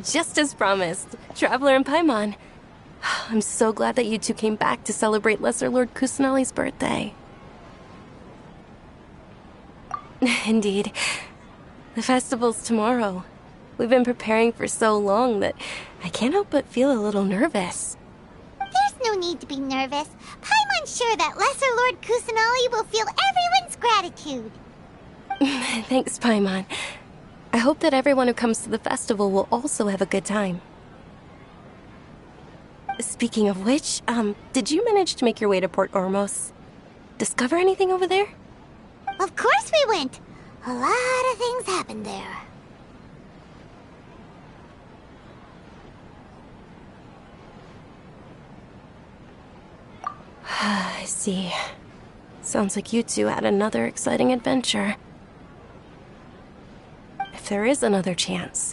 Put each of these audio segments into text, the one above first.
Just as promised, Traveler and Paimon. I'm so glad that you two came back to celebrate Lesser Lord Kusanali's birthday. Indeed. The festival's tomorrow. We've been preparing for so long that I can't help but feel a little nervous. There's no need to be nervous. Paimon's sure that Lesser Lord Kusanali will feel everyone's gratitude. Thanks, Paimon. I hope that everyone who comes to the festival will also have a good time. Speaking of which, did you manage to make your way to Port Ormos? Discover anything over there? Of course we went. A lot of things happened there. I see. Sounds like you two had another exciting adventure. If there is another chance,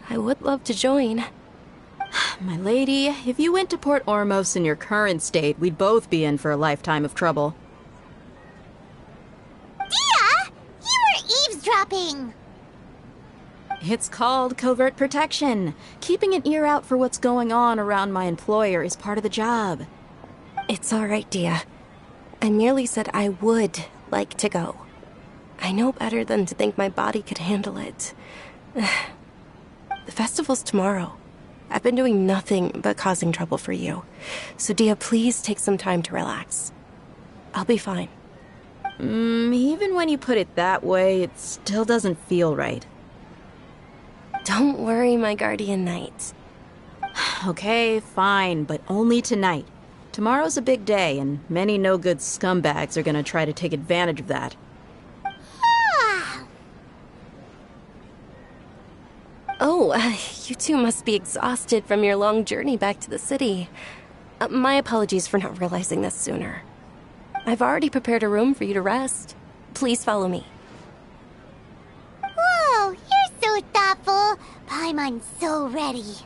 I would love to join. My lady, if you went to Port Ormos in your current state, we'd both be in for a lifetime of trouble. Dia! You were eavesdropping! It's called covert protection. Keeping an ear out for what's going on around my employer is part of the job. It's all right, Dia. I merely said I would like to go. I know better than to think my body could handle it. The festival's tomorrow. I've been doing nothing but causing trouble for you. So, Dia, please take some time to relax. I'll be fine. Even when you put it that way, it still doesn't feel right. Don't worry, my guardian knight. Okay, fine, but only tonight. Tomorrow's a big day, and many no-good scumbags are gonna try to take advantage of that. Oh, you two must be exhausted from your long journey back to the city. My apologies for not realizing this sooner. I've already prepared a room for you to rest. Please follow me. Whoa, you're so thoughtful. Paimon's so ready.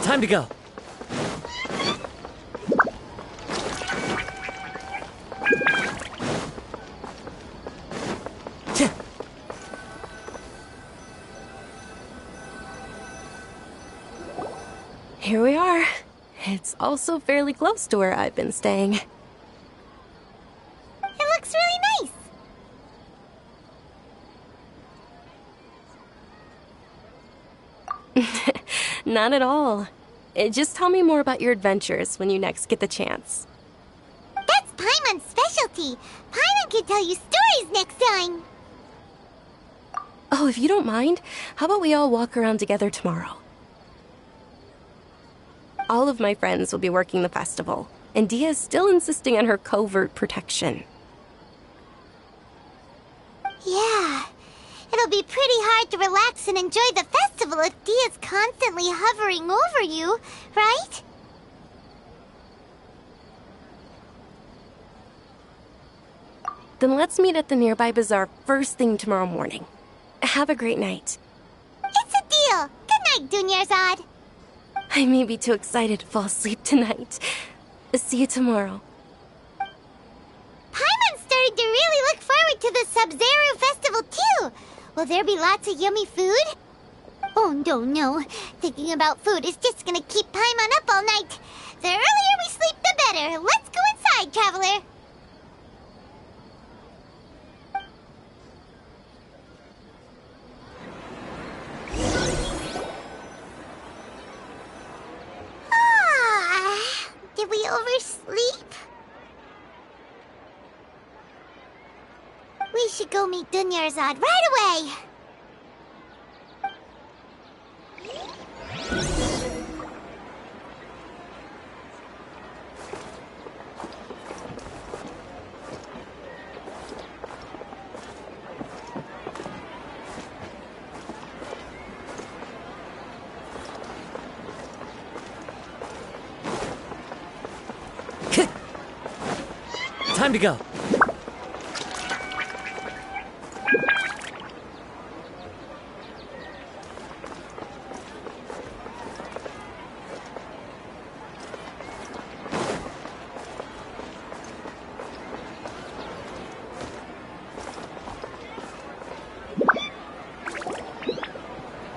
Time to go. Here we are. It's also fairly close to where I've been staying. It looks really nice. Not at all. Just tell me more about your adventures when you next get the chance. That's Paimon's specialty. Paimon can tell you stories next time. Oh, if you don't mind, how about we all walk around together tomorrow? All of my friends will be working the festival, and Dia is still insisting on her covert protection. Yeah. It'll be pretty hard to relax and enjoy the festival if Dia's constantly hovering over you, right? Then let's meet at the nearby bazaar first thing tomorrow morning. Have a great night. It's a deal. Good night, Dunyarzad. I may be too excited to fall asleep tonight. See you tomorrow. Paimon's starting to really look forward to the Sabzeruz festival too. Will there be lots of yummy food? Oh, no. Thinking about food is just gonna keep Paimon up all night. The earlier we sleep, the better. Let's go inside, Traveler. Did we oversleep? We should go meet Dunyarzad right away. Time to go.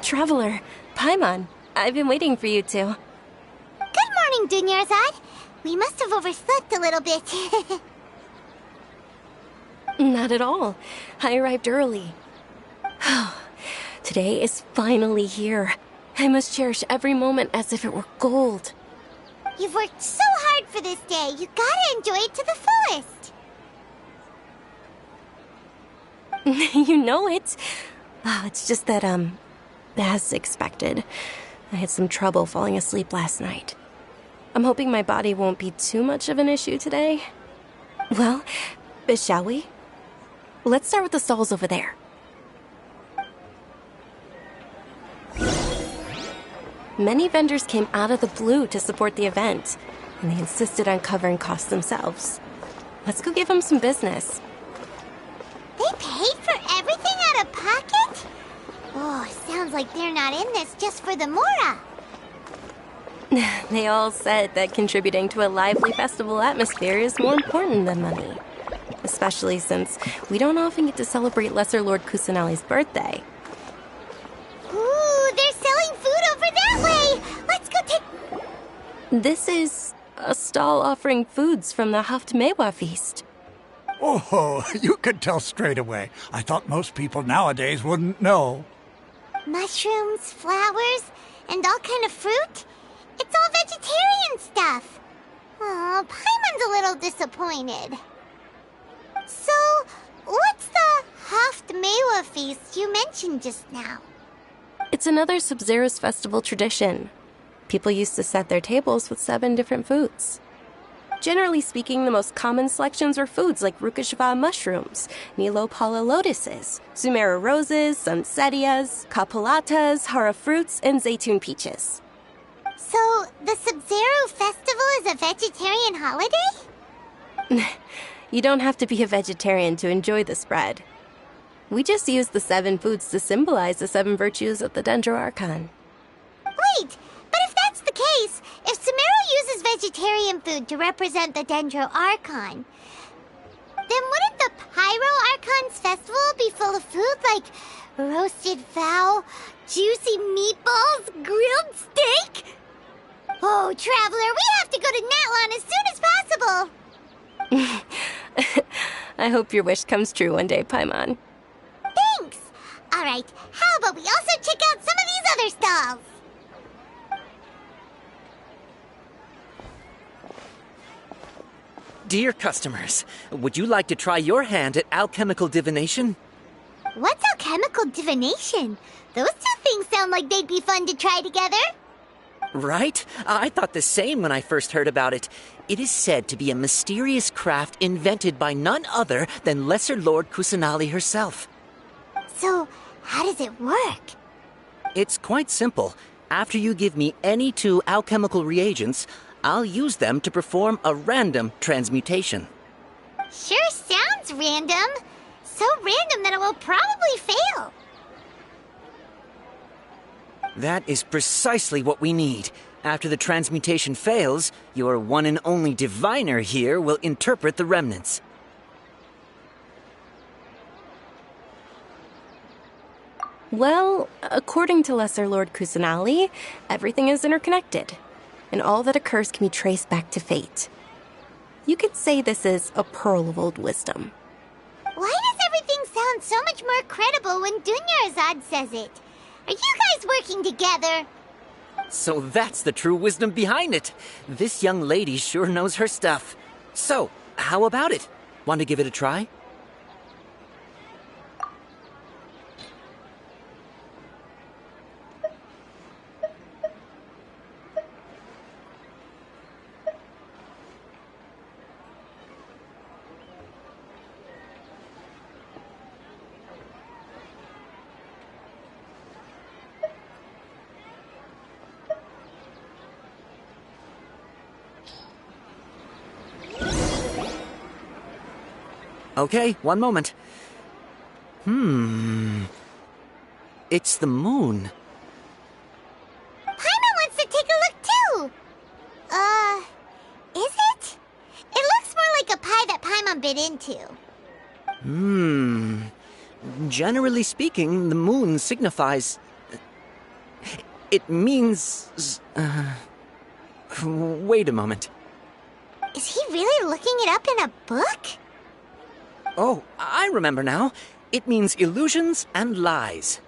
Traveler, Paimon, I've been waiting for you two. Good morning, Dunyarzad. We must have overslept a little bit. Not at all. I arrived early. Today is finally here. I must cherish every moment as if it were gold. You've worked so hard for this day. You gotta enjoy it to the fullest. You know it. Oh, it's just that, as expected, I had some trouble falling asleep last night. I'm hoping my body won't be too much of an issue today. Well, shall we? Let's start with the stalls over there. Many vendors came out of the blue to support the event, and they insisted on covering costs themselves. Let's go give them some business. They paid for everything out of pocket? Oh, sounds like they're not in this just for the Mora. They all said that contributing to a lively festival atmosphere is more important than money. Especially since we don't often get to celebrate Lesser Lord Kusanali's birthday. Ooh, they're selling food over that way! Let's go take... This is a stall offering foods from the Ƒөΐũើω feast. Oh, you could tell straight away. I thought most people nowadays wouldn't know. Mushrooms, flowers, and all kind of fruit? It's all vegetarian stuff. Oh, Paimon's a little disappointed. So, what's the Ƒөΐũើω feast you mentioned just now? It's another Sabzeruz festival tradition. People used to set their tables with 7 different foods. Generally speaking, the most common selections were foods like Rukashva mushrooms, Nilopala lotuses, Sumera roses, Sunsetias, Kapulatas, Hara fruits, and Zaytun peaches. So, the Sabzeruz festival is a vegetarian holiday? You don't have to be a vegetarian to enjoy the spread. We just use the 7 foods to symbolize the 7 virtues of the Dendro Archon. Wait, but if that's the case, if Sumera uses vegetarian food to represent the Dendro Archon, then wouldn't the Pyro Archon's festival be full of food like roasted fowl, juicy meatballs, grilled steak? Oh, Traveler, we have to go to Natlan as soon as possible! I hope your wish comes true one day, Paimon. Thanks! Alright, how about we also check out some of these other stalls? Dear customers, would you like to try your hand at alchemical divination? What's alchemical divination? Those two things sound like they'd be fun to try together. Right? I thought the same when I first heard about it. It is said to be a mysterious craft invented by none other than Lesser Lord Kusanali herself. So, how does it work? It's quite simple. After you give me any 2 alchemical reagents, I'll use them to perform a random transmutation. Sure sounds random. So random that it will probably fail. That is precisely what we need. After the transmutation fails, your one and only diviner here will interpret the remnants. Well, according to Lesser Lord Kusanali, everything is interconnected, and all that occurs can be traced back to fate. You could say this is a pearl of old wisdom. Why does everything sound so much more credible when Dunyarzad says it? Are you guys working together? So that's the true wisdom behind it. This young lady sure knows her stuff. So, how about it? Want to give it a try? Okay, one moment. It's the moon. Paimon wants to take a look too! Is it? It looks more like a pie that Paimon bit into. Generally speaking, the moon signifies... It means... Wait a moment. Is he really looking it up in a book? Oh, I remember now. It means illusions and lies.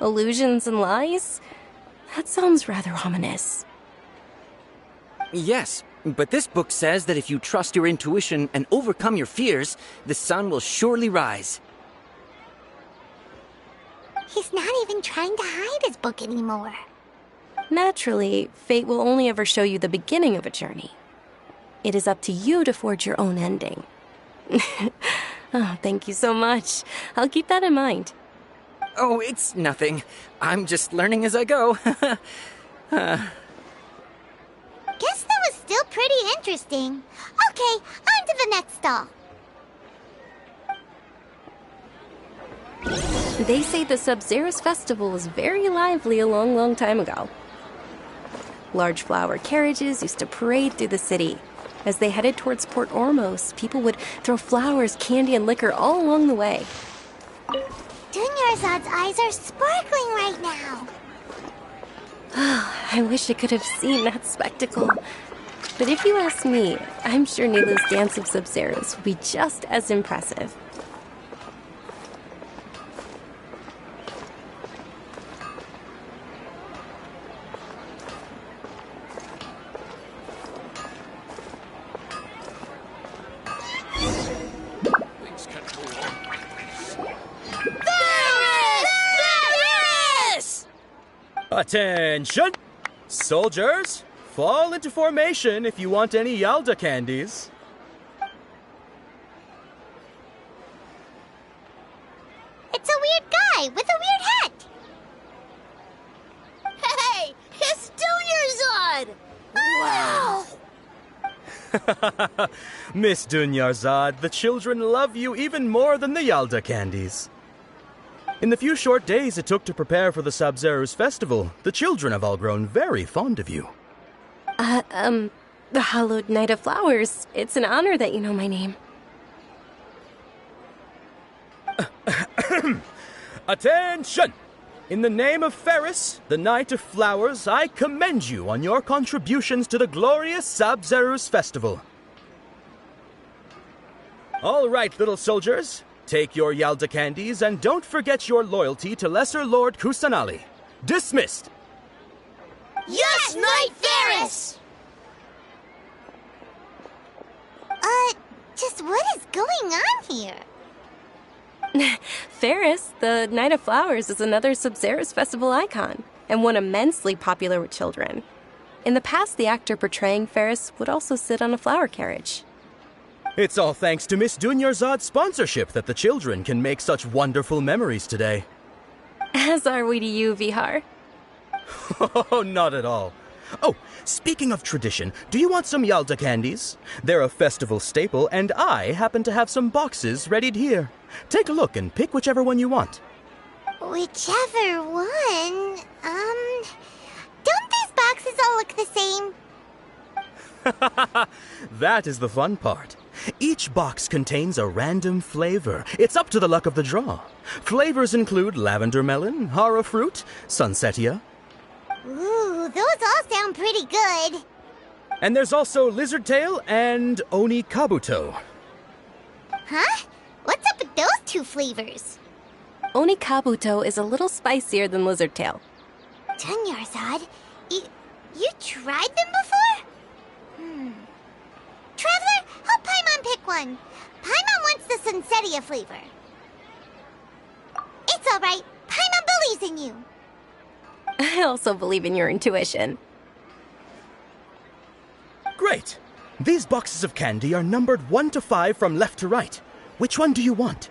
Illusions and lies? That sounds rather ominous. Yes, but this book says that if you trust your intuition and overcome your fears, the sun will surely rise. He's not even trying to hide his book anymore. Naturally, fate will only ever show you the beginning of a journey. It is up to you to forge your own ending. Oh, thank you so much. I'll keep that in mind. Oh, it's nothing. I'm just learning as I go. Guess that was still pretty interesting. Okay, on to the next stall. They say the Sabzeruz festival was very lively a long, long time ago. Large flower carriages used to parade through the city. As they headed towards Port Ormos, people would throw flowers, candy, and liquor all along the way. Dunyarzad's eyes are sparkling right now. I wish I could have seen that spectacle. But if you ask me, I'm sure Nilu's dance of Sabzeruz will be just as impressive. Attention! Soldiers, fall into formation if you want any Yalda candies. It's a weird guy with a weird hat. Hey, it's Dunyarzad! Wow! Miss Dunyarzad, the children love you even more than the Yalda candies. In the few short days it took to prepare for the Sabzeruz festival, the children have all grown very fond of you. The Hallowed Night of Flowers. It's an honor that you know my name. Attention! In the name of Ferris, the Night of Flowers, I commend you on your contributions to the glorious Sabzeruz festival. All right, little soldiers. Take your Yalda candies and don't forget your loyalty to Lesser Lord Kusanali. Dismissed! Yes, Knight Ferris! Just what is going on here? Ferris, the Night of Flowers, is another Sabzeruz festival icon, and one immensely popular with children. In the past, the actor portraying Ferris would also sit on a flower carriage. It's all thanks to Miss Dunyarzad's sponsorship that the children can make such wonderful memories today. As are we to you, Vihar. Oh, not at all. Oh, speaking of tradition, do you want some Yalda candies? They're a festival staple, and I happen to have some boxes readied here. Take a look and pick whichever one you want. Whichever one? Don't these boxes all look the same? That is the fun part. Each box contains a random flavor. It's up to the luck of the draw. Flavors include lavender melon, hara fruit, sunsetia. Ooh, those all sound pretty good. And there's also lizard tail and oni kabuto. Huh? What's up with those two flavors? Oni Kabuto is a little spicier than Lizard Tail. Dunyarzad, you tried them before? Traveler, help Paimon pick one. Paimon wants the Sunsetia flavor. It's all right. Paimon believes in you. I also believe in your intuition. Great! These boxes of candy are numbered 1 to 5 from left to right. Which one do you want?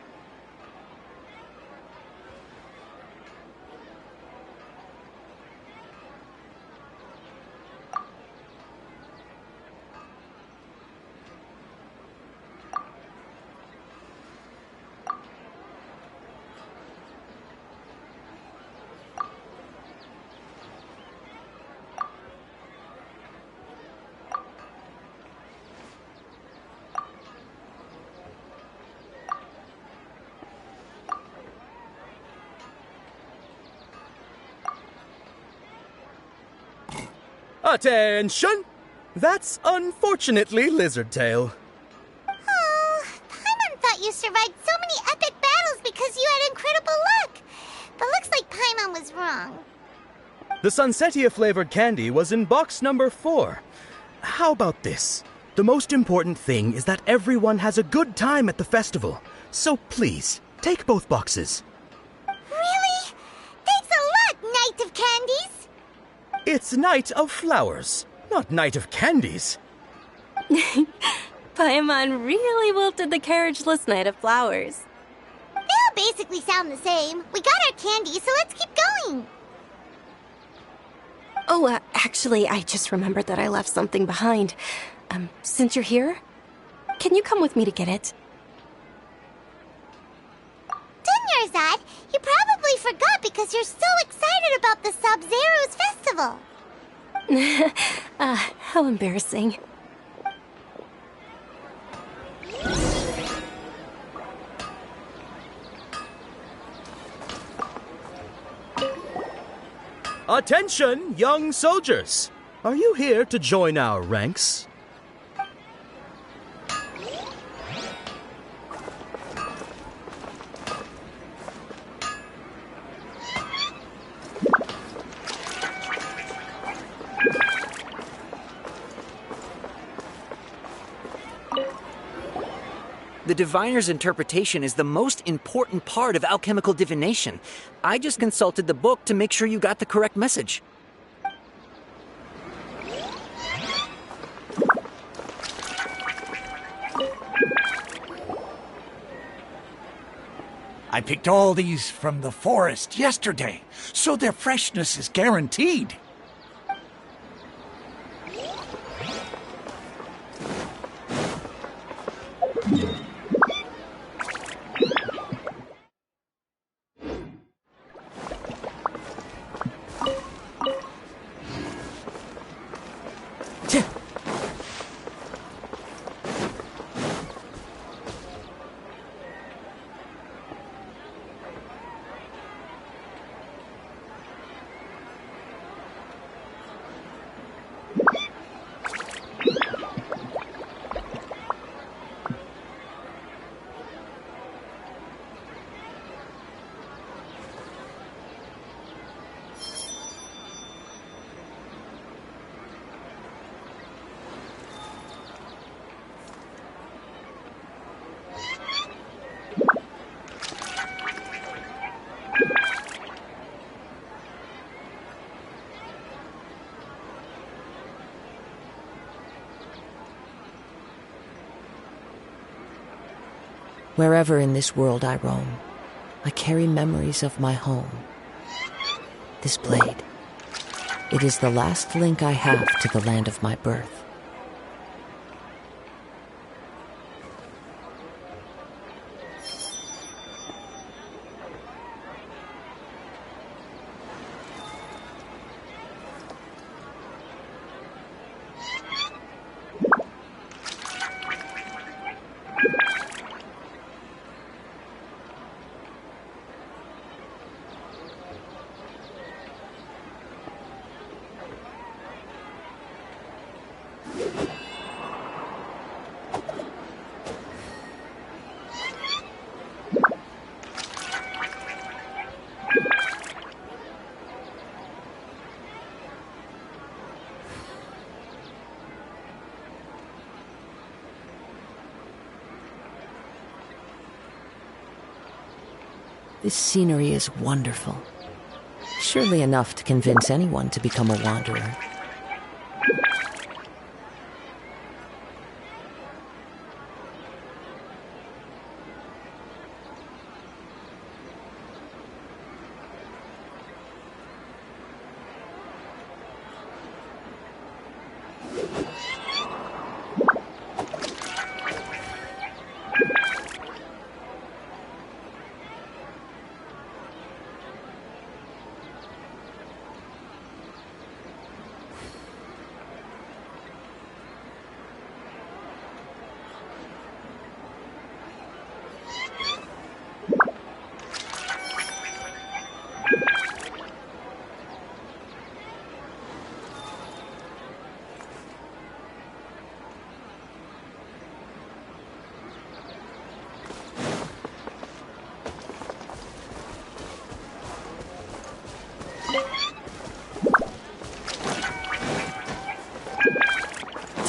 Attention! That's unfortunately Lizardtail. Oh, Paimon thought you survived so many epic battles because you had incredible luck. But looks like Paimon was wrong. The Sunsetia-flavored candy was in box number 4. How about this? The most important thing is that everyone has a good time at the festival. So please, take both boxes. Really? Thanks a lot, Knight of Candies! It's Night of Flowers, not Night of Candies. Paimon really wilted the carriageless Knight of Flowers. They all basically sound the same. We got our candy, so let's keep going. Oh, actually, I just remembered that I left something behind. Since you're here, can you come with me to get it? Dunyarzad, you probably forgot because you're so excited about the Sabzeruz festival. How embarrassing. Attention, young soldiers! Are you here to join our ranks? The diviner's interpretation is the most important part of alchemical divination. I just consulted the book to make sure you got the correct message. I picked all these from the forest yesterday, so their freshness is guaranteed. Wherever in this world I roam, I carry memories of my home. This blade, it is the last link I have to the land of my birth. This scenery is wonderful. Surely enough to convince anyone to become a wanderer.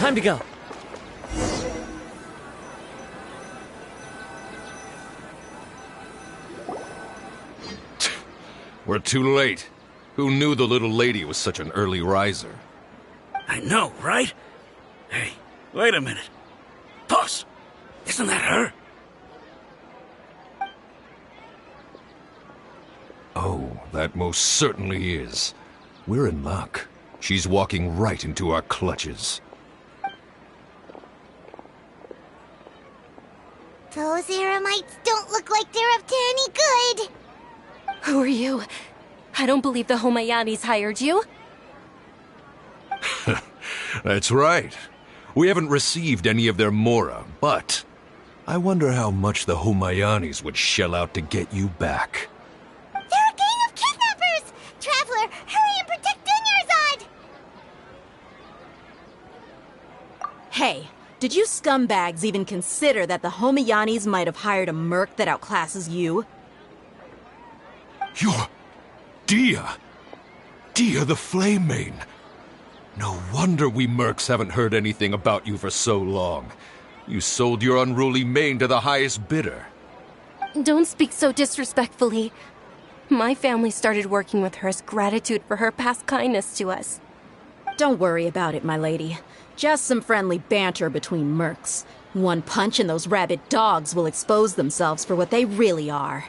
Time to go. We're too late. Who knew the little lady was such an early riser? I know, right? Hey, wait a minute. Boss, isn't that her? Oh, that most certainly is. We're in luck. She's walking right into our clutches. Those Eremites don't look like they're up to any good. Who are you? I don't believe the ƑөŨើως hired you. That's right. We haven't received any of their mora, but I wonder how much the ƑөŨើως would shell out to get you back. They're a gang of kidnappers! Traveler, hurry and protect Dunyarzad! Hey, did you scumbags even consider that the ƑөŨើως might have hired a merc that outclasses you? You're... Dia! Dia the Flame Main! No wonder we mercs haven't heard anything about you for so long. You sold your unruly mane to the highest bidder. Don't speak so disrespectfully. My family started working with her as gratitude for her past kindness to us. Don't worry about it, my lady. Just some friendly banter between mercs. One punch and those rabid dogs will expose themselves for what they really are.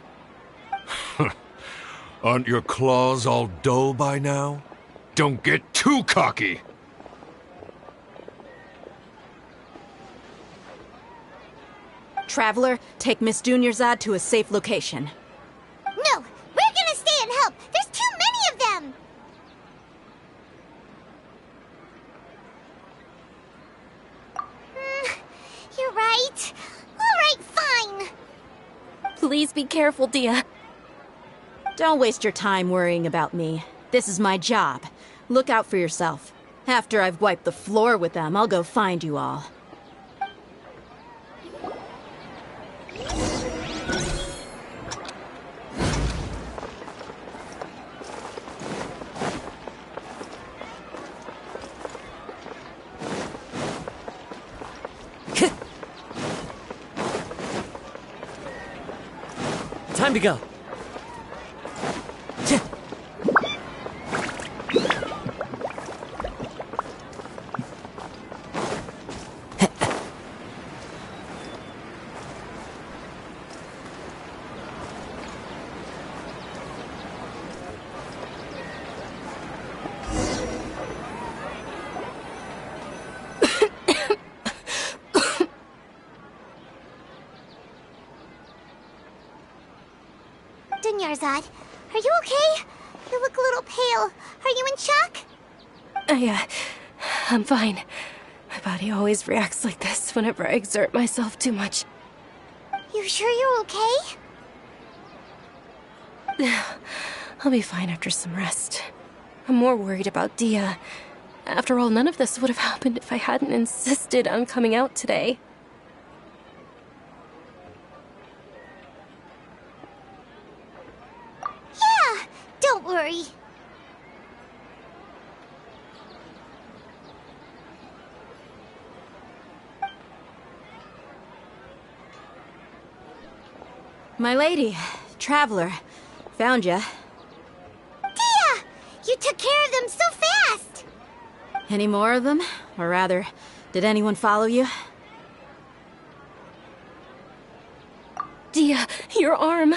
Aren't your claws all dull by now? Don't get too cocky! Traveler, take Miss Dunyarzad to a safe location. No, we're gonna stay and help. There's too many of them. You're right. All right, fine. Please be careful, Dia. Don't waste your time worrying about me. This is my job. Look out for yourself. After I've wiped the floor with them, I'll go find you all. Time to go. Dunyarzad, are you okay? You look a little pale. Are you in shock? I'm fine. My body always reacts like this whenever I exert myself too much. You sure you're okay? I'll be fine after some rest. I'm more worried about Dia. After all, none of this would have happened if I hadn't insisted on coming out today. Yeah, don't worry. My lady, Traveler, found ya. Dia! You took care of them so fast! Any more of them? Or rather, did anyone follow you? Dia, your arm.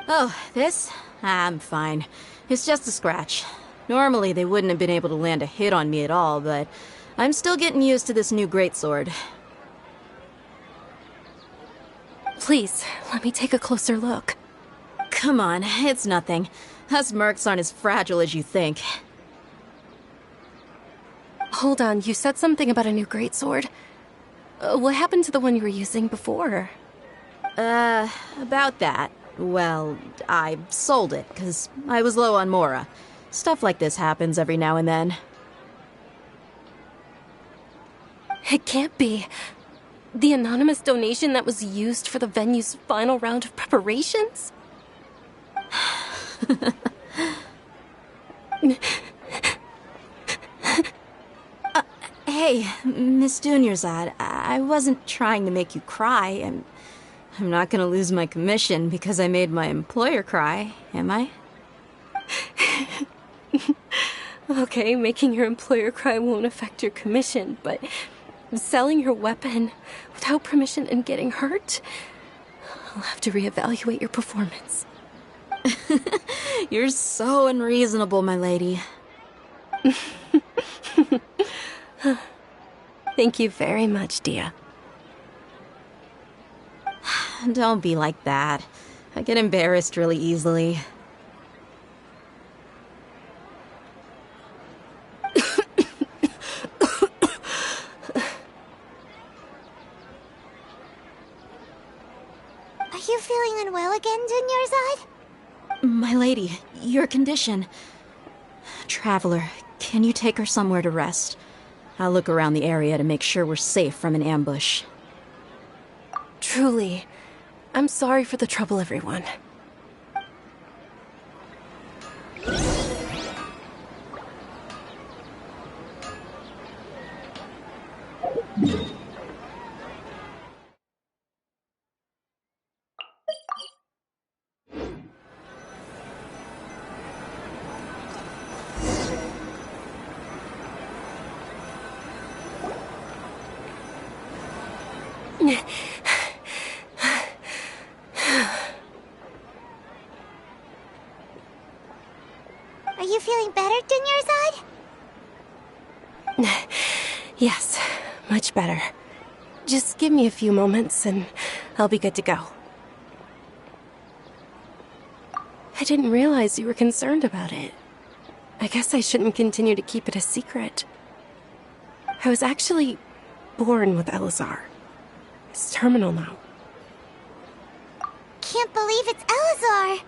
Oh, this? I'm fine. It's just a scratch. Normally, they wouldn't have been able to land a hit on me at all, but I'm still getting used to this new greatsword. Please, let me take a closer look. Come on, it's nothing. Us mercs aren't as fragile as you think. Hold on, you said something about a new greatsword. What happened to the one you were using before? About that. Well, I sold it, because I was low on mora. Stuff like this happens every now and then. It can't be. The anonymous donation that was used for the venue's final round of preparations? Hey, Miss Dunyarzad, I wasn't trying to make you cry. I'm not gonna lose my commission because I made my employer cry, am I? Okay, making your employer cry won't affect your commission, but selling your weapon without permission and getting hurt? I'll have to reevaluate your performance. You're so unreasonable, my lady. Thank you very much, Dia. Don't be like that. I get embarrassed really easily. Are you feeling unwell again, Dunyarzad? My lady, your condition. Traveler, can you take her somewhere to rest? I'll look around the area to make sure we're safe from an ambush. Truly, I'm sorry for the trouble, everyone. Are you feeling better, Dunyarzad? Yes, much better. Just give me a few moments and I'll be good to go. I didn't realize you were concerned about it. I guess I shouldn't continue to keep it a secret. I was actually born with Elazar. It's terminal now. Can't believe it's Elazar!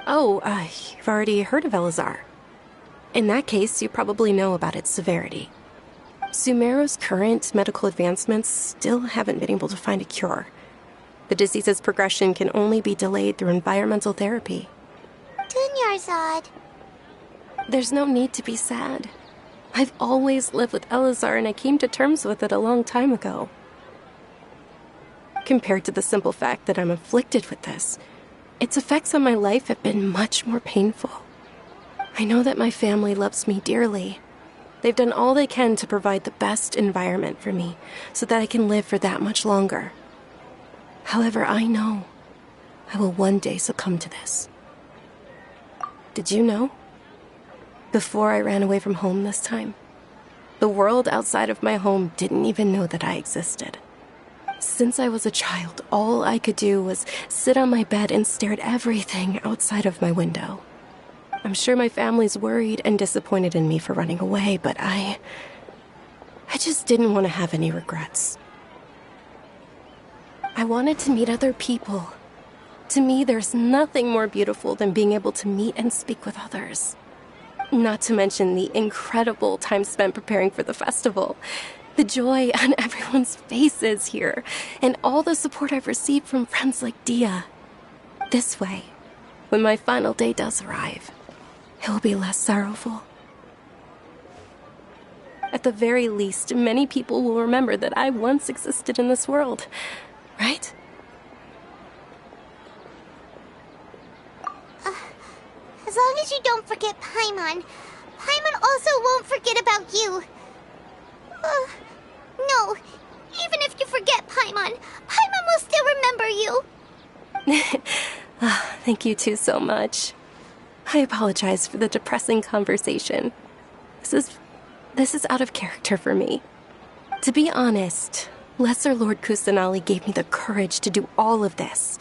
Oh, you've already heard of Elazar. In that case, you probably know about its severity. Sumeru's current medical advancements still haven't been able to find a cure. The disease's progression can only be delayed through environmental therapy. Dunyarzad. There's no need to be sad. I've always lived with Elazar and I came to terms with it a long time ago. Compared to the simple fact that I'm afflicted with this, its effects on my life have been much more painful. I know that my family loves me dearly. They've done all they can to provide the best environment for me so that I can live for that much longer. However, I know I will one day succumb to this. Did you know? Before I ran away from home this time, the world outside of my home didn't even know that I existed. Since I was a child, all I could do was sit on my bed and stare at everything outside of my window. I'm sure my family's worried and disappointed in me for running away, but I just didn't want to have any regrets. I wanted to meet other people. To me, there's nothing more beautiful than being able to meet and speak with others. Not to mention the incredible time spent preparing for the festival. The joy on everyone's faces here, and all the support I've received from friends like Dia. This way, when my final day does arrive, it will be less sorrowful. At the very least, many people will remember that I once existed in this world, right? As long as you don't forget Paimon, Paimon also won't forget about you. No, even if you forget Paimon, Paimon will still remember you. Thank you two so much. I apologize for the depressing conversation. This is out of character for me. To be honest, Lesser Lord Kusanali gave me the courage to do all of this.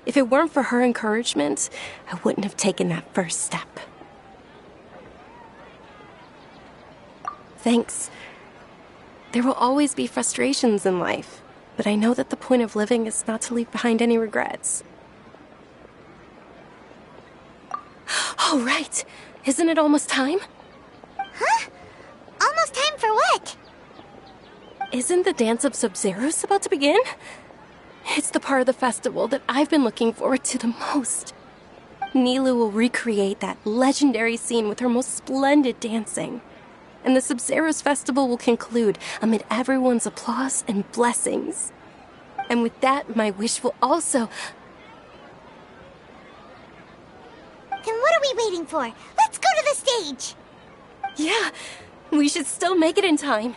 If it weren't for her encouragement, I wouldn't have taken that first step. Thanks. There will always be frustrations in life, but I know that the point of living is not to leave behind any regrets. Oh, right. Isn't it almost time? Huh? Almost time for what? Isn't the dance of Sabzeruz about to begin? It's the part of the festival that I've been looking forward to the most. Nilu will recreate that legendary scene with her most splendid dancing. and the Sabzeruz festival will conclude amid everyone's applause and blessings. And with that, my wish will also... Then what are we waiting for? Let's go to the stage! Yeah, we should still make it in time.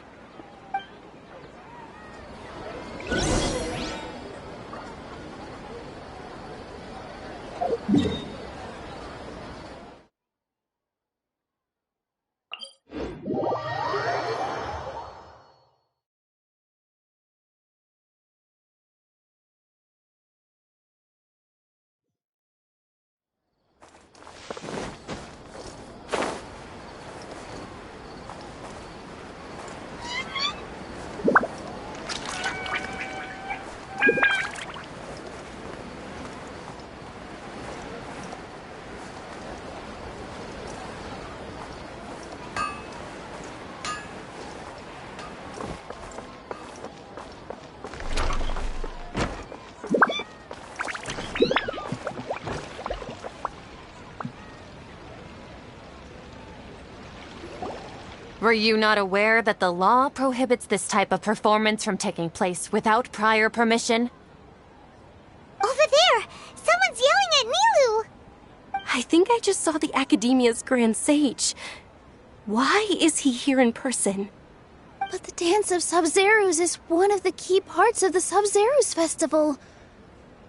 Were you not aware that the law prohibits this type of performance from taking place without prior permission? Over there! Someone's yelling at Nilou! I think I just saw the Academia's Grand Sage. Why is he here in person? But the Dance of Sabzeruz is one of the key parts of the Sabzeruz Festival.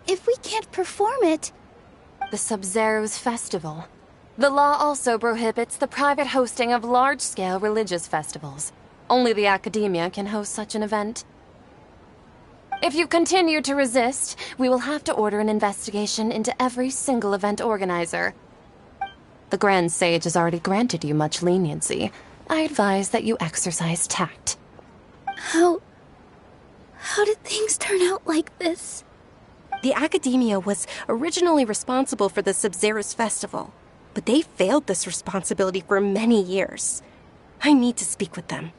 If we can't perform it... The Sabzeruz Festival. The law also prohibits the private hosting of large-scale religious festivals. Only the Academia can host such an event. If you continue to resist, we will have to order an investigation into every single event organizer. The Grand Sage has already granted you much leniency. I advise that you exercise tact. How did things turn out like this? The Academia was originally responsible for the Sabzeruz Festival, but they failed this responsibility for many years. I need to speak with them.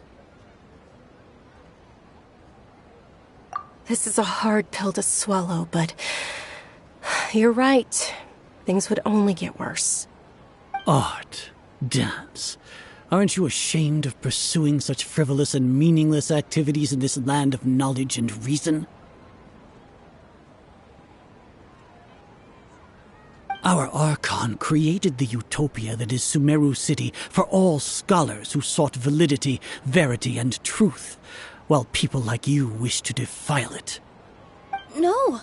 This is a hard pill to swallow, but you're right. Things would only get worse. Art, dance. Aren't you ashamed of pursuing such frivolous and meaningless activities in this land of knowledge and reason? Our Archon created the utopia that is Sumeru City for all scholars who sought validity, verity, and truth, while people like you wish to defile it. No.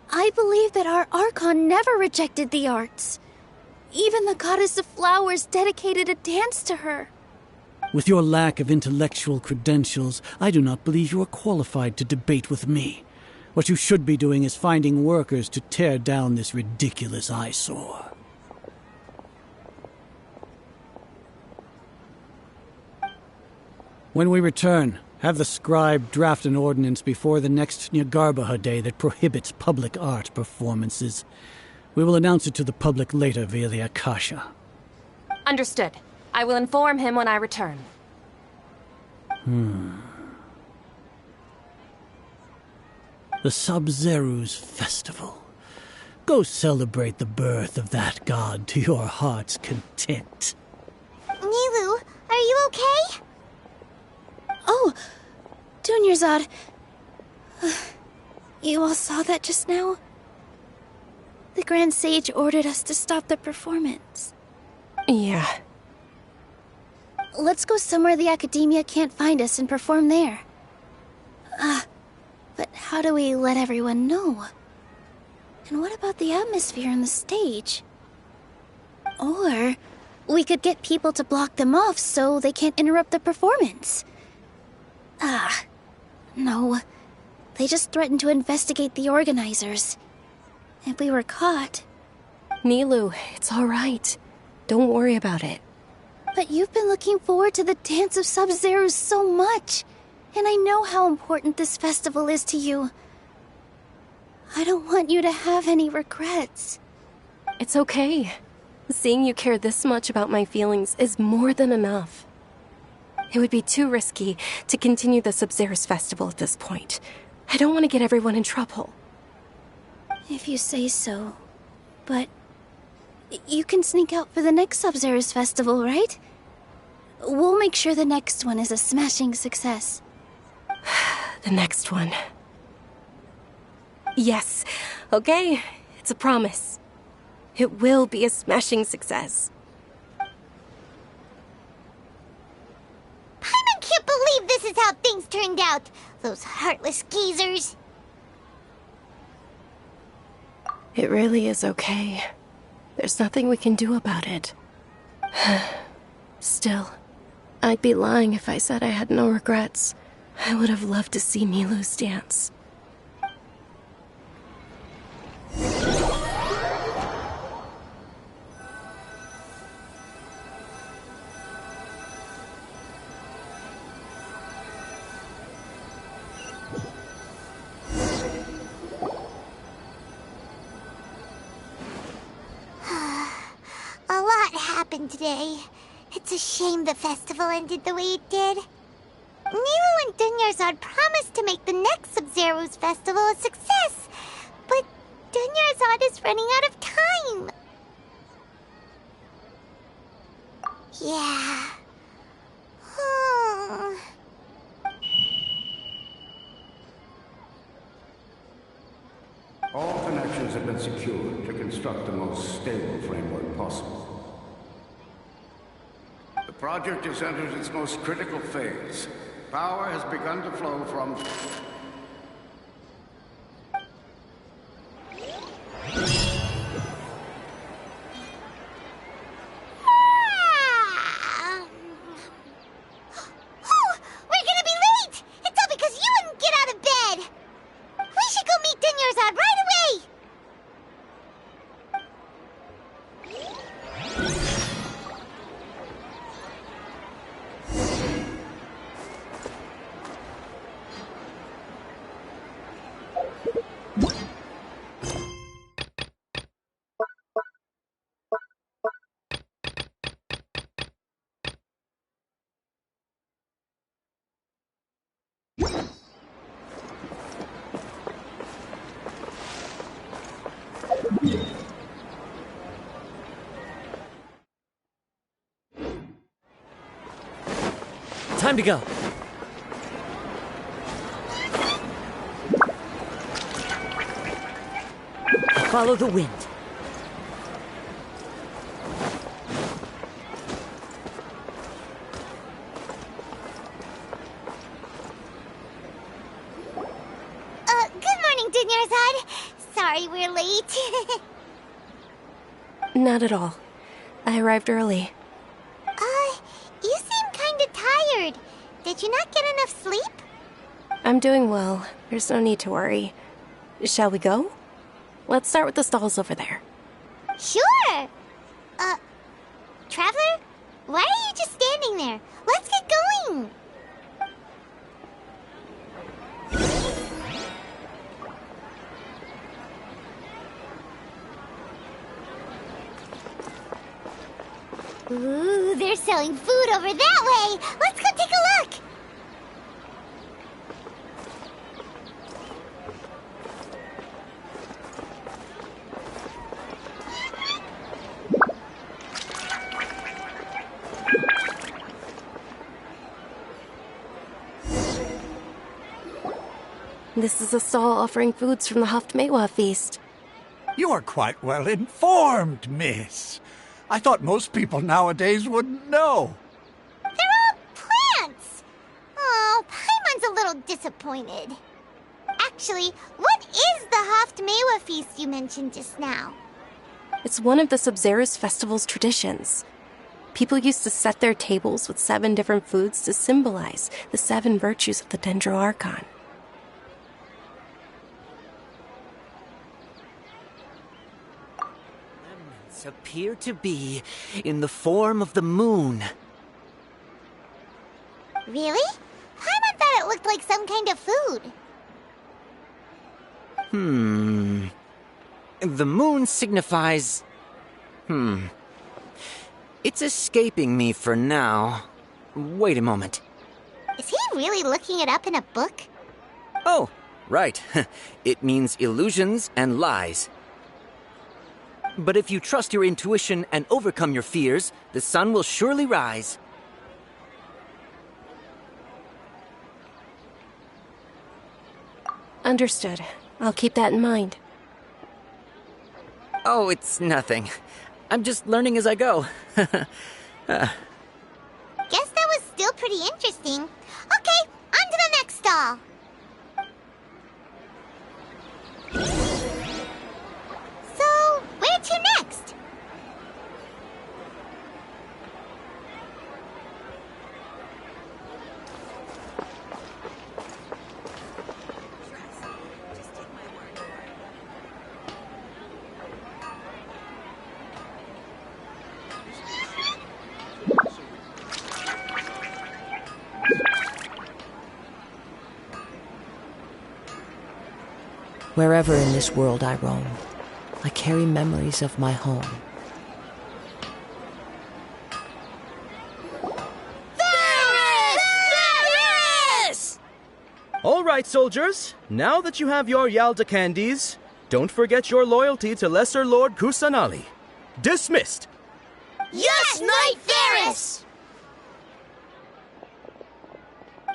I believe that our Archon never rejected the arts. Even the goddess of flowers dedicated a dance to her. With your lack of intellectual credentials, I do not believe you are qualified to debate with me. What you should be doing is finding workers to tear down this ridiculous eyesore. When we return, have the scribe draft an ordinance before the next Nyagarbha Day that prohibits public art performances. We will announce it to the public later via the Akasha. Understood. I will inform him when I return. The Sabzeruz Festival. Go celebrate the birth of that god to your heart's content. Nilou, are you okay? Oh, Dunyarzad. You all saw that just now? The Grand Sage ordered us to stop the performance. Yeah. Let's go somewhere the Academia can't find us and perform there. But how do we let everyone know? And what about the atmosphere on the stage? Or we could get people to block them off so they can't interrupt the performance. No. They just threatened to investigate the organizers. If we were caught... Nilou, it's all right. Don't worry about it. But you've been looking forward to the Dance of Sabzeruz so much. And I know how important this festival is to you. I don't want you to have any regrets. It's okay. Seeing you care this much about my feelings is more than enough. It would be too risky to continue the Sabzeruz festival at this point. I don't want to get everyone in trouble. If you say so. But you can sneak out for the next Sabzeruz festival, right? We'll make sure the next one is a smashing success. The next one. Yes. Okay, it's a promise. It will be a smashing success. Paimon can't believe this is how things turned out. Those heartless geezers. It really is okay. There's nothing we can do about it. Still, I'd be lying if I said I had no regrets. I would have loved to see Milu's dance. A lot happened today. It's a shame the festival ended the way it did. Nilo and Dunyarzad promised to make the next Sabzeruz festival a success, but Dunyarzad is running out of time. Yeah. All connections have been secured to construct the most stable framework possible. The project has entered its most critical phase. Power has begun to flow from... Time to go. Follow the wind. Good morning, Dunyarzad. Sorry we're late. Not at all. I arrived early. You seem kinda tired. Did you not get enough sleep? I'm doing well. There's no need to worry. Shall we go? Let's start with the stalls over there. Sure! Traveler? Why are you just standing there? Let's get going! Ooh, they're selling food over that way! Let's go take a look! This is a stall offering foods from the Ƒөΐũើω feast. You are quite well informed, miss. I thought most people nowadays wouldn't know. They're all plants! Oh, Paimon's a little disappointed. Actually, what is the Ħöᾧ feast you mentioned just now? It's one of the Sabzeruz festival's traditions. People used to set their tables with 7 different foods to symbolize the 7 virtues of the Dendro Archon. Elements appear to be in the form of the moon. Really? Paimon thought it looked like some kind of food. The moon signifies... It's escaping me for now. Wait a moment. Is he really looking it up in a book? Oh, right. It means illusions and lies. But if you trust your intuition and overcome your fears, the sun will surely rise. Understood. I'll keep that in mind. Oh, it's nothing. I'm just learning as I go. Guess that was still pretty interesting. Okay, on to the next stall. So, where to next? Wherever in this world I roam, I carry memories of my home. Varys! All right, soldiers. Now that you have your Yalda candies, don't forget your loyalty to Lesser Lord Kusanali. Dismissed! Yes, Knight Varys!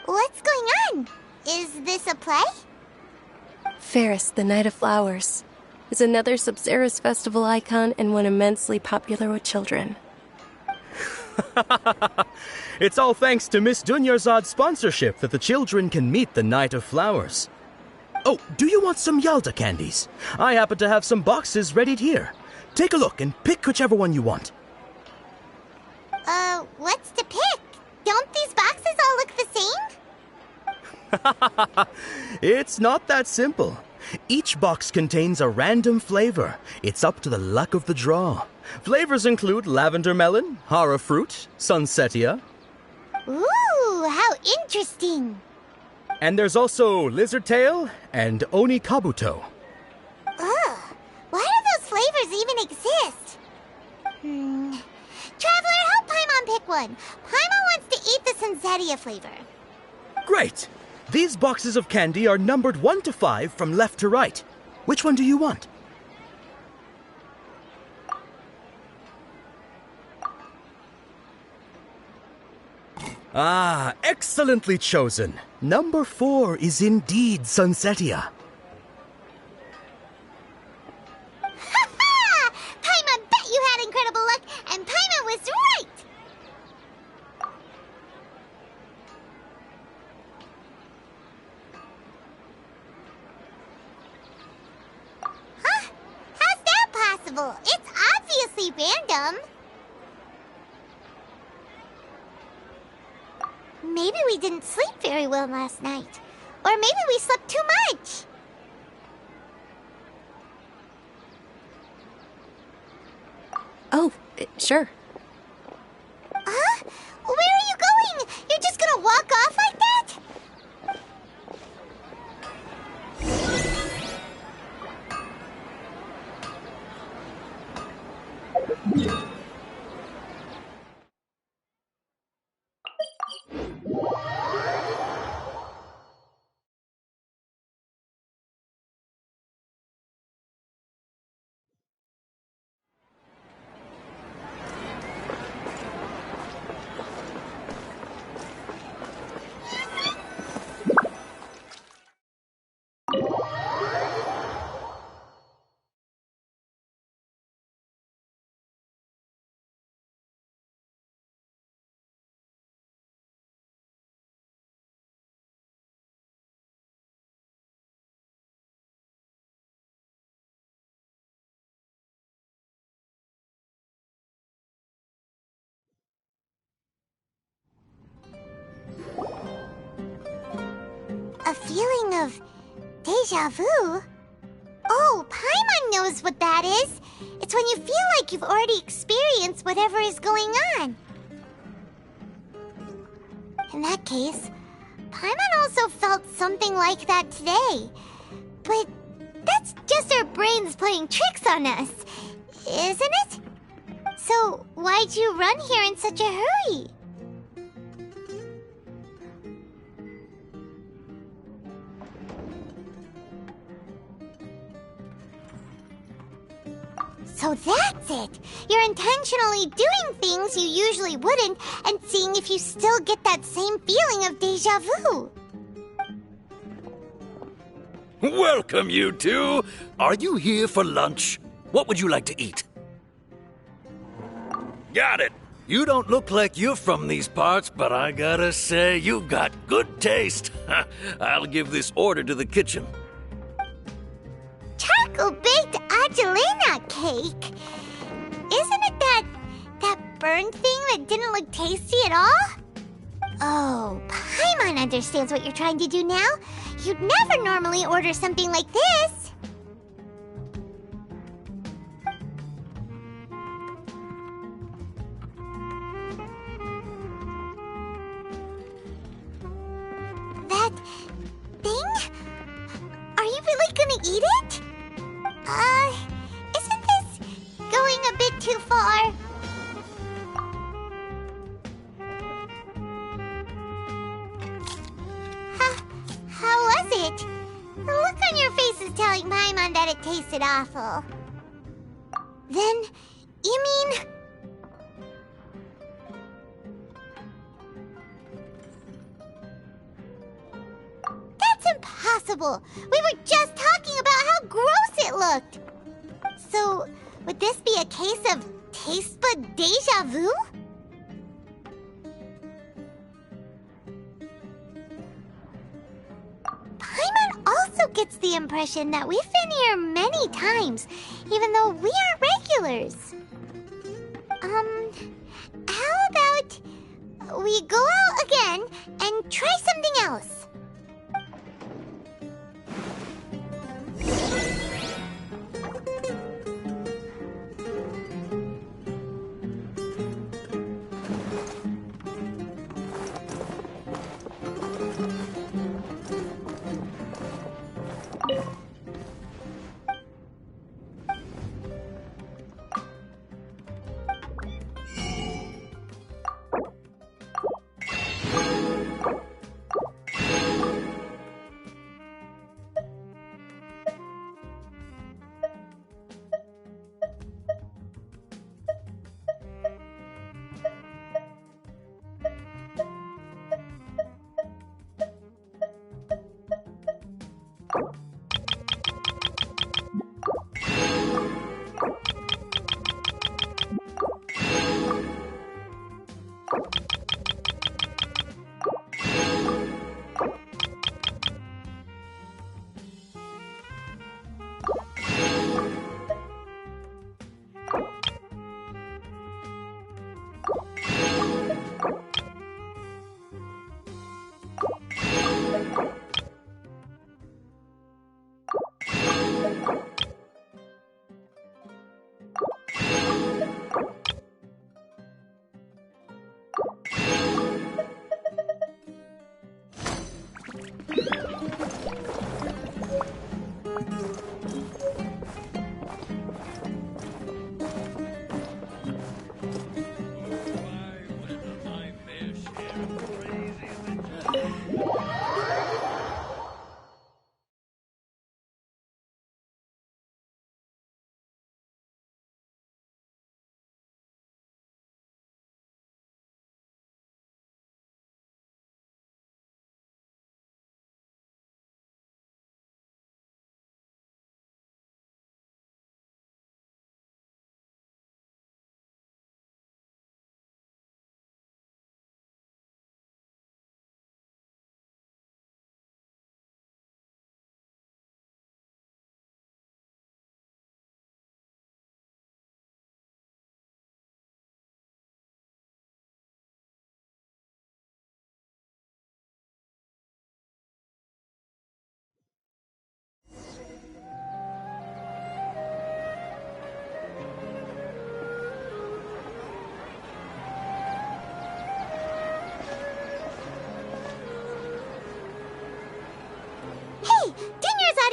What's going on? Is this a play? Ferris, the Knight of Flowers, is another Sabzeruz festival icon and one immensely popular with children. It's all thanks to Miss Dunyarzad's sponsorship that the children can meet the Knight of Flowers. Oh, do you want some Yalda candies? I happen to have some boxes readied here. Take a look and pick whichever one you want. What's to pick? Don't these boxes all look the same? It's not that simple. Each box contains a random flavor. It's up to the luck of the draw. Flavors include lavender melon, hara fruit, sunsetia. Ooh, how interesting. And there's also lizard tail and oni kabuto. Ugh, why do those flavors even exist? Traveler, help Paimon pick one. Paimon wants to eat the sunsetia flavor. Great! These boxes of candy are numbered 1 to 5 from left to right. Which one do you want? Ah, excellently chosen. Number 4 is indeed sunsetia. Ha-ha! Paimon bet you had incredible luck, and Paimon was right! Huh? How's that possible? It's obviously random. Maybe we didn't sleep very well last night. Or maybe we slept too much. Oh, sure. Huh? Where are you going? You're just gonna walk off like that? A feeling of deja vu? Oh, Paimon knows what that is. It's when you feel like you've already experienced whatever is going on. In that case, Paimon also felt something like that today. But that's just our brains playing tricks on us, isn't it? So why'd you run here in such a hurry? So that's it! You're intentionally doing things you usually wouldn't and seeing if you still get that same feeling of deja vu. Welcome, you two. Are you here for lunch? What would you like to eat? Got it. You don't look like you're from these parts, but I gotta say, you've got good taste. I'll give this order to the kitchen. Charcoal-baked Angelina cake? Isn't it that burned thing that didn't look tasty at all? Oh, Paimon understands what you're trying to do now. You'd never normally order something like this. That thing? Are you really gonna eat it? Isn't this going a bit too far? How was it? The look on your face is telling Paimon that it tasted awful. Then, you mean... That's impossible! We were just talking about how gross it looked! So, would this be a case of taste bud deja vu? Paimon also gets the impression that we've been here many times, even though we aren't regulars. How about we go out again and try something else?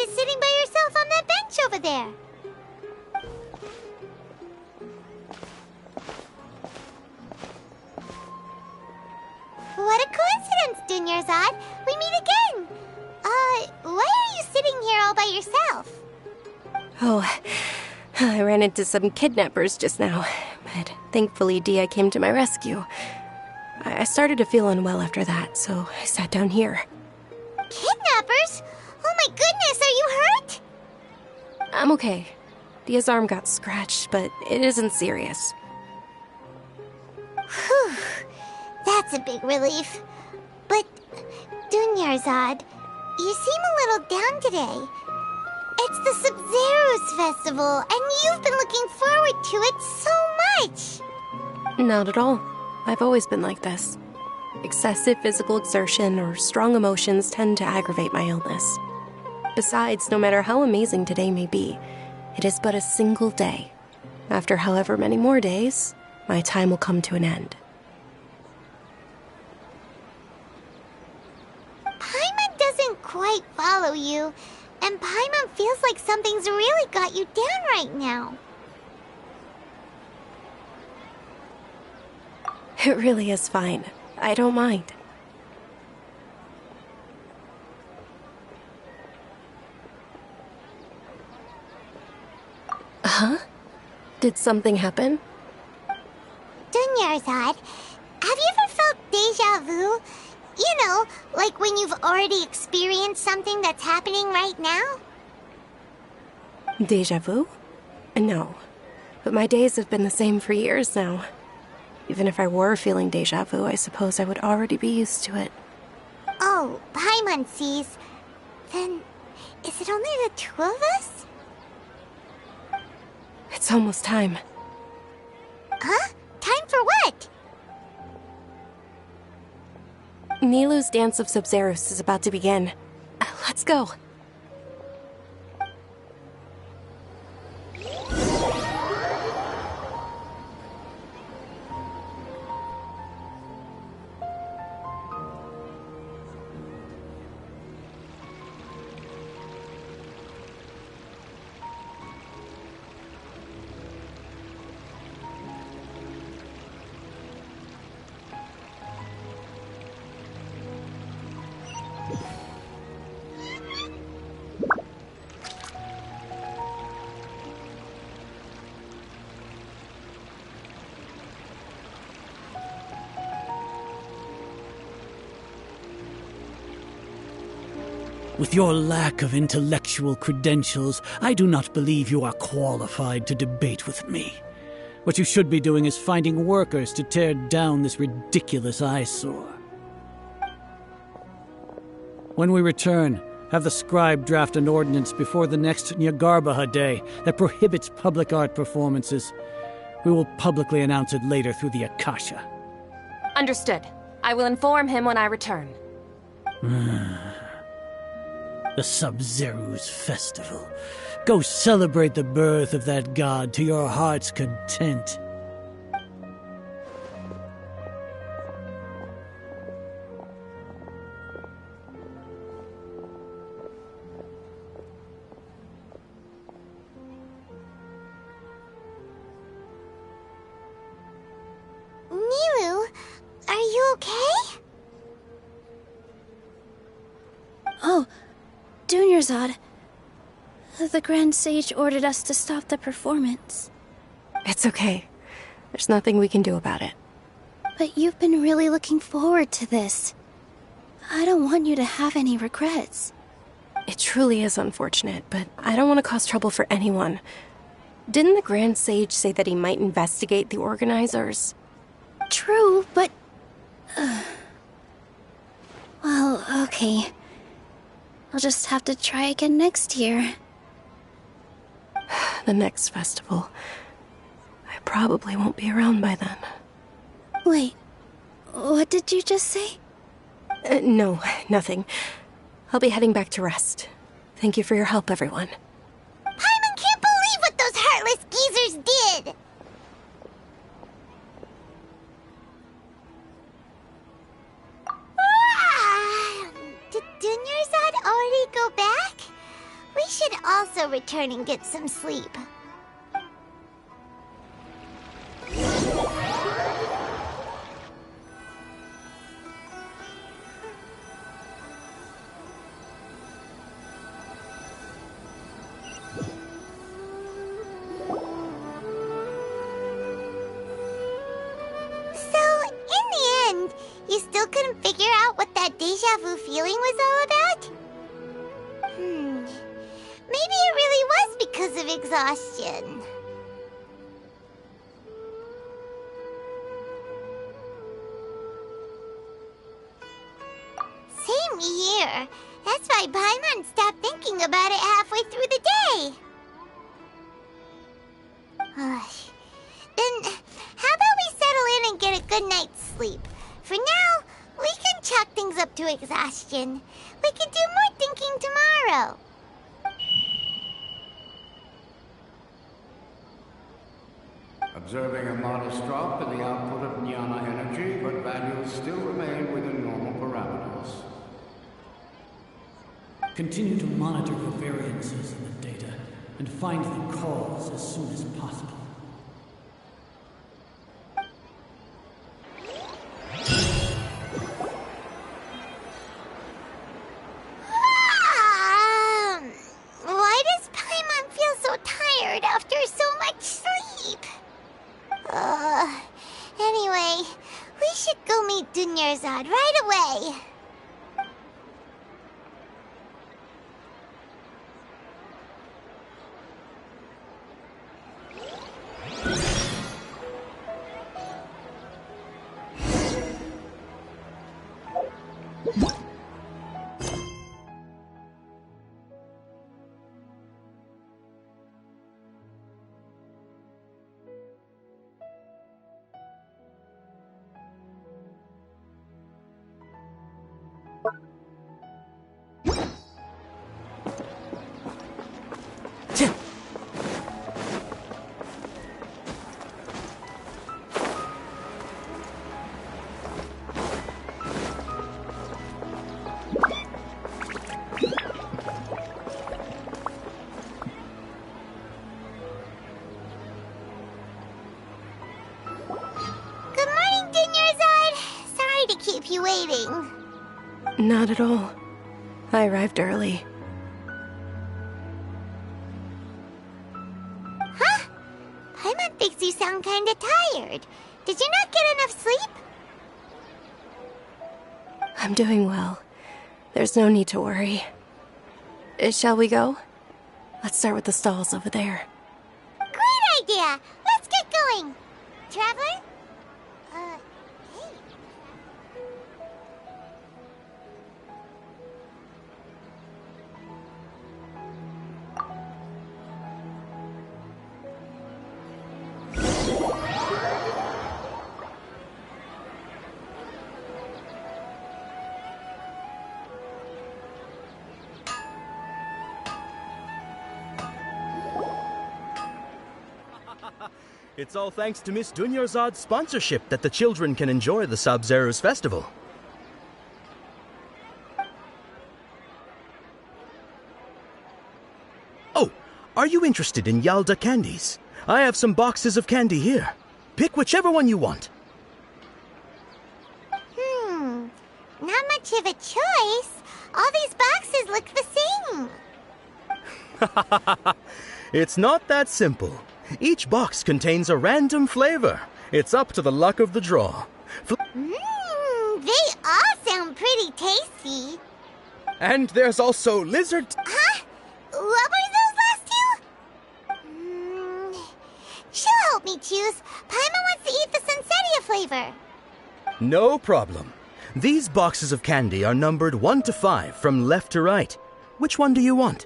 Is sitting by yourself on that bench over there. What a coincidence, Dunyarzad. We meet again. Why are you sitting here all by yourself? Oh, I ran into some kidnappers just now, but thankfully Dia came to my rescue. I started to feel unwell after that, so I sat down here. Kidnappers? Oh my goodness, are you hurt? I'm okay. Dia's arm got scratched, but it isn't serious. Whew. That's a big relief. But, Dunyarzad, you seem a little down today. It's the Sabzeruz festival, and you've been looking forward to it so much! Not at all. I've always been like this. Excessive physical exertion or strong emotions tend to aggravate my illness. Besides, no matter how amazing today may be, it is but a single day. After however many more days, my time will come to an end. Paimon doesn't quite follow you, and Paimon feels like something's really got you down right now. It really is fine. I don't mind. Huh? Did something happen? Dunyarzad, have you ever felt déjà vu? You know, like when you've already experienced something that's happening right now? Déjà vu? No. But my days have been the same for years now. Even if I were feeling déjà vu, I suppose I would already be used to it. Oh, Paimon sees. Then, is it only the two of us? It's almost time. Huh? Time for what? Nilou's Dance of Sabzeruz is about to begin. Let's go. With your lack of intellectual credentials, I do not believe you are qualified to debate with me. What you should be doing is finding workers to tear down this ridiculous eyesore. When we return, have the scribe draft an ordinance before the next Nyagarbha Day that prohibits public art performances. We will publicly announce it later through the Akasha. Understood. I will inform him when I return. The Sabzeruz festival. Go celebrate the birth of that god to your heart's content. Nilou, are you okay? Oh, Dunyarzad. The Grand Sage ordered us to stop the performance. It's okay. There's nothing we can do about it. But you've been really looking forward to this. I don't want you to have any regrets. It truly is unfortunate, but I don't want to cause trouble for anyone. Didn't the Grand Sage say that he might investigate the organizers? True, but... Well, okay. I'll just have to try again next year. The next festival. I probably won't be around by then. Wait, what did you just say? No, nothing. I'll be heading back to rest. Thank you for your help, everyone. Paimon can't believe what those heartless geezers did! Did Dunyarzad already go back? We should also return and get some sleep. You still couldn't figure out what that déjà vu feeling was all about? because of exhaustion. Same here. That's why Paimon stopped thinking about it halfway through the day. Then, how about we settle in and get a good night's sleep? For now, we can chalk things up to exhaustion. We can do more thinking tomorrow. Observing a modest drop in the output of jnana energy, but values still remain within normal parameters. Continue to monitor for variances in the data and find the cause as soon as possible. Why does Paimon feel so tired after so much sleep? Anyway, we should go meet Dunyarzad right away. You waiting? Not at all. I arrived early. Huh? Paimon thinks you sound kinda tired. Did you not get enough sleep? I'm doing well. There's no need to worry. Shall we go? Let's start with the stalls over there. Great idea! Let's get going! Traveler? It's all thanks to Miss Dunyarzad's sponsorship that the children can enjoy the Sabzeruz festival. Oh, are you interested in Yalda candies? I have some boxes of candy here. Pick whichever one you want. Not much of a choice. All these boxes look the same. It's not that simple. Each box contains a random flavor. It's up to the luck of the draw. They all sound pretty tasty. And there's also lizard... Huh? What were those last two? She'll help me choose. Paimon wants to eat the Sunsetia flavor. No problem. These boxes of candy are numbered 1 to 5 from left to right. Which one do you want?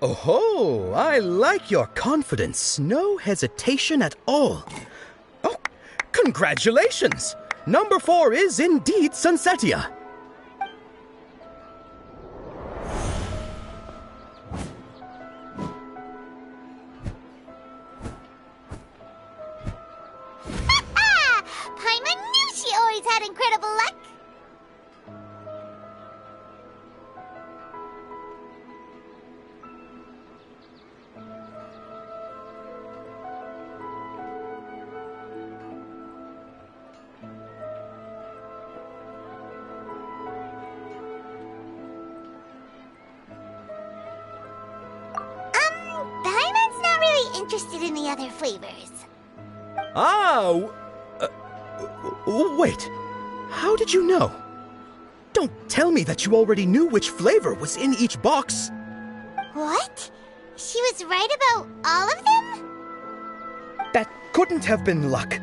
Oh, I like your confidence. No hesitation at all. Oh, congratulations! Number 4 is indeed Sunsetia. Paimon knew she always had incredible luck. Paimon's not really interested in the other flavors. Wait. How did you know? Don't tell me that you already knew which flavor was in each box. What? She was right about all of them? That couldn't have been luck.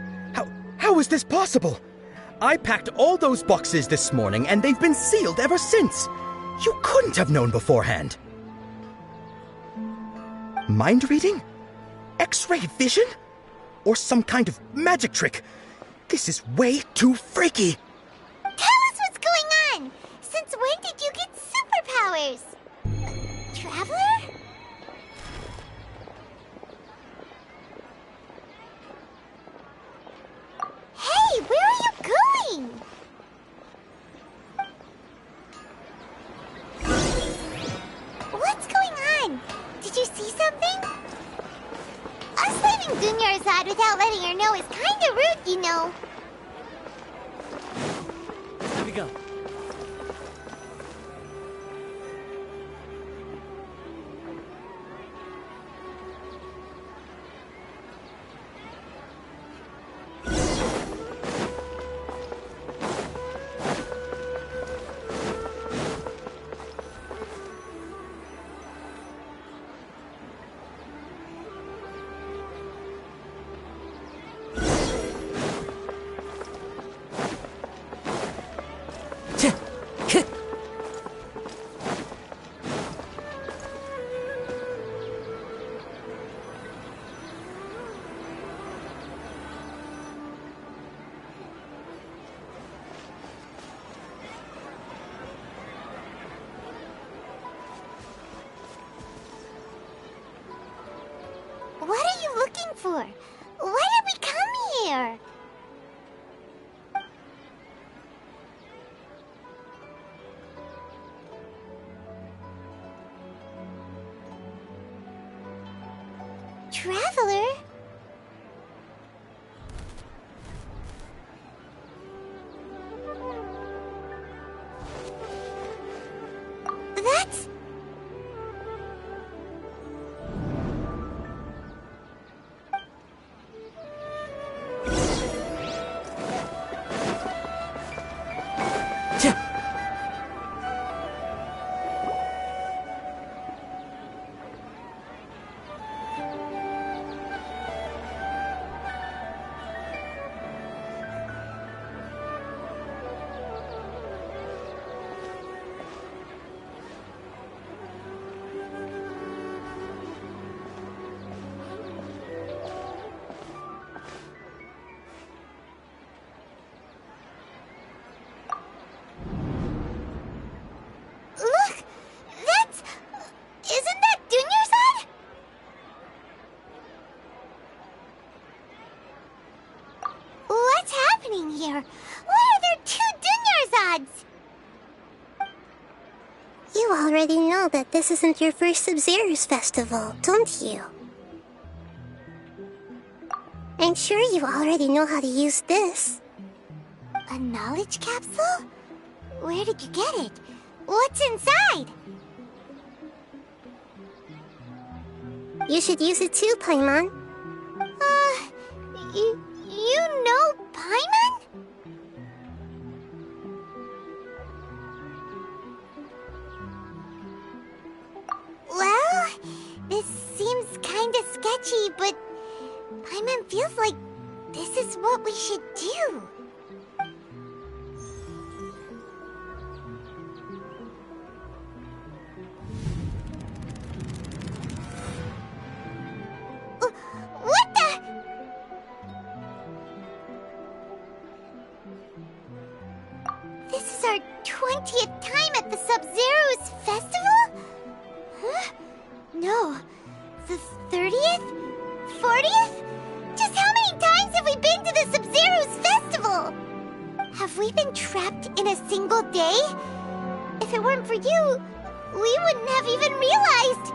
How is this possible? I packed all those boxes this morning, and they've been sealed ever since. You couldn't have known beforehand. Mind reading? X-ray vision? Or some kind of magic trick? This is way too freaky. Tell us what's going on! Since when did you get superpowers? Traveler? Hey, where are you going? What's going on? Did you see something? Us leaving Dunyarzad without letting her know is kinda rude, you know. Here we go. What are you looking for? Why did we come here? Traveler? That's... Look! That's... Isn't that Dunyarzad? What's happening here? Why are there two Dunyarzads? You already know that this isn't your first Sabzeruz festival, don't you? I'm sure you already know how to use this. A knowledge capsule? Where did you get it? What's inside? You should use it too, Paimon. You know Paimon? Well, this seems kinda sketchy, but Paimon feels like this is what we should do. What the? This is our 20th time at the Sabzeruz festival? Huh? No. The 30th? 40th? Just how many times have we been to the Sabzeruz festival? Have we been trapped in a single day? If it weren't for you, we wouldn't have even realized.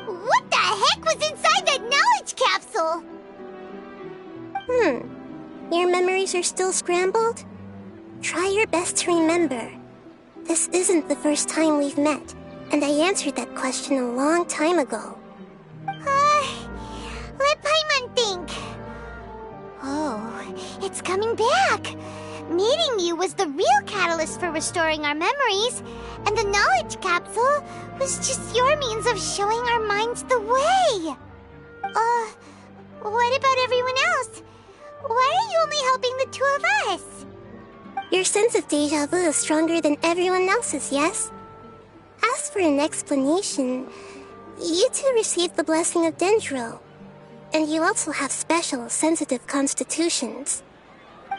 What the heck was inside that knowledge capsule? Your memories are still scrambled? Try your best to remember. This isn't the first time we've met, and I answered that question a long time ago. Let Paimon think. Oh, it's coming back. Meeting you was the real catalyst for restoring our memories, and the knowledge capsule was just your means of showing our minds the way. What about everyone else? Why are you only helping the two of us? Your sense of deja vu is stronger than everyone else's, yes? As for an explanation, you two received the blessing of Dendro, and you also have special, sensitive constitutions.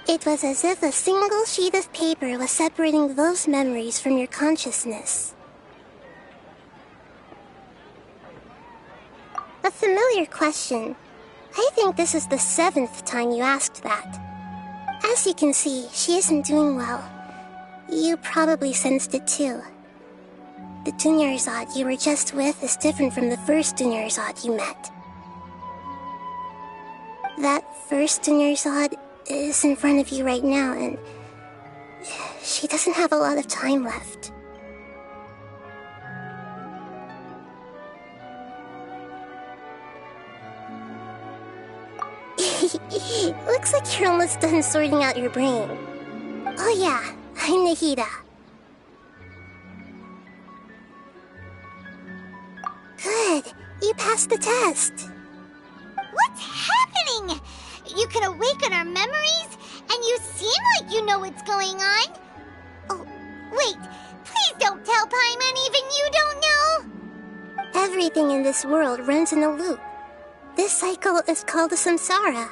It was as if a single sheet of paper was separating those memories from your consciousness. A familiar question. I think this is the 7th time you asked that. As you can see, she isn't doing well. You probably sensed it too. The Dunyarzad you were just with is different from the first Dunyarzad you met. That first Dunyarzad is in front of you right now, and she doesn't have a lot of time left. Looks like you're almost done sorting out your brain. Oh yeah, I'm Nahida. Good, you passed the test. What's happening? You can awaken our memories, and you seem like you know what's going on. Oh, wait, please don't tell Paimon even you don't know. Everything in this world runs in a loop. This cycle is called a samsara.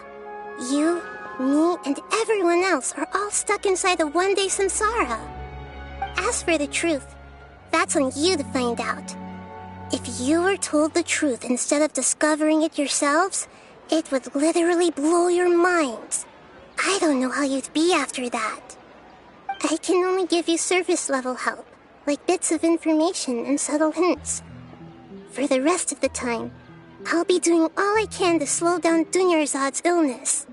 You, me, and everyone else are all stuck inside a one-day samsara. As for the truth, that's on you to find out. If you were told the truth instead of discovering it yourselves, it would literally blow your minds. I don't know how you'd be after that. I can only give you surface-level help, like bits of information and subtle hints. For the rest of the time, I'll be doing all I can to slow down Dunyarzad's illness.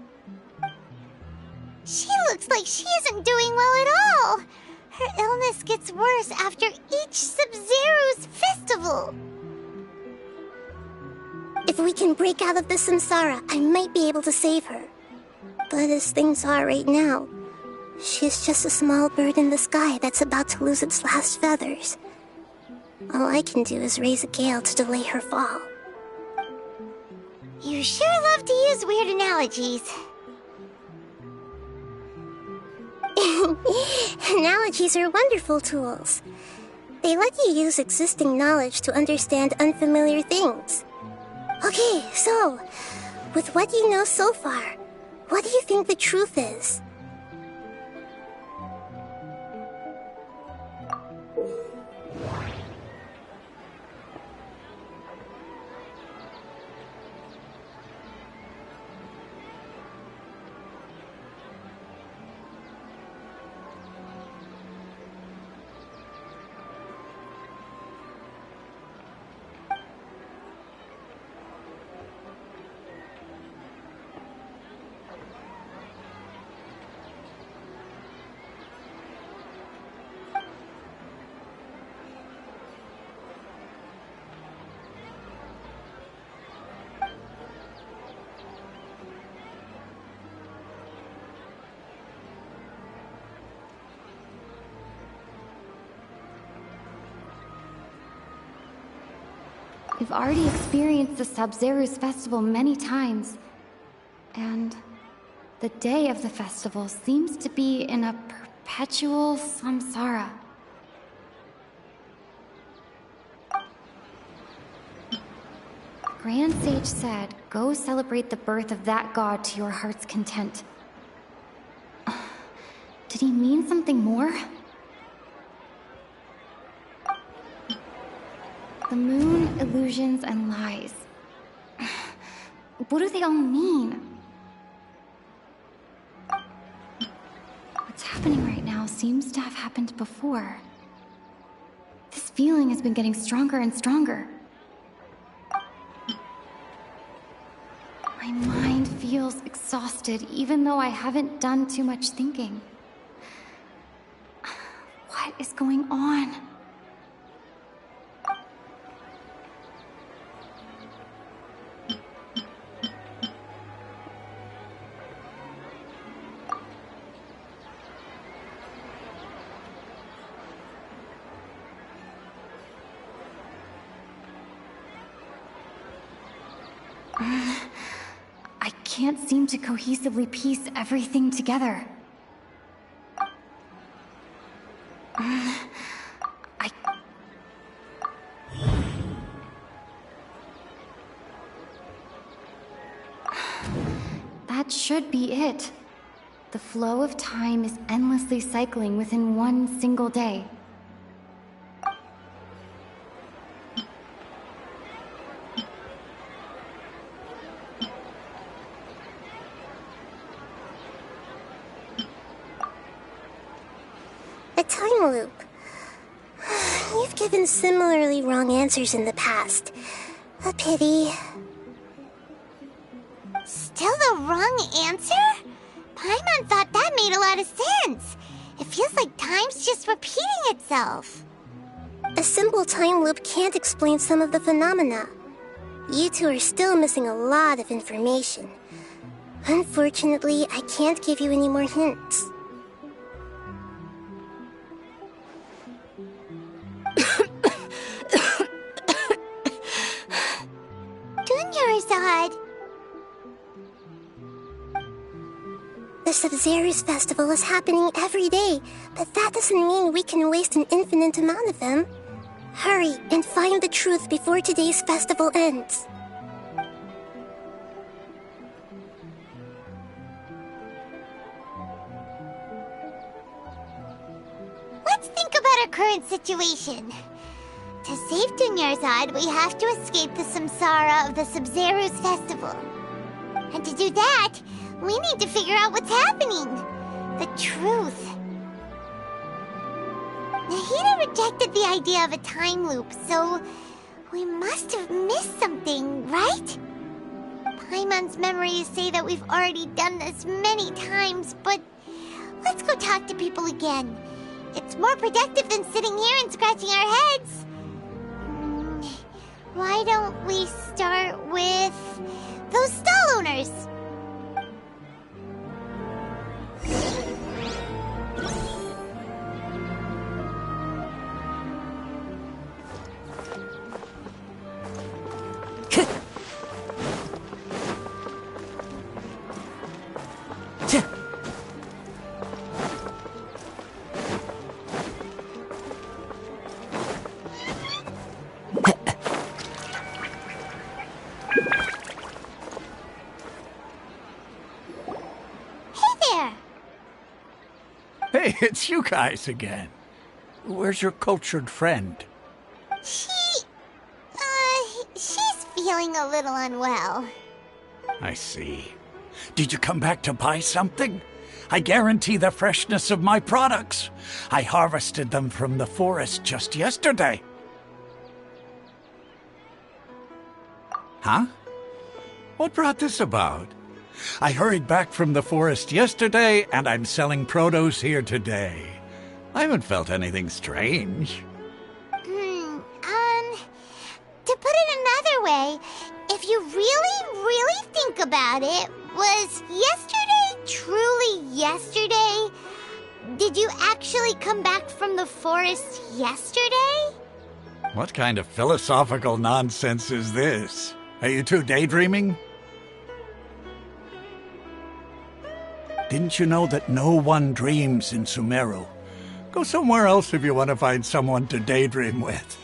She looks like she isn't doing well at all. Her illness gets worse after each Sabzeruz festival. If we can break out of the samsara, I might be able to save her. But as things are right now, she's just a small bird in the sky that's about to lose its last feathers. All I can do is raise a gale to delay her fall. You sure love to use weird analogies. Analogies are wonderful tools. They let you use existing knowledge to understand unfamiliar things. Okay, so, with what you know so far, what do you think the truth is? We've already experienced the Sabzeruz festival many times, and the day of the festival seems to be in a perpetual samsara. The Grand Sage said, "Go celebrate the birth of that god to your heart's content." Did he mean something more? The moon, illusions, and lies. What do they all mean? What's happening right now seems to have happened before. This feeling has been getting stronger and stronger. My mind feels exhausted, even though I haven't done too much thinking. What is going on? can't seem to cohesively piece everything together. That should be it. The flow of time is endlessly cycling within one single day. A time loop. You've given similarly wrong answers in the past. A pity. Still the wrong answer? Paimon thought that made a lot of sense. It feels like time's just repeating itself. A simple time loop can't explain some of the phenomena. You two are still missing a lot of information. Unfortunately, I can't give you any more hints. Dunyarzad! The Sabzeruz festival is happening every day, but that doesn't mean we can waste an infinite amount of them. Hurry and find the truth before today's festival ends. Let's think about our current situation. To save Dunyarzad, we have to escape the samsara of the Sabzeruz festival. And to do that, we need to figure out what's happening. The truth. Nahida rejected the idea of a time loop, so we must have missed something, right? Paimon's memories say that we've already done this many times, but let's go talk to people again. It's more productive than sitting here and scratching our heads. Why don't we start with those stall owners? Hey, it's you guys again. Where's your cultured friend? She's feeling a little unwell. I see. Did you come back to buy something? I guarantee the freshness of my products. I harvested them from the forest just yesterday. Huh? What brought this about? I hurried back from the forest yesterday, and I'm selling produce here today. I haven't felt anything strange. To put it another way, if you really think about it, was yesterday truly yesterday? Did you actually come back from the forest yesterday? What kind of philosophical nonsense is this? Are you two daydreaming? Didn't you know that no one dreams in Sumeru? Go somewhere else if you want to find someone to daydream with.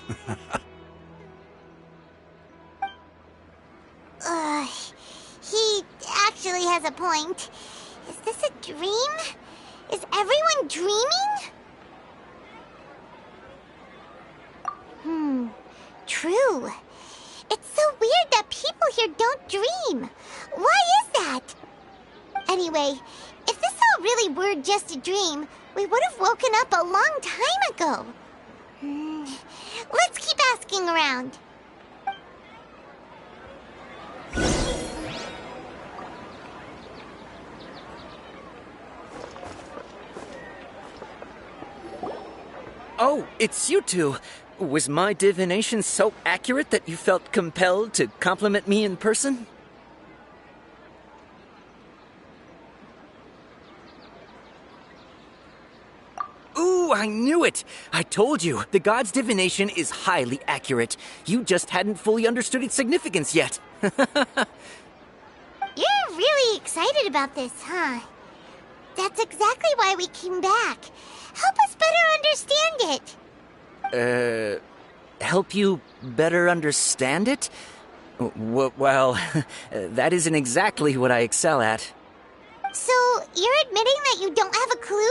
He actually has a point. Is this a dream? Is everyone dreaming? True. It's so weird that people here don't dream. Why is that? Anyway, if this all really were just a dream, we would have woken up a long time ago. Let's keep asking around. Oh, it's you two. Was my divination so accurate that you felt compelled to compliment me in person? Ooh, I knew it! I told you, the god's divination is highly accurate. You just hadn't fully understood its significance yet. You're You're really excited about this, huh? That's exactly why we came back. Help us better understand it. Help you better understand it? Well, that isn't exactly what I excel at. So, you're admitting that you don't have a clue?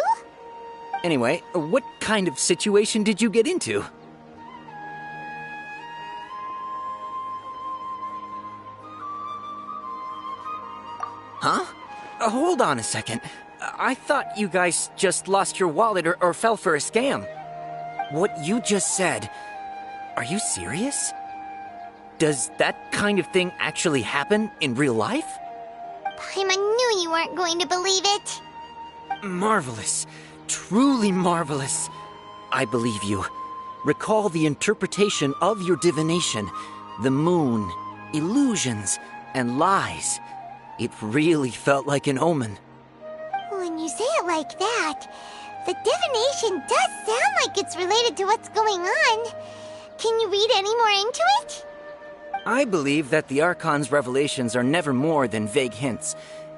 Anyway, what kind of situation did you get into? Huh? Hold on a second. I thought you guys just lost your wallet or fell for a scam. What you just said... Are you serious? Does that kind of thing actually happen in real life? Paimon knew you weren't going to believe it. Marvelous. Truly marvelous. I believe you. Recall the interpretation of your divination. The moon, illusions, and lies. It really felt like an omen. When you say it like that, the divination does sound like it's related to what's going on. Can you read any more into it? I believe that the Archon's revelations are never more than vague hints.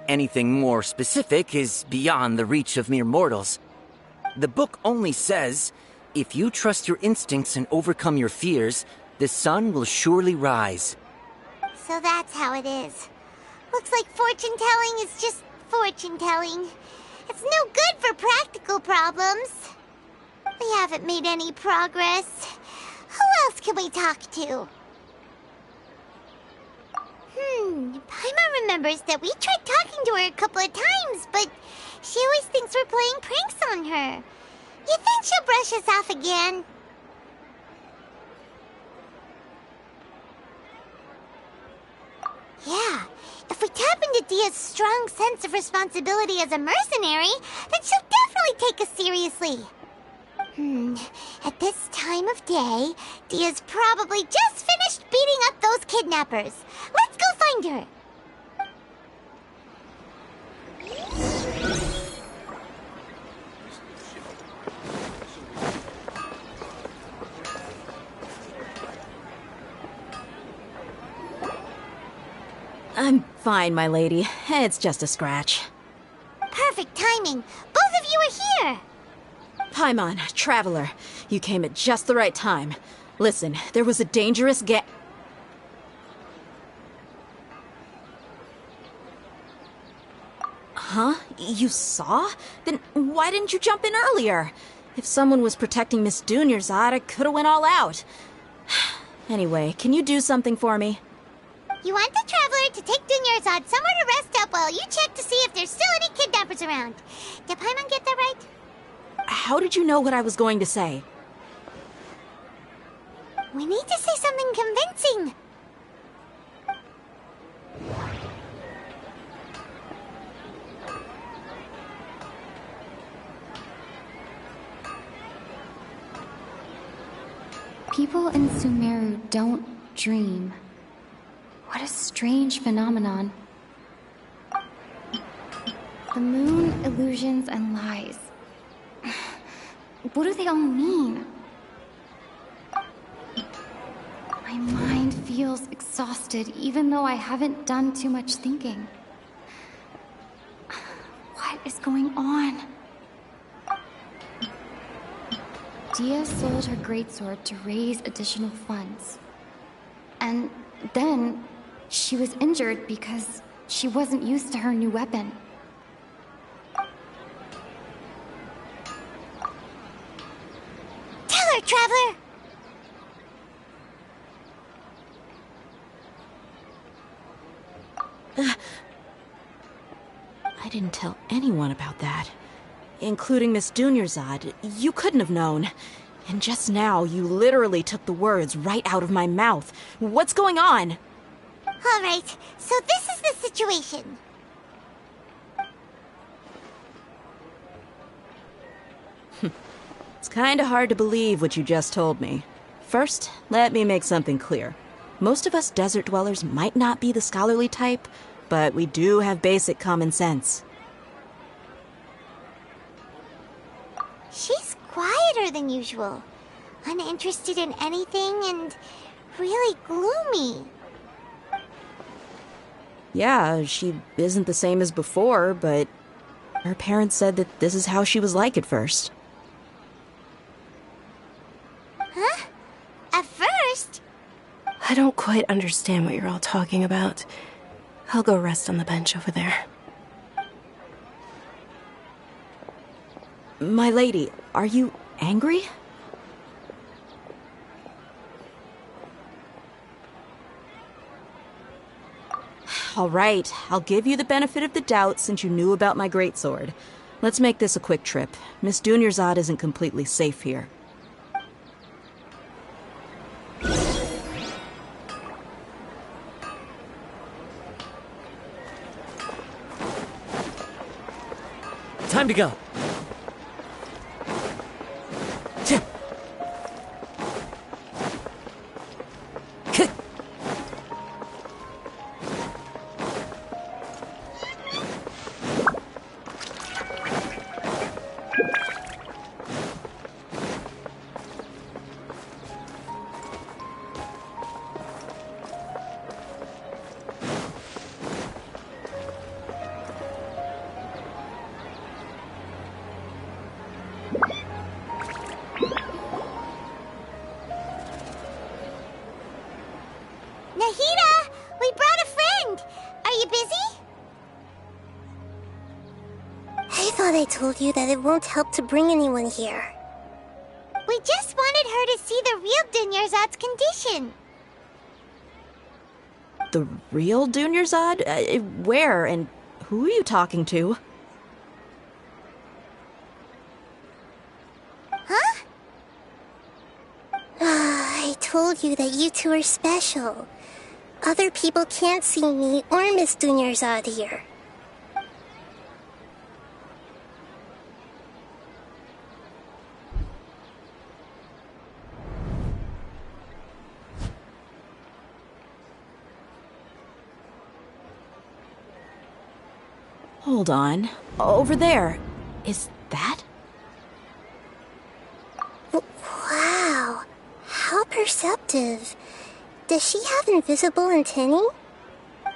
Anything more specific is beyond the reach of mere mortals. The book only says, if you trust your instincts and overcome your fears, the sun will surely rise. So that's how it is. Looks like fortune-telling is just fortune-telling. It's no good for practical problems. We haven't made any progress. Who else can we talk to? Paimon remembers that we tried talking to her a couple of times, but she always thinks we're playing pranks on her. You think she'll brush us off again? Yeah, if we tap into Dia's strong sense of responsibility as a mercenary, then she'll definitely take us seriously. At this time of day, Dia's probably just finished beating up those kidnappers. Let's go find her. I'm fine, my lady. It's just a scratch. Perfect timing. Both of you are here. Paimon, Traveler, you came at just the right time. Listen, there was a dangerous Huh? You saw? Then why didn't you jump in earlier? If someone was protecting Miss Dunyarzad, I could have went all out. Anyway, can you do something for me? You want the Traveler to take Dunyarzad somewhere to rest up while you check to see if there's still any kidnappers around. Did Paimon get that right? How did you know what I was going to say? We need to say something convincing. People in Sumeru don't dream. What a strange phenomenon. The moon, illusions, and lies. What do they all mean? My mind feels exhausted, even though I haven't done too much thinking. What is going on? Dia sold her greatsword to raise additional funds. And then she was injured because she wasn't used to her new weapon. Tell her, Traveler! I didn't tell anyone about that. Including Miss Dunyarzad. You couldn't have known. And just now, you literally took the words right out of my mouth. What's going on? All right, so this is the situation. It's kinda hard to believe what you just told me. First, let me make something clear. Most of us desert dwellers might not be the scholarly type, but we do have basic common sense. She's quieter than usual. Uninterested in anything and really gloomy. Yeah, she isn't the same as before, but her parents said that this is how she was like at first. Huh? At first? I don't quite understand what you're all talking about. I'll go rest on the bench over there. My lady, are you angry? All right, I'll give you the benefit of the doubt since you knew about my greatsword. Let's make this a quick trip. Miss Dunyarzad isn't completely safe here. Time to go. Nahida! We brought a friend! Are you busy? I thought I told you that it won't help to bring anyone here. We just wanted her to see the real Dunyarzad's condition. The real Dunyarzad? Where and who are you talking to? Huh? I told you that you two are special. Other people can't see me or Miss Dunyarzad here. Hold on. Over there. Is that? Wow. How perceptive. Does she have invisible antennae?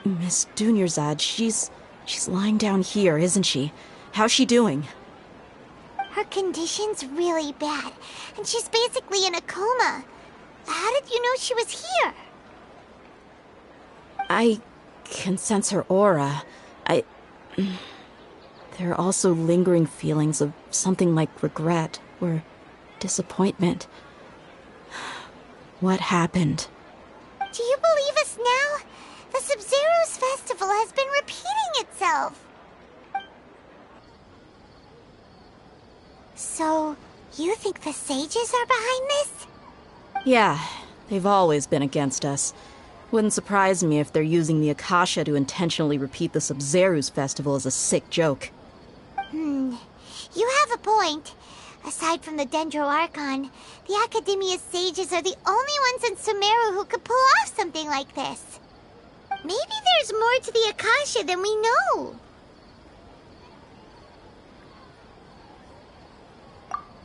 Miss Dunyarzad, she's lying down here, isn't she? How's she doing? Her condition's really bad, and she's basically in a coma. How did you know she was here? I can sense her aura. There are also lingering feelings of something like regret or disappointment. What happened? Do you believe us now? The Sabzeruz festival has been repeating itself. So, you think the sages are behind this? Yeah, they've always been against us. Wouldn't surprise me if they're using the Akasha to intentionally repeat the Sabzeruz festival as a sick joke. You have a point. Aside from the Dendro Archon, the Academia's sages are the only ones in Sumeru who could pull off something like this. Maybe there's more to the Akasha than we know.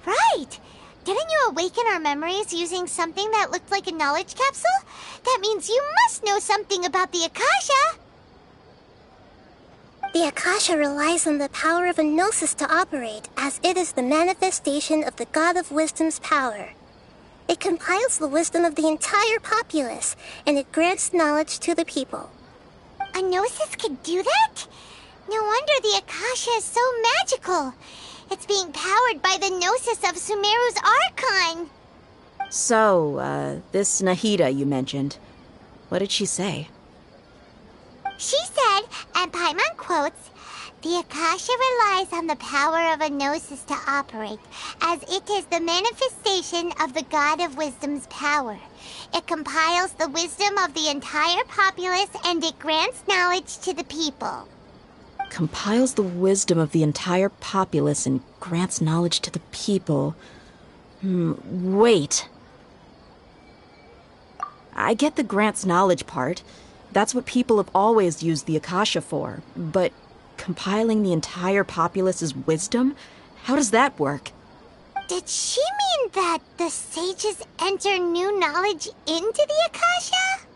Right! Didn't you awaken our memories using something that looked like a knowledge capsule? That means you must know something about the Akasha! The Akasha relies on the power of a gnosis to operate, as it is the manifestation of the God of Wisdom's power. It compiles the wisdom of the entire populace, and it grants knowledge to the people. A gnosis could do that? No wonder the Akasha is so magical. It's being powered by the gnosis of Sumeru's Archon. So, this Nahida you mentioned, what did she say? She said, and Paimon quotes, "The Akasha relies on the power of a gnosis to operate, as it is the manifestation of the God of Wisdom's power. It compiles the wisdom of the entire populace, and it grants knowledge to the people." Compiles the wisdom of the entire populace and grants knowledge to the people. Wait. I get the grants knowledge part. That's what people have always used the Akasha for. But compiling the entire populace's wisdom? How does that work? Did she mean that the sages enter new knowledge into the Akasha?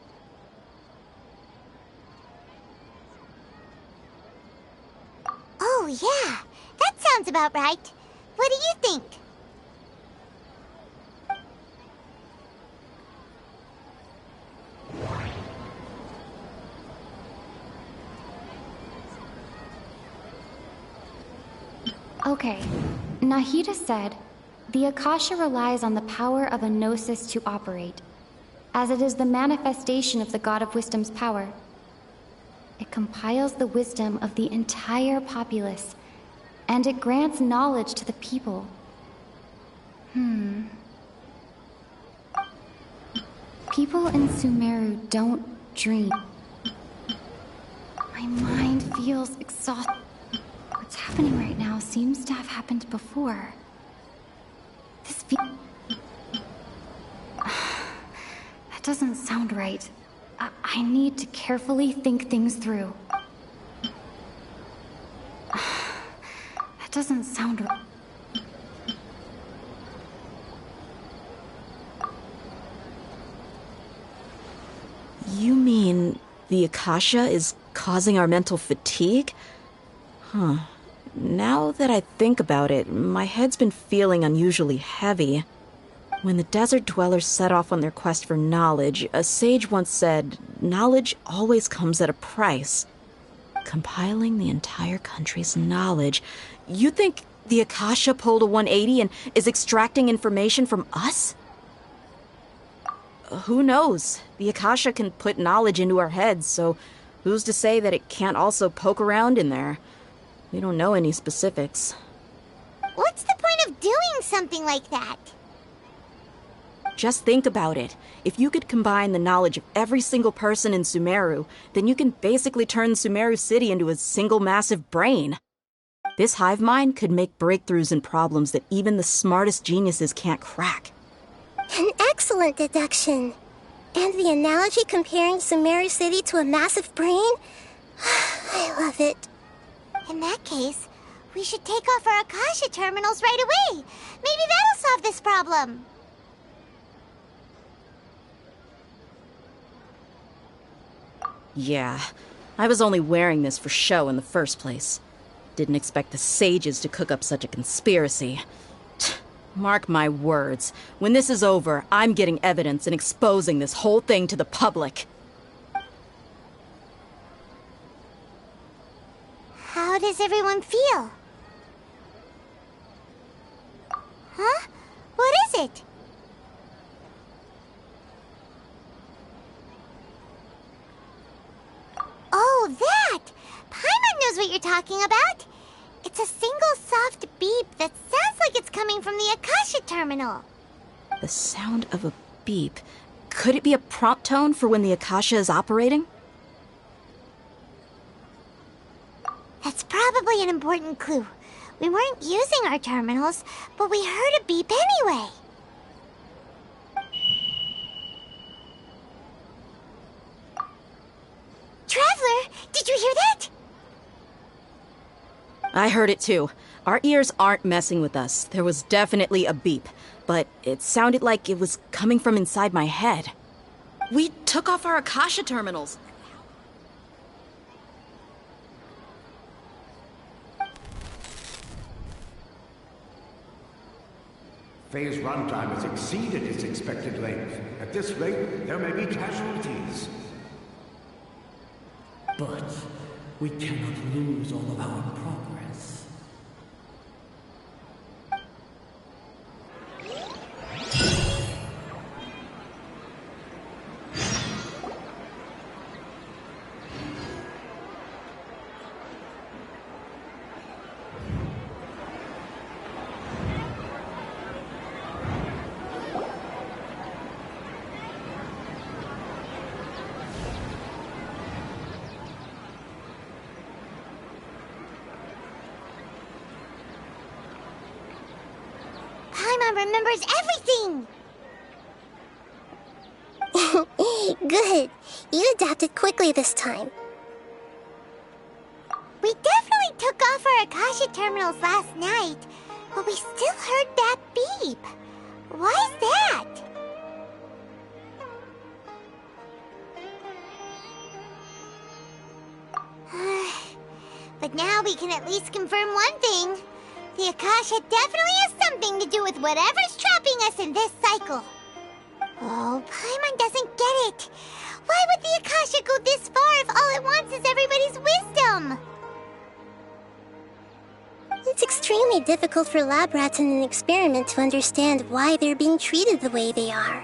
Oh, yeah. That sounds about right. What do you think? Okay. Nahida said, the Akasha relies on the power of a gnosis to operate, as it is the manifestation of the God of Wisdom's power. It compiles the wisdom of the entire populace, and it grants knowledge to the people. People in Sumeru don't dream. My mind feels exhausted. What's happening right now seems to have happened before. This that doesn't sound right. I need to carefully think things through. That doesn't sound right. You mean the Akasha is causing our mental fatigue? Huh. Now that I think about it, my head's been feeling unusually heavy. When the desert dwellers set off on their quest for knowledge, a sage once said, knowledge always comes at a price. Compiling the entire country's knowledge. You think the Akasha pulled a 180 and is extracting information from us? Who knows? The Akasha can put knowledge into our heads, so who's to say that it can't also poke around in there? We don't know any specifics. What's the point of doing something like that? Just think about it. If you could combine the knowledge of every single person in Sumeru, then you can basically turn Sumeru City into a single massive brain. This hive mind could make breakthroughs in problems that even the smartest geniuses can't crack. An excellent deduction. And the analogy comparing Sumeru City to a massive brain? I love it. In that case, we should take off our Akasha terminals right away. Maybe that'll solve this problem. Yeah, I was only wearing this for show in the first place. Didn't expect the sages to cook up such a conspiracy. Mark my words, when this is over, I'm getting evidence and exposing this whole thing to the public. How does everyone feel? Huh? What is it? Oh, that! Paimon knows what you're talking about. It's a single soft beep that sounds like it's coming from the Akasha terminal. The sound of a beep. Could it be a prompt tone for when the Akasha is operating? That's probably an important clue. We weren't using our terminals, but we heard a beep anyway. Traveler, did you hear that? I heard it too. Our ears aren't messing with us. There was definitely a beep, but it sounded like it was coming from inside my head. We took off our Akasha terminals. Phase runtime has exceeded its expected length. At this rate, there may be casualties. But we cannot lose all of our progress. Remembers everything! Good. You adapted quickly this time. We definitely took off our Akasha terminals last night, but we still heard that beep. Why is that? But now we can at least confirm one thing. The Akasha definitely has something to do with whatever's trapping us in this cycle. Oh, Paimon doesn't get it. Why would the Akasha go this far if all it wants is everybody's wisdom? It's extremely difficult for lab rats in an experiment to understand why they're being treated the way they are.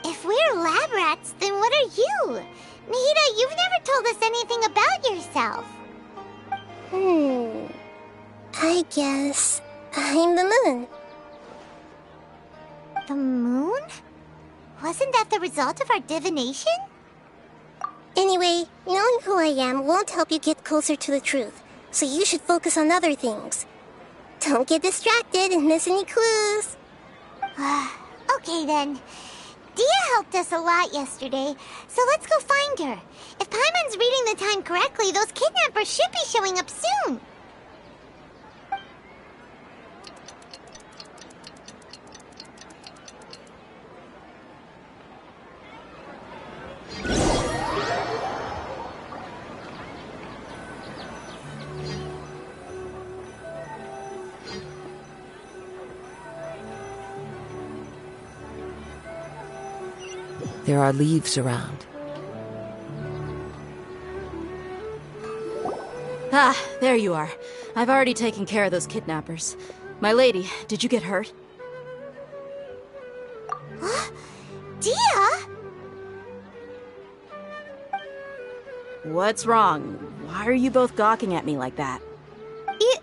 If we're lab rats, then what are you? Nahida, you've never told us anything about yourself. I guess I'm the moon. The moon? Wasn't that the result of our divination? Anyway, knowing who I am won't help you get closer to the truth, so you should focus on other things. Don't get distracted and miss any clues. Okay then. Dia helped us a lot yesterday, so let's go find her. If Paimon's reading the time correctly, those kidnappers should be showing up soon. There are leaves around. Ah, there you are. I've already taken care of those kidnappers. My lady, did you get hurt? Dia? What's wrong? Why are you both gawking at me like that? You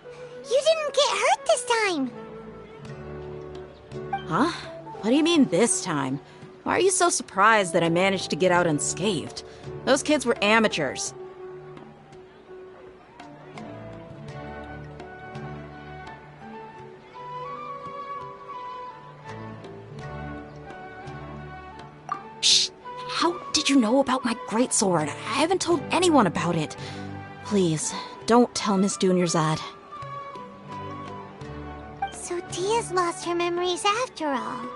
didn't get hurt this time. Huh? What do you mean this time? Why are you so surprised that I managed to get out unscathed? Those kids were amateurs. Shh! How did you know about my greatsword? I haven't told anyone about it. Please, don't tell Miss Dunyarzad. So Dia's lost her memories after all.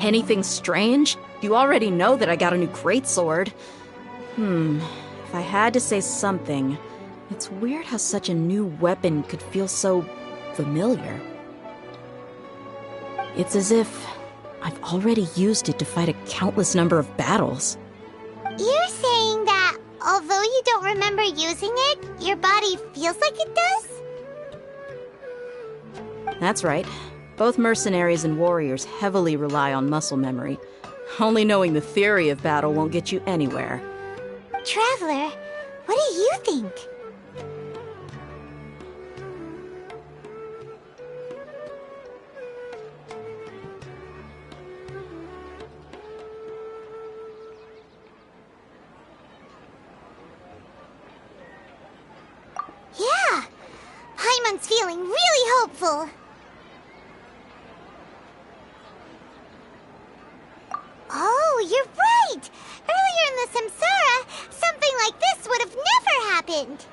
Anything strange? You already know that I got a new greatsword. If I had to say something, it's weird how such a new weapon could feel so familiar. It's as if I've already used it to fight a countless number of battles. You're saying that although you don't remember using it, your body feels like it does? That's right. Both mercenaries and warriors heavily rely on muscle memory. Only knowing the theory of battle won't get you anywhere. Traveler, what do you think? Yeah! Paimon's feeling really hopeful. Oh, you're right! Earlier in the Samsara, something like this would have never happened!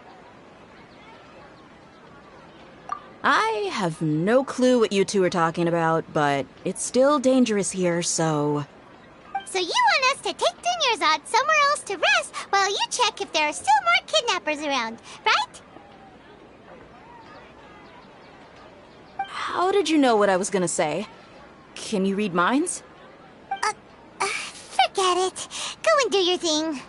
I have no clue what you two are talking about, but it's still dangerous here, so... So you want us to take Dunyarzad somewhere else to rest while you check if there are still more kidnappers around, right? How did you know what I was gonna say? Can you read minds? Forget it. Go and do your thing.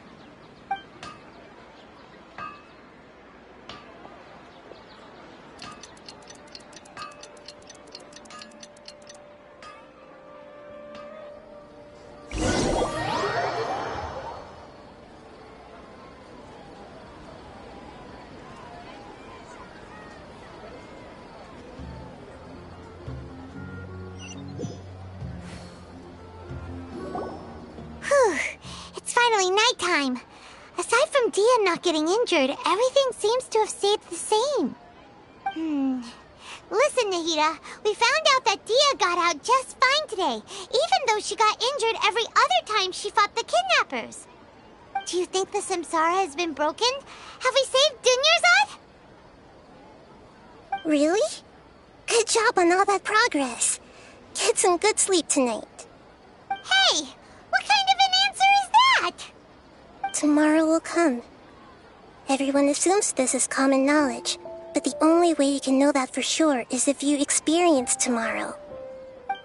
It's finally nighttime. Aside from Dia not getting injured, everything seems to have stayed the same. Listen, Nahida, we found out that Dia got out just fine today, even though she got injured every other time she fought the kidnappers. Do you think the Samsara has been broken? Have we saved Dunyarzad? Really? Good job on all that progress. Get some good sleep tonight. Hey! What kind of an answer is that? tomorrow will come. Everyone assumes this is common knowledge, but the only way you can know that for sure is if you experience tomorrow.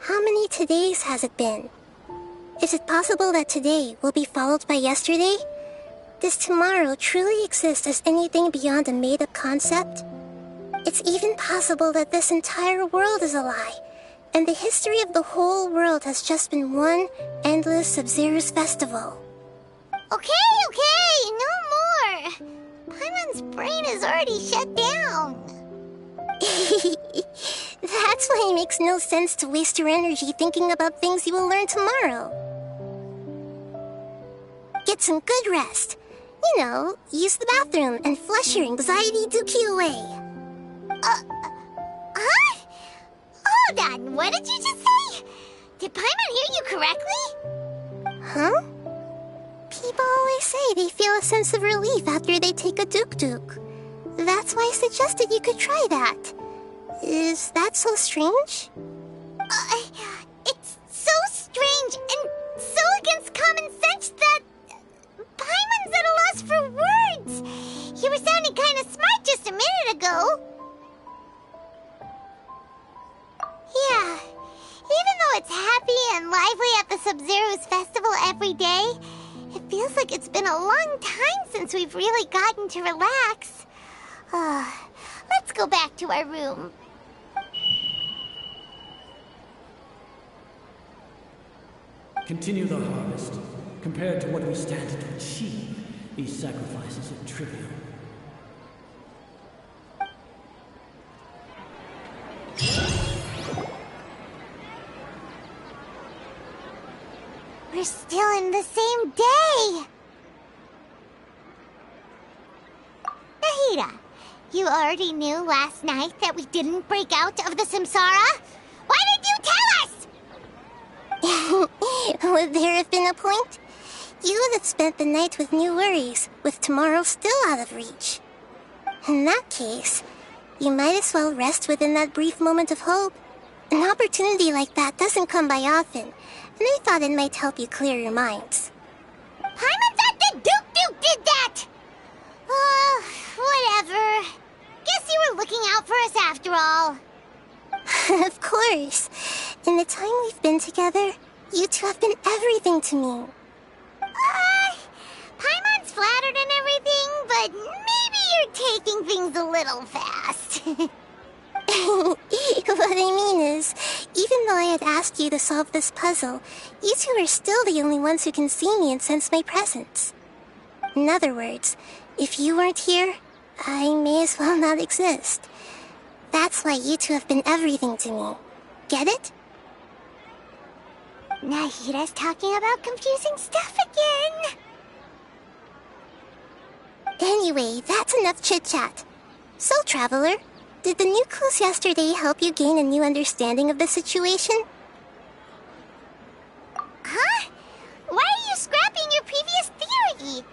How many todays has it been? Is it possible that today will be followed by yesterday? Does tomorrow truly exist as anything beyond a made-up concept? It's even possible that this entire world is a lie, and the history of the whole world has just been one endless Sabzeruz festival. Okay, no more! Paimon's brain is already shut down. That's why it makes no sense to waste your energy thinking about things you will learn tomorrow. Get some good rest. You know, use the bathroom and flush your anxiety dookie away. Huh? Hold on, what did you just say? Did Paimon hear you correctly? Huh? People always say they feel a sense of relief after they take a duk-duk. That's why I suggested you could try that. Is that so strange? It's so strange and so against common sense that Paimon's at a loss for words. You were sounding kind of smart just a minute ago. Yeah, even though it's happy and lively at the Sabzeruz festival every day, it feels like it's been a long time since we've really gotten to relax. Let's go back to our room. Continue the harvest. Compared to what we stand to achieve, these sacrifices are trivial. We're still in the same day! Nahida, you already knew last night that we didn't break out of the samsara? Why did you tell us? Would there have been a point? You would have spent the night with new worries, with tomorrow still out of reach. In that case, you might as well rest within that brief moment of hope. An opportunity like that doesn't come by often, and I thought it might help you clear your minds. Paimon thought the Duke did that! Whatever. Guess you were looking out for us after all. Of course. In the time we've been together, you two have been everything to me. Paimon's flattered and everything, but maybe you're taking things a little fast. What I mean is, even though I had asked you to solve this puzzle, you two are still the only ones who can see me and sense my presence. In other words, if you weren't here, I may as well not exist. That's why you two have been everything to me. Get it? Nahida's talking about confusing stuff again. Anyway, that's enough chit-chat. So, Traveler, did the new clues yesterday help you gain a new understanding of the situation? Huh? Why are you scrapping your previous theory?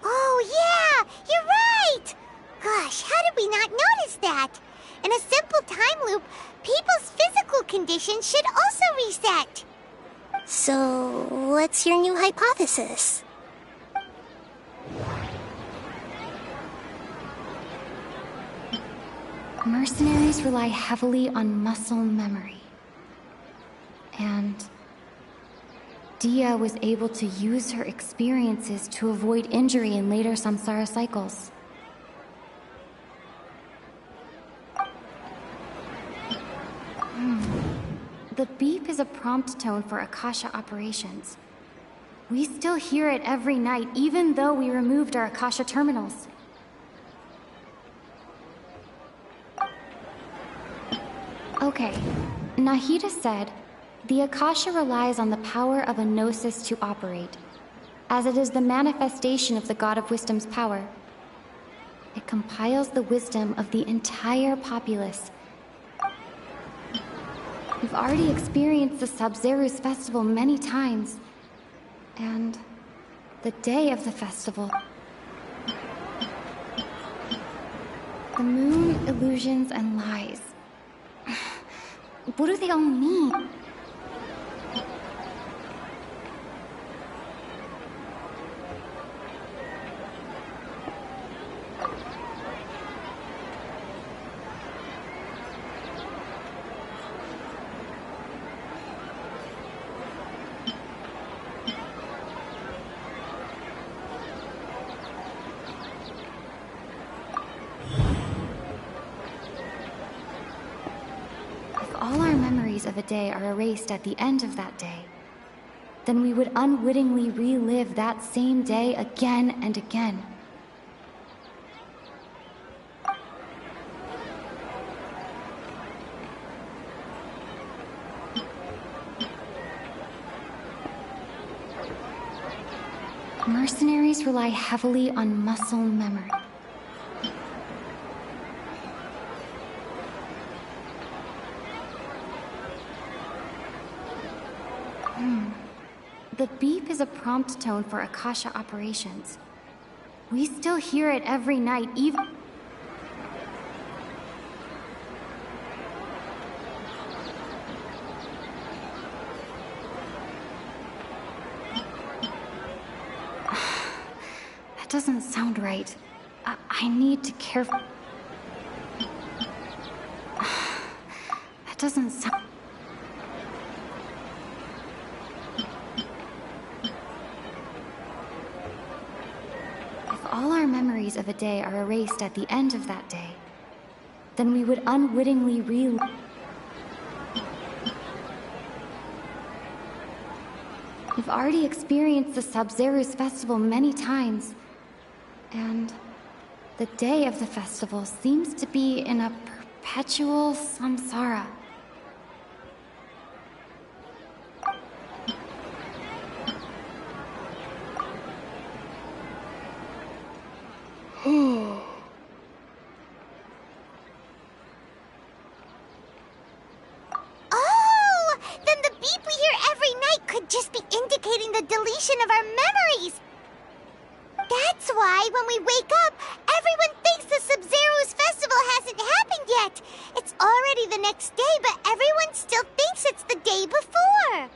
Oh yeah, you're right! Gosh, how did we not notice that? In a simple time loop, people's physical condition should also reset. So, what's your new hypothesis? Mercenaries rely heavily on muscle memory. And Dia was able to use her experiences to avoid injury in later samsara cycles. The beep is a prompt tone for Akasha operations. We still hear it every night, even though we removed our Akasha terminals. Okay, Nahida said, the Akasha relies on the power of a gnosis to operate, as it is the manifestation of the God of Wisdom's power. It compiles the wisdom of the entire populace. We've already experienced the Sabzeruz festival many times, and the day of the festival. The moon, illusions, and lies. What do they all mean? All our memories of a day are erased at the end of that day, then we would unwittingly relive that same day again and again. Mercenaries rely heavily on muscle memory. The beep is a prompt tone for Akasha operations. We still hear it every night, even... That doesn't sound right. I need to care... That doesn't sound... All our memories of a day are erased at the end of that day, then we would unwittingly relive. We've already experienced the Sabzeruz festival many times, and the day of the festival seems to be in a perpetual samsara. Oh! Then the beep we hear every night could just be indicating the deletion of our memories! That's why when we wake up, everyone thinks the Sabzeruz festival hasn't happened yet! It's already the next day, but everyone still thinks it's the day before!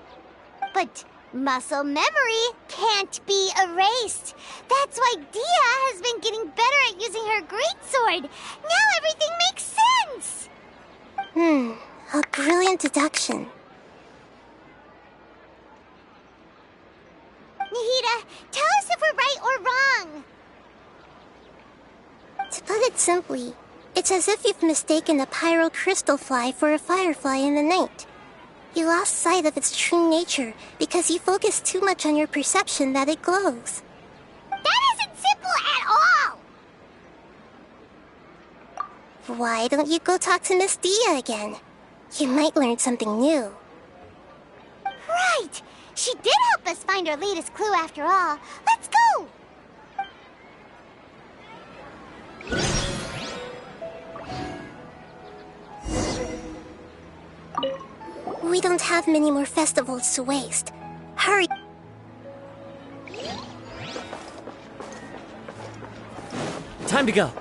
But muscle memory can't be erased. That's why Dia has been getting better at using her greatsword. Now everything makes sense! A brilliant deduction. Nahida, tell us if we're right or wrong. To put it simply, it's as if you've mistaken a pyro crystal fly for a firefly in the night. You lost sight of its true nature because you focused too much on your perception that it glows. That isn't simple at all! Why don't you go talk to Miss Dia again? You might learn something new. Right! She did help us find our latest clue after all. Let's go! We don't have many more festivals to waste. Hurry! Time to go.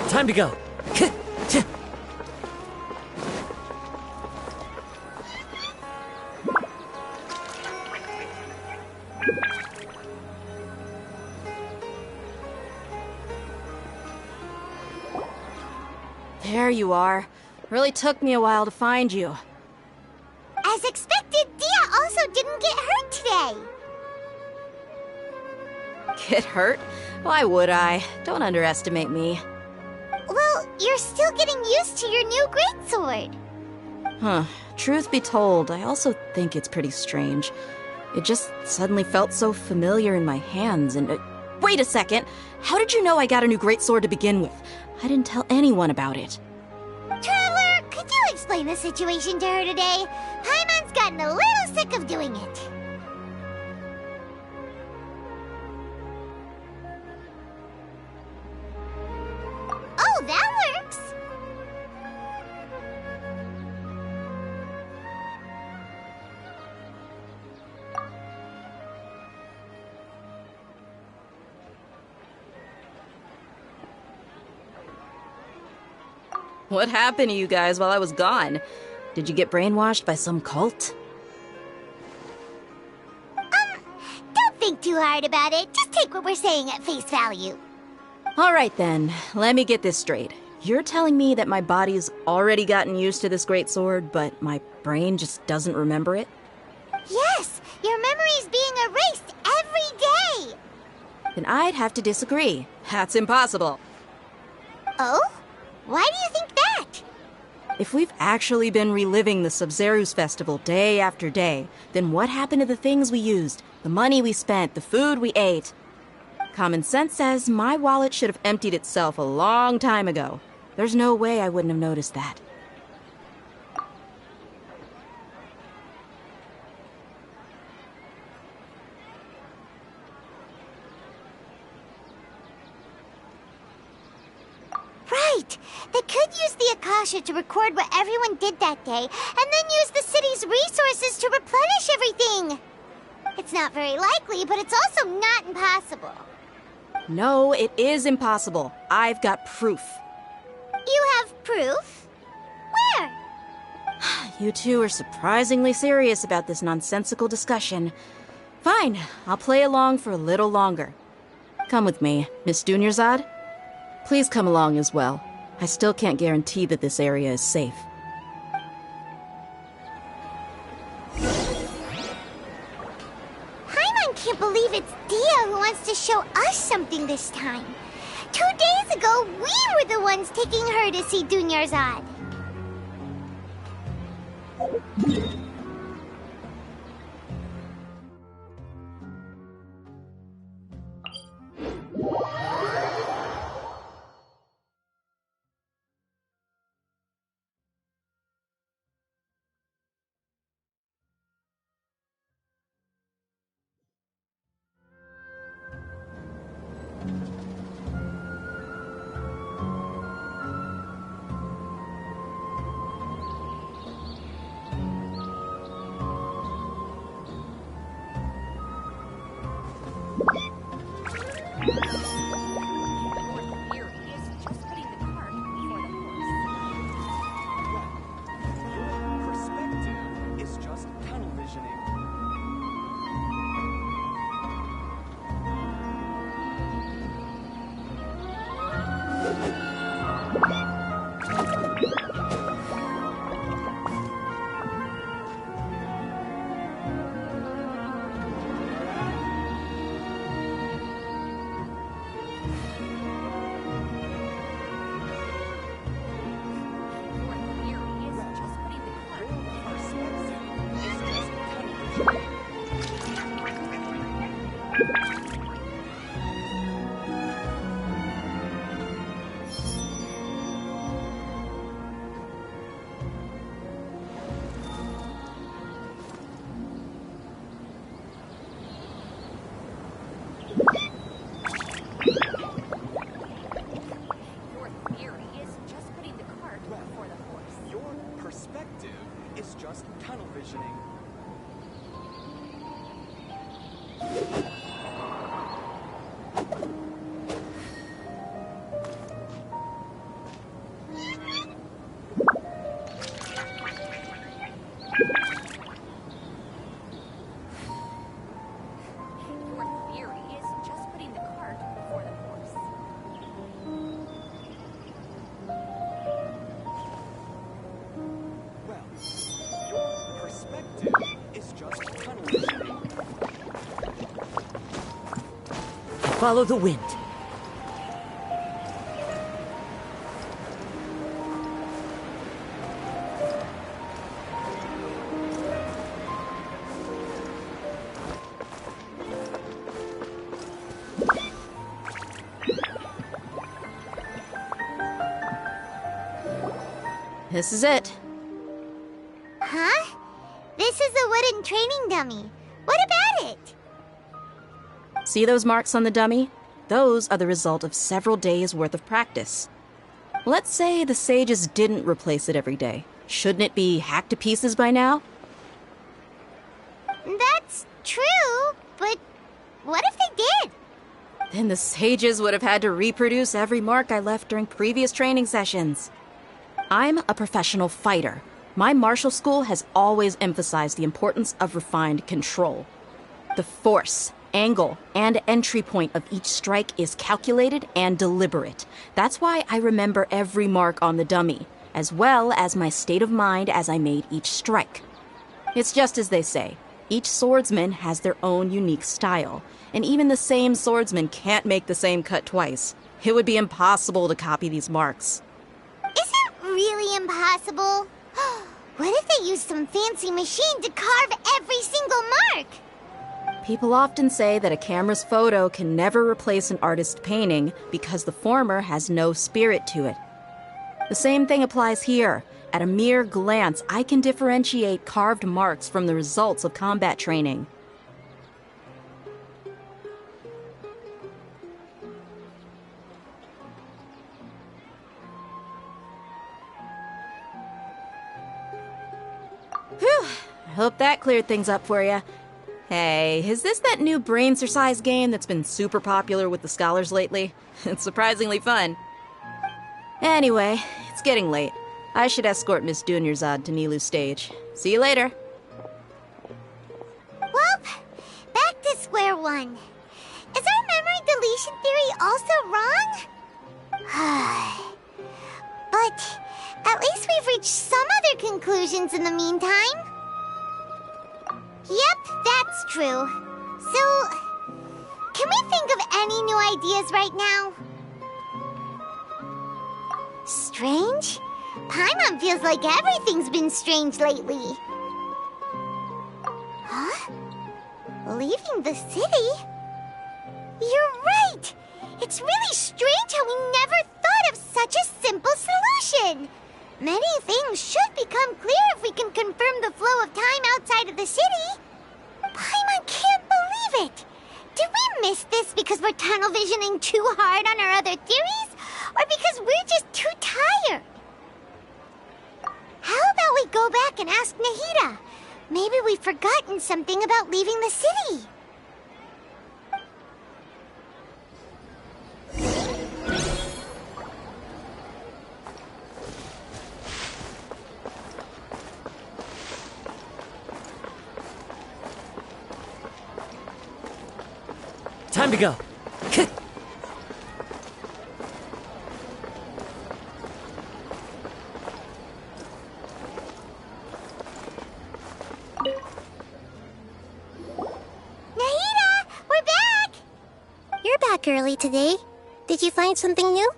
Time to go. There you are. Really took me a while to find you. As expected, Dia also didn't get hurt today. Get hurt? Why would I? Don't underestimate me. Well, you're still getting used to your new greatsword. Huh. Truth be told, I also think it's pretty strange. It just suddenly felt so familiar in my hands, and... wait a second! How did you know I got a new greatsword to begin with? I didn't tell anyone about it. Traveler, could you explain the situation to her today? Paimon's gotten a little sick of doing it. Oh, that works! What happened to you guys while I was gone? Did you get brainwashed by some cult? Don't think too hard about it. Just take what we're saying at face value. Alright then, let me get this straight. You're telling me that my body's already gotten used to this greatsword, but my brain just doesn't remember it? Yes, your memory's being erased every day. Then I'd have to disagree. That's impossible. Oh? Why do you think that? If we've actually been reliving the Sabzeruz festival day after day, then what happened to the things we used, the money we spent, the food we ate? Common sense says my wallet should have emptied itself a long time ago. There's no way I wouldn't have noticed that. Right! They could use the Akasha to record what everyone did that day, and then use the city's resources to replenish everything! It's not very likely, but it's also not impossible. No, it is impossible. I've got proof. You have proof? Where? You two are surprisingly serious about this nonsensical discussion. Fine, I'll play along for a little longer. Come with me, Miss Dunyarzad. Please come along as well. I still can't guarantee that this area is safe. Paimon can't believe it's Dia who wants to show us something this time. 2 days ago, we were the ones taking her to see Dunyarzad. Perspective Follow the wind. This is it. Huh? This is a wooden training dummy. What about it? See those marks on the dummy? Those are the result of several days' worth of practice. Let's say the sages didn't replace it every day. Shouldn't it be hacked to pieces by now? That's true, but what if they did? Then the sages would have had to reproduce every mark I left during previous training sessions. I'm a professional fighter. My martial school has always emphasized the importance of refined control. The force, angle, and entry point of each strike is calculated and deliberate. That's why I remember every mark on the dummy, as well as my state of mind as I made each strike. It's just as they say, each swordsman has their own unique style, and even the same swordsman can't make the same cut twice. It would be impossible to copy these marks. Is it really impossible? What if they used some fancy machine to carve every single mark? People often say that a camera's photo can never replace an artist's painting because the former has no spirit to it. The same thing applies here. At a mere glance, I can differentiate carved marks from the results of combat training. Whew, I hope that cleared things up for you. Hey, is this that new brain exercise game that's been super popular with the scholars lately? It's surprisingly fun. Anyway, it's getting late. I should escort Miss Dunyarzad to Nilu's stage. See you later. Well, back to square one. Is our memory deletion theory also wrong? But at least we've reached some other conclusions in the meantime. Yep, that's true. So, can we think of any new ideas right now? Strange? Paimon feels like everything's been strange lately. Huh? Leaving the city? You're right! It's really strange how we never thought of such a simple solution! Many things should become clear if we can confirm the flow of time outside of the city. Paimon can't believe it! Did we miss this because we're tunnel visioning too hard on our other theories? Or because we're just too tired? How about we go back and ask Nahida? Maybe we've forgotten something about leaving the city. Time to go. Early today. Did you find something new?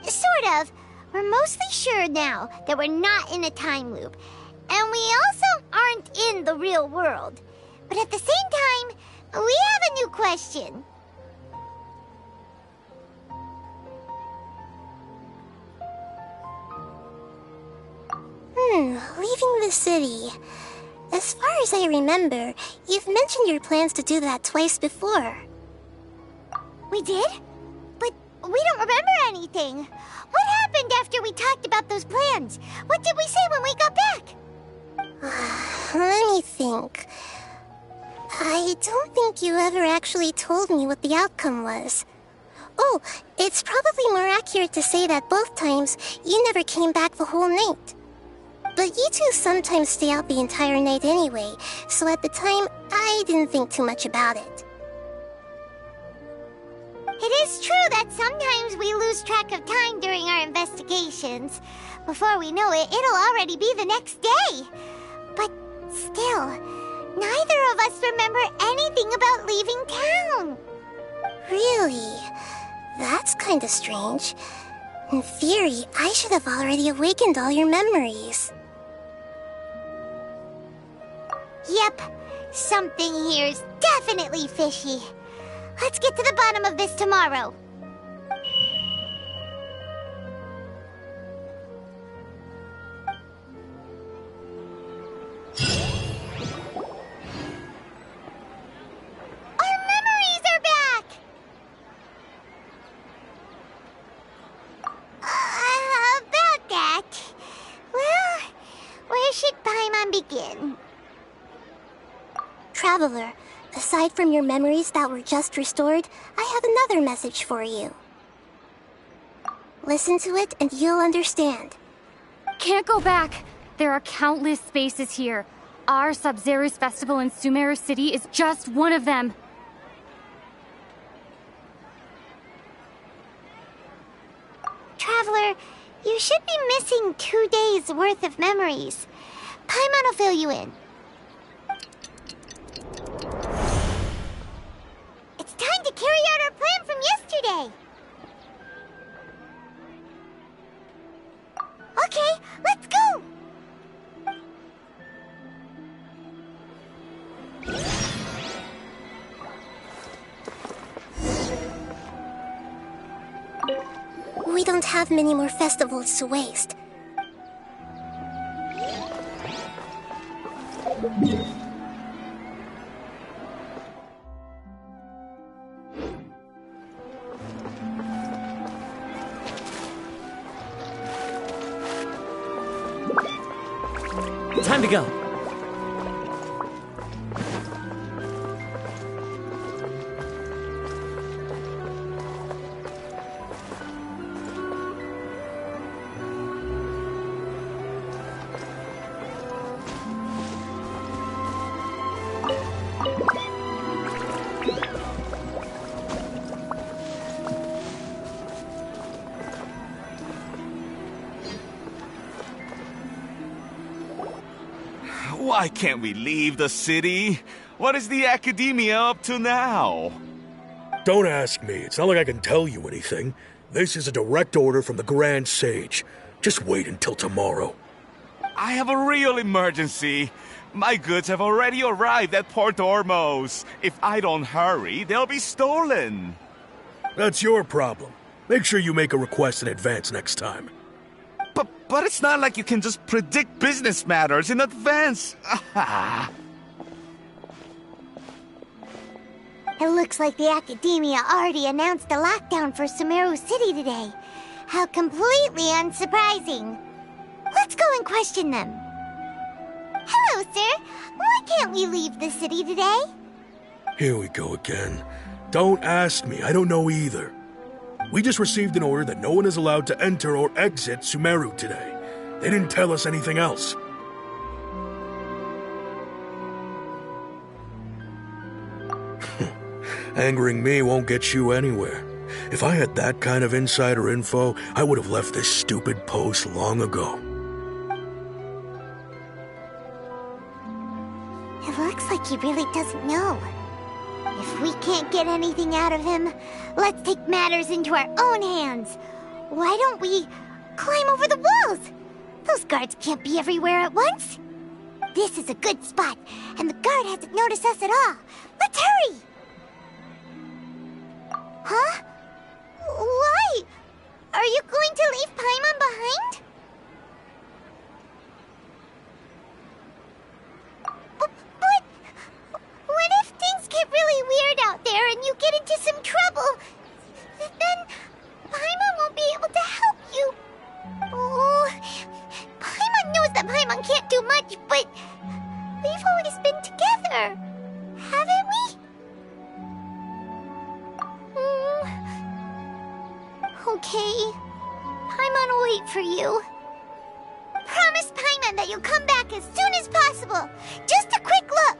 Sort of. We're mostly sure now that we're not in a time loop. And we also aren't in the real world. But at the same time, we have a new question. Leaving the city. As far as I remember, you've mentioned your plans to do that twice before. We did? But we don't remember anything. What happened after we talked about those plans? What did we say when we got back? Let me think. I don't think you ever actually told me what the outcome was. Oh, it's probably more accurate to say that both times you never came back the whole night. But you two sometimes stay out the entire night anyway, so at the time, I didn't think too much about it. It is true that sometimes we lose track of time during our investigations. Before we know it, it'll already be the next day. But still, neither of us remember anything about leaving town. Really? That's kinda strange. In theory, I should have already awakened all your memories. Yep, something here's definitely fishy. Let's get to the bottom of this tomorrow. Our memories are back! About that... Well, where should Paimon begin? Traveler, aside from your memories that were just restored, I have another message for you. Listen to it and you'll understand. Can't go back. There are countless spaces here. Our Sabzeruz festival in ƑөŨî City is just one of them. Traveler, you should be missing 2 days' worth of memories. Paimon will fill you in. It's time to carry out our plan from yesterday. Okay, let's go! We don't have many more festivals to waste. Time to go. Why can't we leave the city? What is the Academia up to now? Don't ask me. It's not like I can tell you anything. This is a direct order from the Grand Sage. Just wait until tomorrow. I have a real emergency. My goods have already arrived at Port Ormos. If I don't hurry, they'll be stolen. That's your problem. Make sure you make a request in advance next time. But it's not like you can just predict business matters in advance. It looks like the Academia already announced a lockdown for ƑөŨî City today. How completely unsurprising. Let's go and question them. Hello, sir. Why can't we leave the city today? Here we go again. Don't ask me. I don't know either. We just received an order that no one is allowed to enter or exit ƑөŨî today. They didn't tell us anything else. Angering me won't get you anywhere. If I had that kind of insider info, I would have left this stupid post long ago. It looks like he really doesn't know. If we can't get anything out of him, let's take matters into our own hands. Why don't we climb over the walls? Those guards can't be everywhere at once. This is a good spot, and the guard hasn't noticed us at all. Let's hurry! Huh? Why? Are you going to leave Paimon behind? But what if things get really weird out there and you get into some trouble? Then Paimon won't be able to help you. Oh, Paimon knows that Paimon can't do much, but we've always been together, haven't we? Okay. Paimon will wait for you. Promise Paimon that you'll come back as soon as possible. Just a quick look.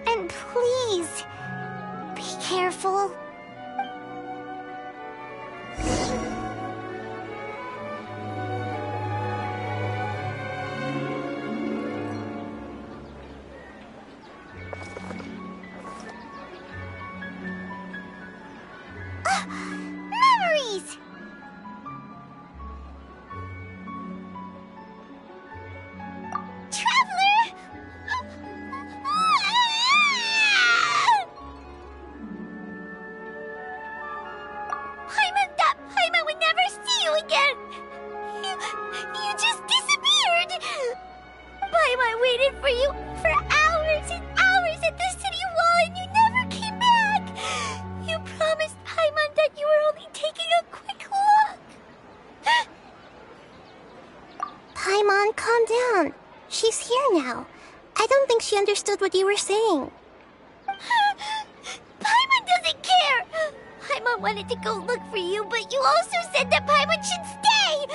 And please, be careful. for you for hours and hours at the city wall and you never came back. You promised Paimon that you were only taking a quick look. Paimon, calm down. She's here now. I don't think she understood what you were saying. Paimon doesn't care. Paimon wanted to go look for you, but you also said that Paimon should stay.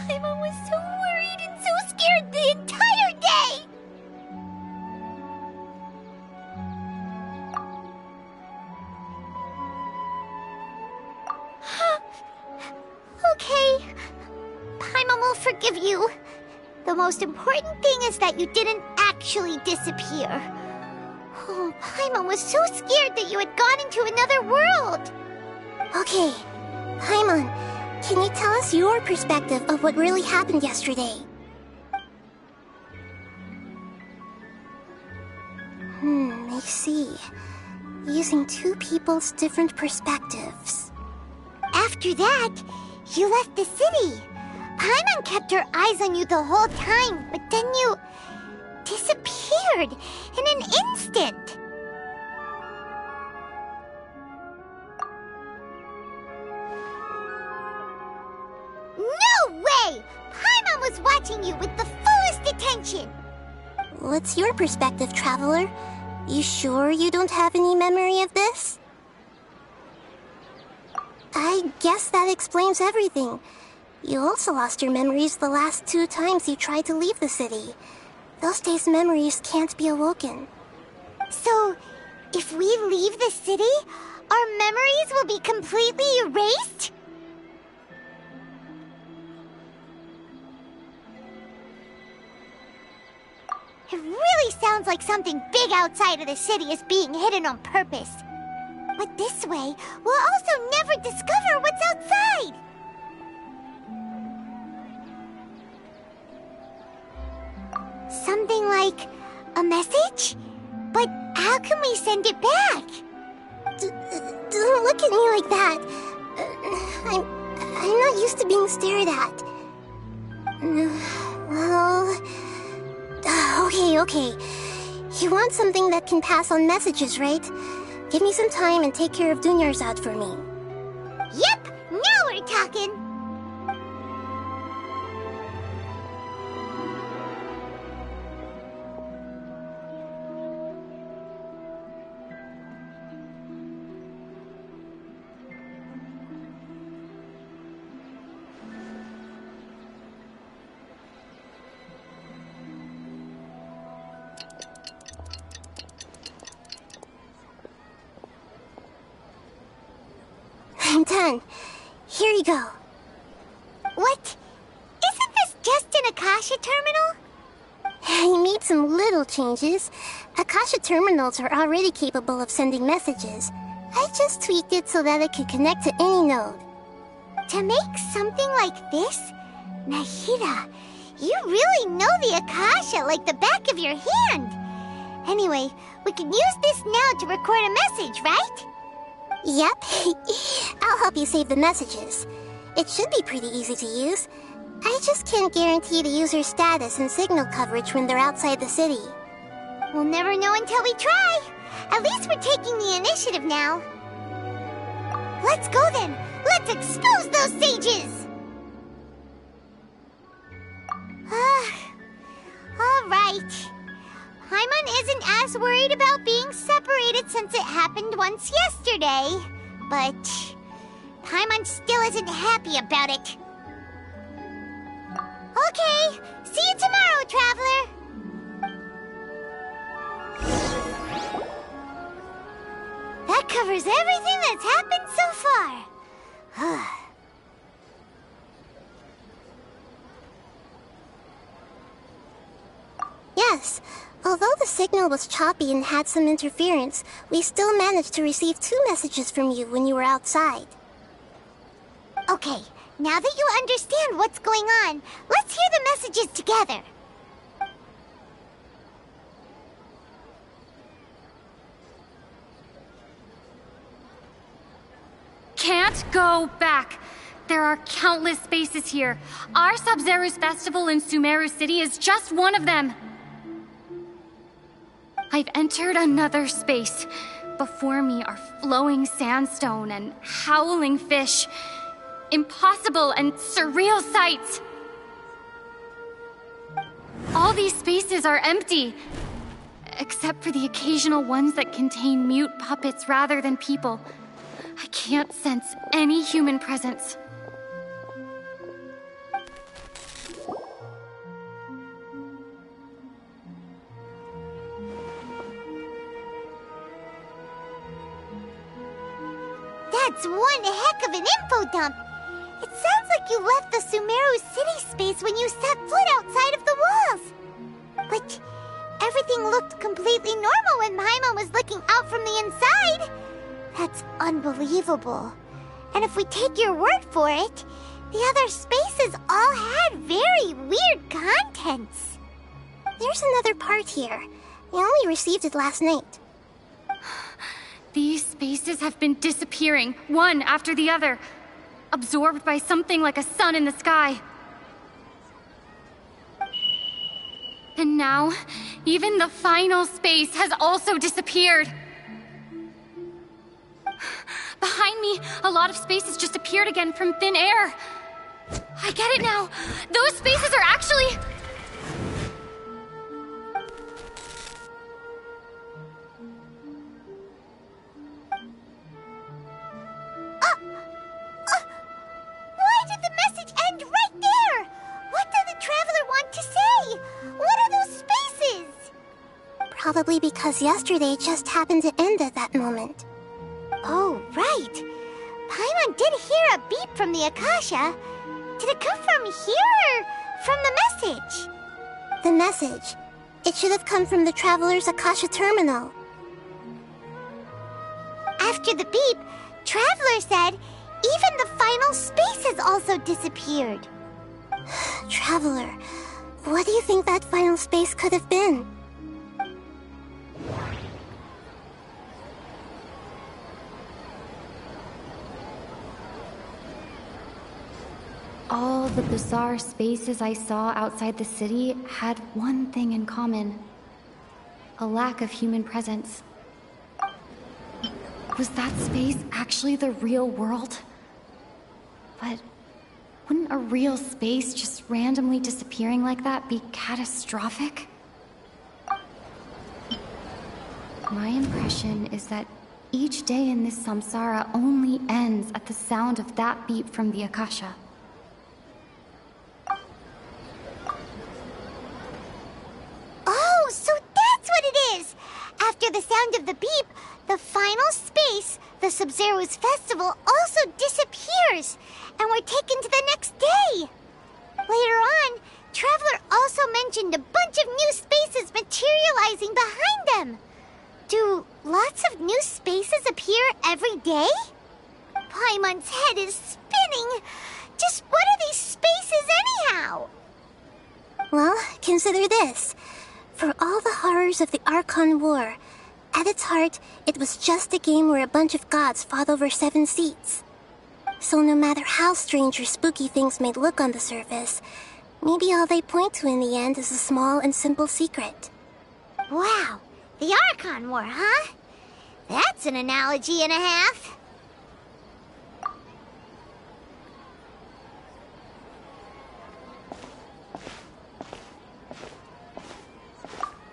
Paimon was so worried and so scared the entire day. Okay. Paimon will forgive you. The most important thing is that you didn't actually disappear. Oh, Paimon was so scared that you had gone into another world. Okay, Paimon, can you tell us your perspective of what really happened yesterday? I see. Using two people's different perspectives. After that, you left the city. Paimon kept her eyes on you the whole time, but then you disappeared in an instant. No way! Paimon was watching you with the fullest attention. What's your perspective, Traveler? You sure you don't have any memory of this? I guess that explains everything. You also lost your memories the last 2 times you tried to leave the city. Those days' memories can't be awoken. So, if we leave the city, our memories will be completely erased? It really sounds like something big outside of the city is being hidden on purpose. But this way, we'll also never discover what's outside. Something like a message? But how can we send it back? Don't look at me like that. I'm not used to being stared at. Well... Okay. You want something that can pass on messages, right? Give me some time and take care of Dunyar's out for me. Yep! Now we're talking! I'm done. Here you go. What? Isn't this just an Akasha terminal? I made some little changes. Akasha terminals are already capable of sending messages. I just tweaked it so that it could connect to any node. To make something like this? Nahida, you really know the Akasha like the back of your hand. Anyway, we can use this now to record a message, right? Yep. I'll help you save the messages. It should be pretty easy to use. I just can't guarantee the user's status and signal coverage when they're outside the city. We'll never know until we try. At least we're taking the initiative now. Let's go then. Let's expose those sages. All right. Paimon isn't as worried about being separated since it happened once yesterday. But Paimon still isn't happy about it. Okay, see you tomorrow, Traveler. That covers everything that's happened so far. Yes. Although the signal was choppy and had some interference, we still managed to receive 2 messages from you when you were outside. Okay, now that you understand what's going on, let's hear the messages together. Can't go back. There are countless spaces here. Our Sabzeruz festival in Sumeru City is just one of them. I've entered another space. Before me are flowing sandstone and howling fish. Impossible and surreal sights. All these spaces are empty, except for the occasional ones that contain mute puppets rather than people. I can't sense any human presence. That's one heck of an info dump. It sounds like you left the ƑөŨើω city space when you set foot outside of the walls. But everything looked completely normal when Paimon was looking out from the inside. That's unbelievable. And if we take your word for it, the other spaces all had very weird contents. There's another part here. I only received it last night. These spaces have been disappearing, one after the other, absorbed by something like a sun in the sky. And now, even the final space has also disappeared. Behind me, a lot of spaces just appeared again from thin air. I get it now. Those spaces are actually... Why did the message end right there? What did the Traveler want to say? What are those spaces? Probably because yesterday just happened to end at that moment. Oh, right. Paimon did hear a beep from the Akasha. Did it come from here or from the message? The message. It should have come from the Traveler's Akasha terminal. After the beep, Traveler said even the final spaces also disappeared. Traveler, what do you think that final space could have been? All the bizarre spaces I saw outside the city had one thing in common. A lack of human presence. Was that space actually the real world? But wouldn't a real space just randomly disappearing like that be catastrophic? My impression is that each day in this samsara only ends at the sound of that beep from the Akasha. Oh, so that's what it is! After the sound of the beep, the final space, the Sabzeruz festival, also disappears, and we're taken to the next day. Later on, Traveler also mentioned a bunch of new spaces materializing behind them. Do lots of new spaces appear every day? Paimon's head is spinning. Just what are these spaces anyhow? Well, consider this. For all the horrors of the Archon War, at its heart, it was just a game where a bunch of gods fought over 7 seats. So no matter how strange or spooky things may look on the surface, maybe all they point to in the end is a small and simple secret. Wow, the Archon War, huh? That's an analogy and a half.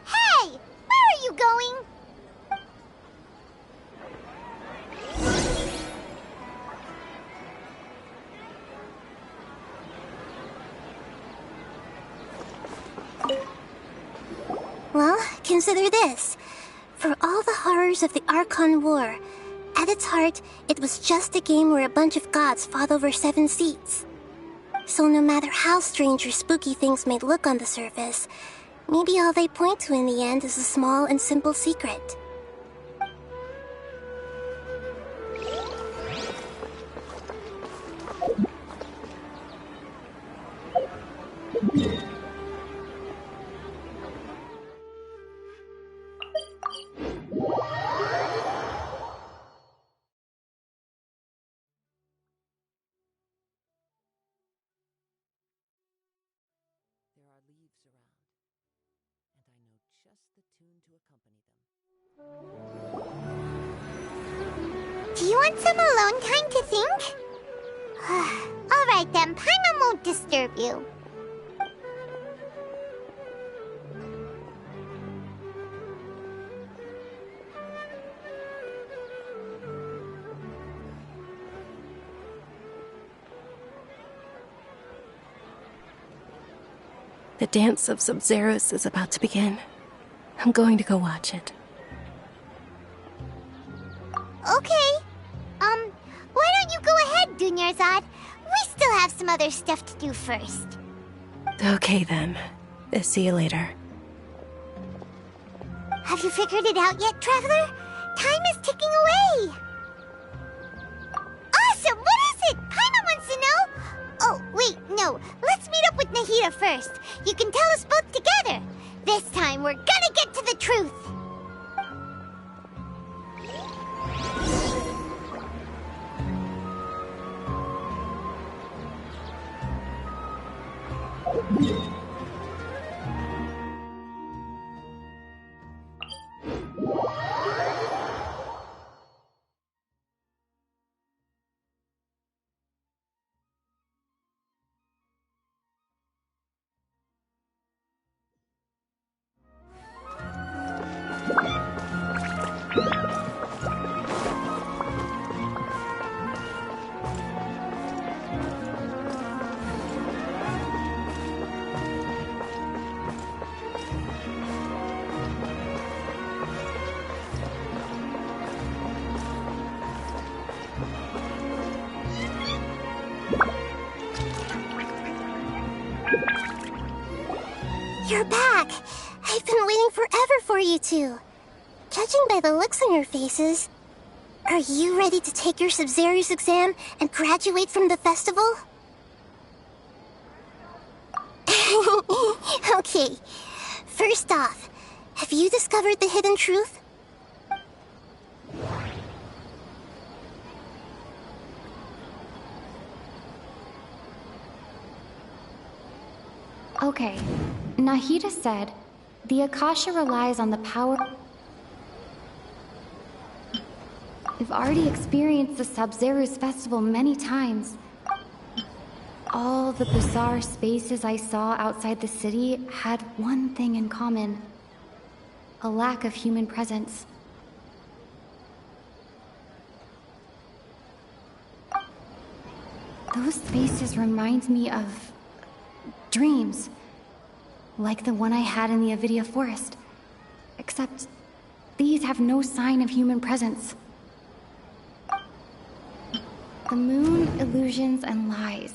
Hey, where are you going? Well, consider this. For all the horrors of the Archon War, at its heart, it was just a game where a bunch of gods fought over 7 seats. So no matter how strange or spooky things may look on the surface, maybe all they point to in the end is a small and simple secret. There are leaves around, and I know just the tune to accompany them. Do you want some alone time to think? Alright then, Paimon won't disturb you. The dance of Sabzeruz is about to begin. I'm going to go watch it. Okay. Why don't you go ahead, Dunyarzad? We still have some other stuff to do first. Okay then. See you later. Have you figured it out yet, Traveler? Time is ticking away! Awesome! What is it? Paimon wants to know! Oh, wait, no. Let's meet up with Nahida first. You can tell us both together. This time, we're gonna get to the truth! You're back! I've been waiting forever for you two. Judging by the looks on your faces, are you ready to take your Sabzeruz exam and graduate from the festival? Okay, first off, have you discovered the hidden truth? Okay, Nahida said, the Akasha relies on the power... We've already experienced the Sabzeruz festival many times. All the bizarre spaces I saw outside the city had one thing in common. A lack of human presence. Those spaces remind me of... dreams. Like the one I had in the Avidia forest. Except, these have no sign of human presence. The moon, illusions, and lies.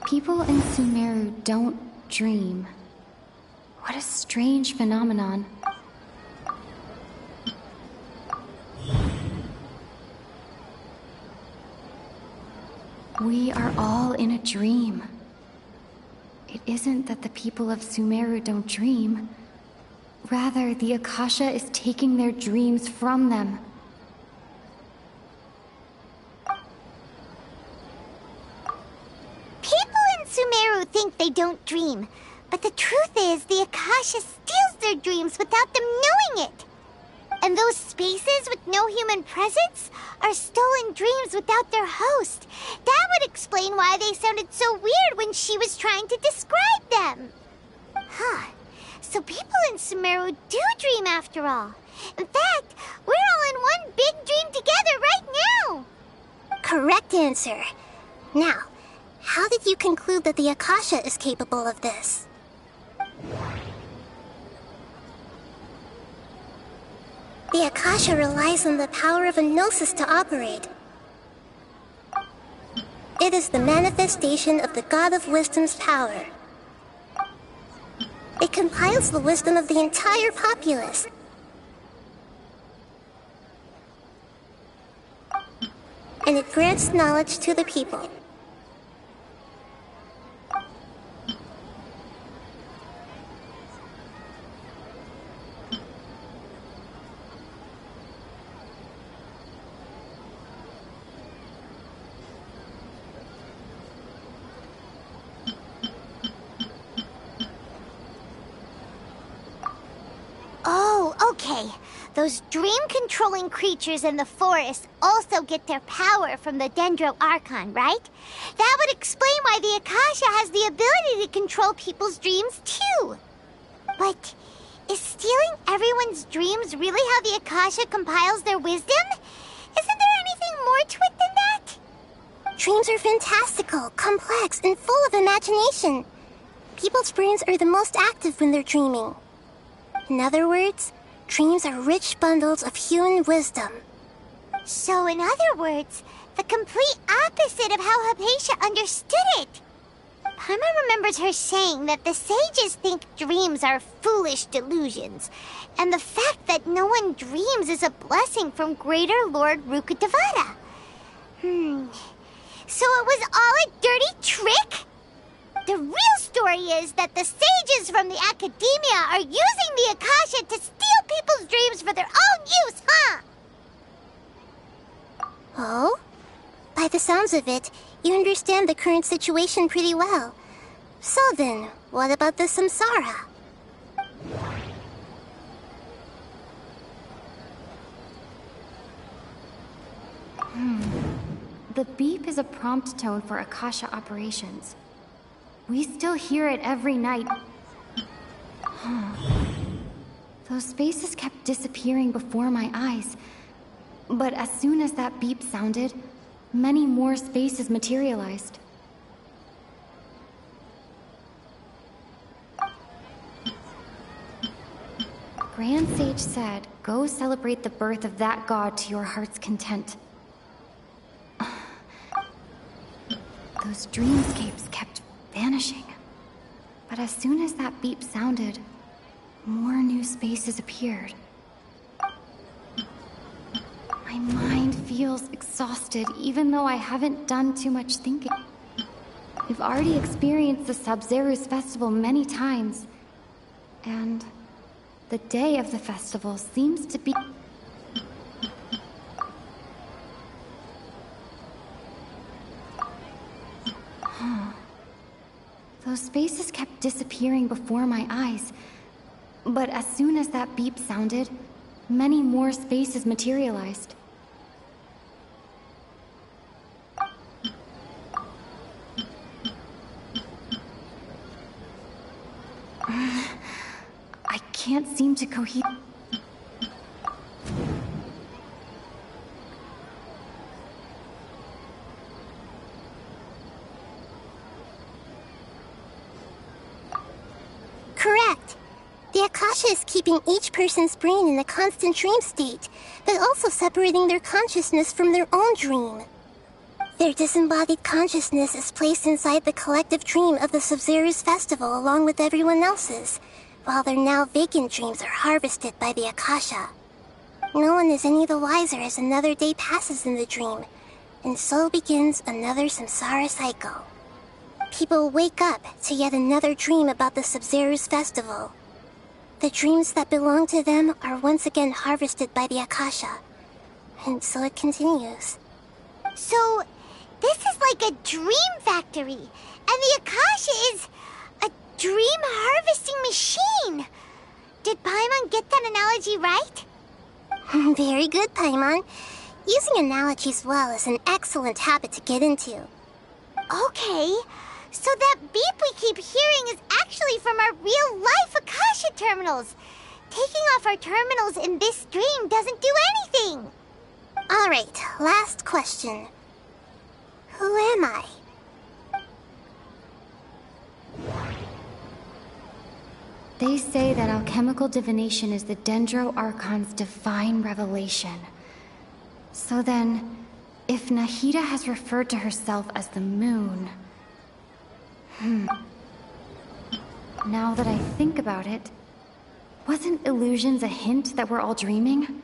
People in Sumeru don't dream. What a strange phenomenon. We are all in a dream. It isn't that the people of Sumeru don't dream. Rather, the Akasha is taking their dreams from them. People in Sumeru think they don't dream, but the truth is the Akasha steals their dreams without them knowing it. And those spaces with no human presence are stolen dreams without their host. That would explain why they sounded so weird when she was trying to describe them. Huh. So people in Sumeru do dream after all. In fact, we're all in one big dream together right now. Correct answer. Now, how did you conclude that the Akasha is capable of this? The Akasha relies on the power of a gnosis to operate. It is the manifestation of the God of Wisdom's power. It compiles the wisdom of the entire populace. And it grants knowledge to the people. those dream-controlling creatures in the forest also get their power from the Dendro Archon, right? That would explain why the Akasha has the ability to control people's dreams, too. But is stealing everyone's dreams really how the Akasha compiles their wisdom? Isn't there anything more to it than that? Dreams are fantastical, complex, and full of imagination. People's brains are the most active when they're dreaming. In other words, dreams are rich bundles of human wisdom. So, in other words, the complete opposite of how Hypatia understood it. Paimon remembers her saying that the sages think dreams are foolish delusions, and the fact that no one dreams is a blessing from Greater Lord Rukkhadevata. So it was all a dirty trick? The real story is that the sages from the Academia are using the Akasha to steal people's dreams for their own use, huh? Oh? By the sounds of it, you understand the current situation pretty well. So then, what about the Samsara? The beep is a prompt tone for Akasha operations. We still hear it every night. Those spaces kept disappearing before my eyes. But as soon as that beep sounded, many more spaces materialized. Grand Sage said, "Go celebrate the birth of that god to your heart's content." Those dreamscapes kept vanishing. But as soon as that beep sounded, more new spaces appeared. My mind feels exhausted, even though I haven't done too much thinking. We've already experienced the Sabzeruz festival many times, and the day of the festival seems to be... Those spaces kept disappearing before my eyes, but as soon as that beep sounded, many more spaces materialized. I can't seem to cohere. Correct. The Akasha is keeping each person's brain in a constant dream state, but also separating their consciousness from their own dream. Their disembodied consciousness is placed inside the collective dream of the Sabzeruz festival along with everyone else's, while their now vacant dreams are harvested by the Akasha. No one is any the wiser as another day passes in the dream, and so begins another samsara cycle. People wake up to yet another dream about the Sabzeruz festival. The dreams that belong to them are once again harvested by the Akasha, and so it continues. So, this is like a dream factory, and the Akasha is a dream harvesting machine. Did Paimon get that analogy right? Very good, Paimon. Using analogies well is an excellent habit to get into. Okay, so that beep we keep hearing is actually from our real-life Akasha terminals. Taking off our terminals in this dream doesn't do anything. Alright, last question. Who am I? They say that alchemical divination is the Dendro Archon's divine revelation. So then, if Nahida has referred to herself as the moon... Now that I think about it, wasn't illusions a hint that we're all dreaming?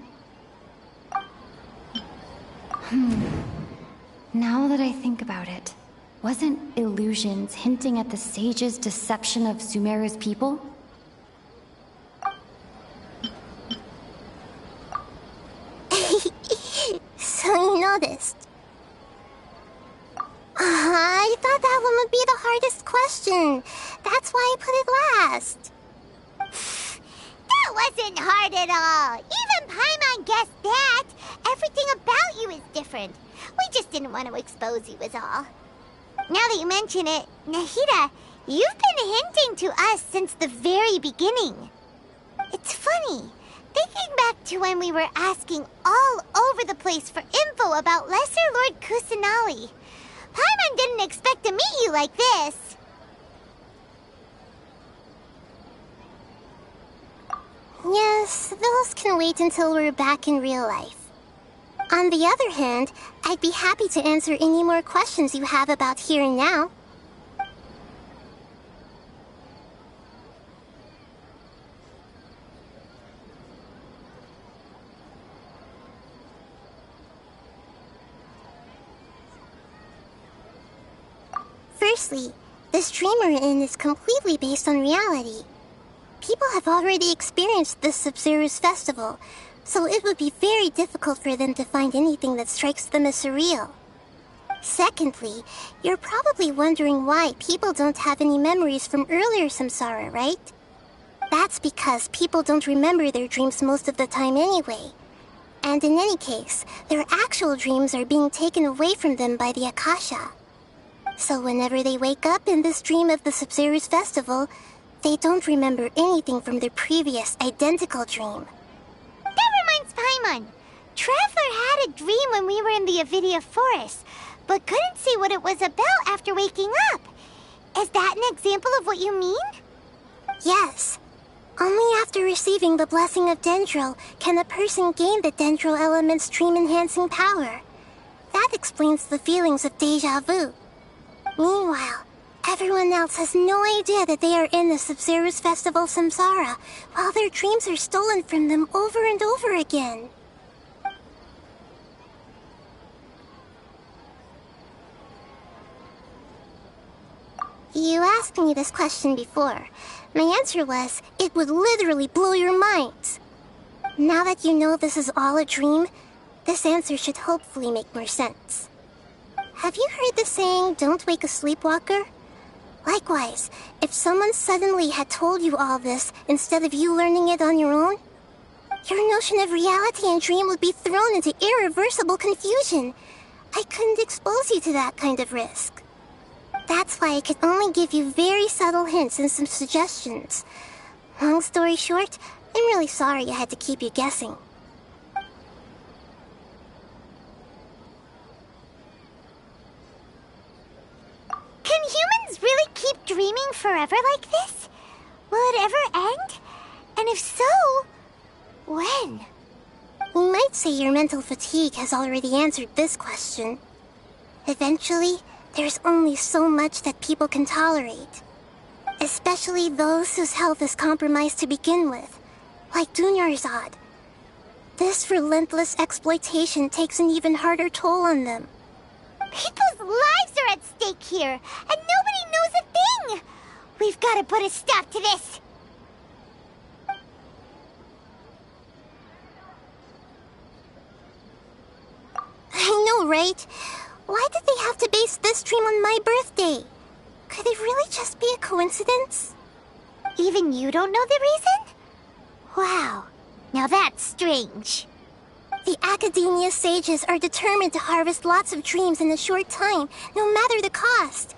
Now that I think about it, wasn't illusions hinting at the sage's deception of Sumeru's people? So you noticed. I thought that one would be the hardest question. That's why I put it last. That wasn't hard at all. Even Paimon guessed that. Everything about you is different. We just didn't want to expose you is all. Now that you mention it, Nahida, you've been hinting to us since the very beginning. It's funny, thinking back to when we were asking all over the place for info about Lesser Lord Kusanali. Paimon didn't expect to meet you like this. Yes, those can wait until we're back in real life. On the other hand, I'd be happy to answer any more questions you have about here and now. Firstly, this dream we're in is completely based on reality. People have already experienced this Sabzeruz festival, so it would be very difficult for them to find anything that strikes them as surreal. Secondly, you're probably wondering why people don't have any memories from earlier samsara, right? That's because people don't remember their dreams most of the time anyway. And in any case, their actual dreams are being taken away from them by the Akasha. So whenever they wake up in this dream of the Sabzeruz festival, they don't remember anything from their previous identical dream. That reminds Paimon. Traveler had a dream when we were in the Avidia Forest, but couldn't see what it was about after waking up. Is that an example of what you mean? Yes. Only after receiving the blessing of Dendro can a person gain the Dendro element's dream-enhancing power. That explains the feelings of déjà vu. Meanwhile, everyone else has no idea that they are in the Sabzeruz Festival Samsara, while their dreams are stolen from them over and over again. You asked me this question before. My answer was, it would literally blow your minds. Now that you know this is all a dream, this answer should hopefully make more sense. Have you heard the saying, don't wake a sleepwalker? Likewise, if someone suddenly had told you all this instead of you learning it on your own, your notion of reality and dream would be thrown into irreversible confusion. I couldn't expose you to that kind of risk. That's why I could only give you very subtle hints and some suggestions. Long story short, I'm really sorry I had to keep you guessing. Can humans really keep dreaming forever like this? Will it ever end? And if so, when? You might say your mental fatigue has already answered this question. Eventually, there's only so much that people can tolerate. Especially those whose health is compromised to begin with, like Dunyarzad. This relentless exploitation takes an even harder toll on them. People's lives are at stake here, and nobody knows a thing! We've got to put a stop to this! I know, right? Why did they have to base this dream on my birthday? Could it really just be a coincidence? Even you don't know the reason? Wow, now that's strange. The Academia sages are determined to harvest lots of dreams in a short time, no matter the cost.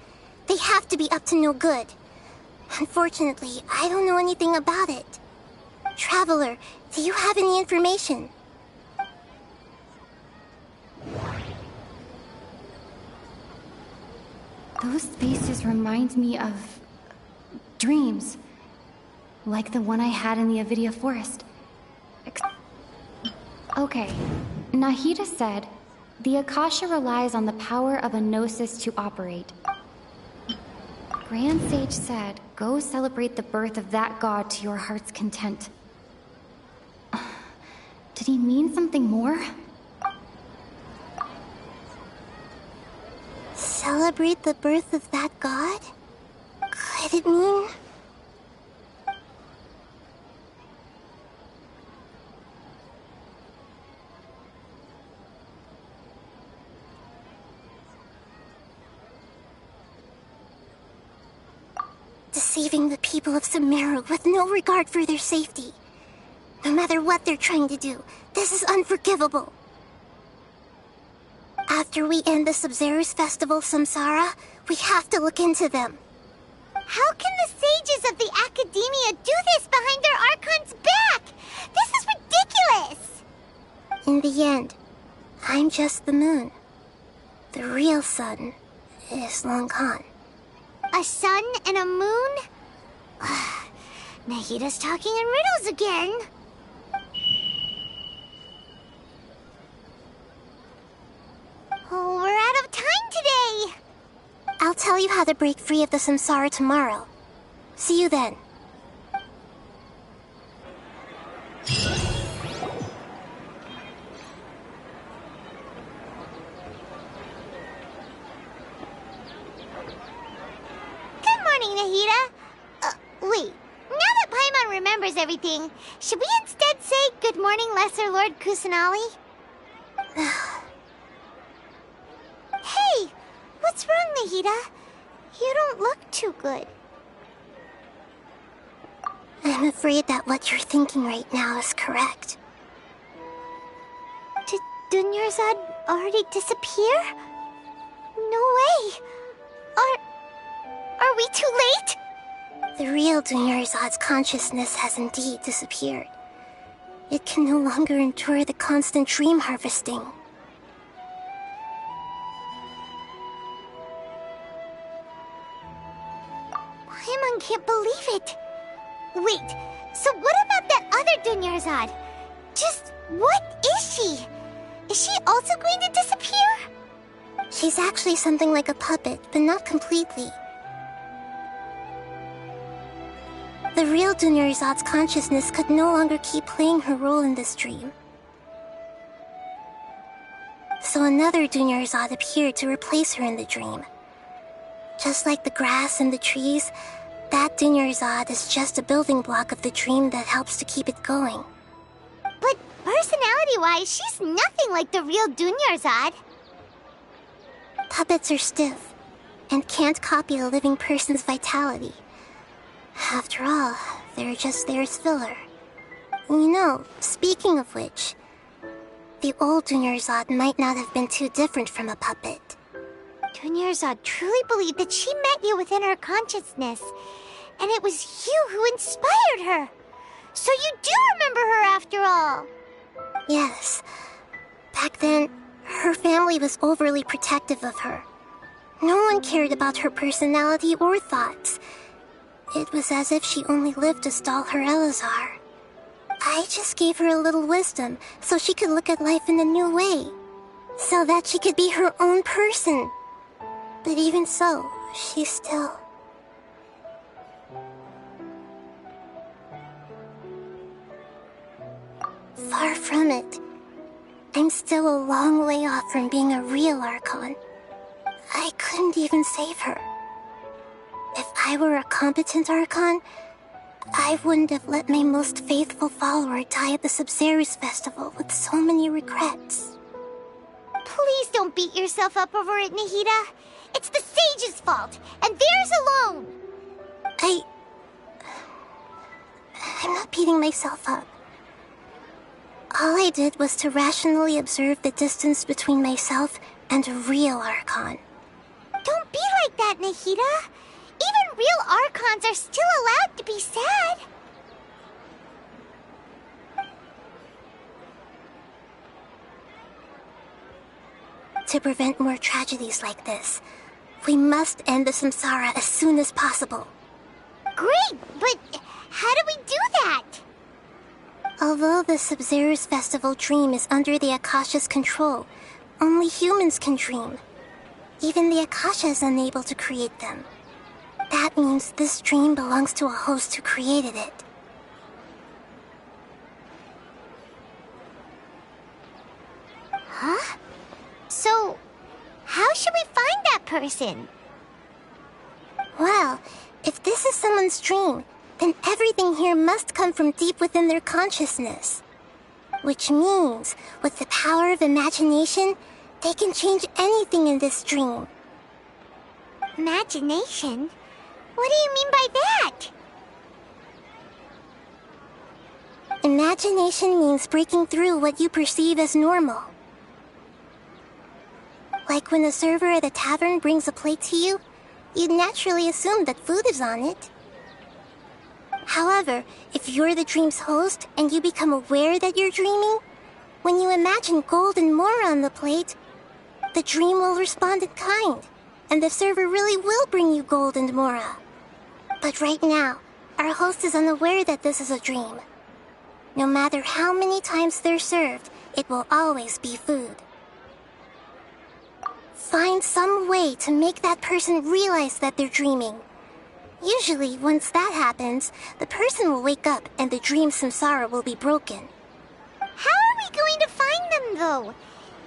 They have to be up to no good. Unfortunately, I don't know anything about it. Traveler, do you have any information? Those faces remind me of dreams, like the one I had in the Avidia Forest. Okay, Nahida said, the Akasha relies on the power of a gnosis to operate. Grand Sage said, go celebrate the birth of that god to your heart's content. Did he mean something more? Celebrate the birth of that god? Could it mean... deceiving the people of Sumeru with no regard for their safety. No matter what they're trying to do, this is unforgivable. After we end the Sabzeruz festival, Samsara, we have to look into them. How can the sages of the Academia do this behind their Archon's back? This is ridiculous! In the end, I'm just the moon. The real sun is long gone. A sun and a moon? Nahida's talking in riddles again. Oh, we're out of time today! I'll tell you how to break free of the samsara tomorrow. See you then. Good morning, Nahida. Wait. Now that Paimon remembers everything, should we instead say good morning, Lesser Lord Kusanali? Hey! What's wrong, Nahida? You don't look too good. I'm afraid that what you're thinking right now is correct. Did Dunyarzad already disappear? No way! Are we too late? The real Dunyarzad's consciousness has indeed disappeared. It can no longer endure the constant dream harvesting. Paimon can't believe it. Wait, so what about that other Dunyarzad? Just what is she? Is she also going to disappear? She's actually something like a puppet, but not completely. The real Dunyarzad's consciousness could no longer keep playing her role in this dream. So another Dunyarzad appeared to replace her in the dream. Just like the grass and the trees, that Dunyarzad is just a building block of the dream that helps to keep it going. But personality-wise, she's nothing like the real Dunyarzad. Puppets are stiff, and can't copy a living person's vitality. After all, they're just there as filler. You know, speaking of which, the old Dunyarzad might not have been too different from a puppet. Dunyarzad truly believed that she met you within her consciousness, and it was you who inspired her. So you do remember her after all. Yes. Back then, her family was overly protective of her. No one cared about her personality or thoughts. It was as if she only lived to stall her Elazar. I just gave her a little wisdom so she could look at life in a new way. So that she could be her own person. But even so, she's still... Far from it. I'm still a long way off from being a real Archon. I couldn't even save her. If I were a competent Archon, I wouldn't have let my most faithful follower die at the Sabzeruz festival with so many regrets. Please don't beat yourself up over it, Nahida. It's the sage's fault, and theirs alone. I'm not beating myself up. All I did was to rationally observe the distance between myself and a real Archon. Don't be like that, Nahida. Even real Archons are still allowed to be sad. To prevent more tragedies like this, we must end the samsara as soon as possible. Great, but how do we do that? Although the Sabzeruz festival dream is under the Akasha's control, only humans can dream. Even the Akasha is unable to create them. That means this dream belongs to a host who created it. Huh? So, how should we find that person? Well, if this is someone's dream, then everything here must come from deep within their consciousness. Which means, with the power of imagination, they can change anything in this dream. Imagination? What do you mean by that? Imagination means breaking through what you perceive as normal. Like when the server at a tavern brings a plate to you, you'd naturally assume that food is on it. However, if you're the dream's host and you become aware that you're dreaming, when you imagine gold and more on the plate, the dream will respond in kind, and the server really will bring you gold and mora. But right now, our host is unaware that this is a dream. No matter how many times they're served, it will always be food. Find some way to make that person realize that they're dreaming. Usually, once that happens, the person will wake up and the dream samsara will be broken. How are we going to find them, though?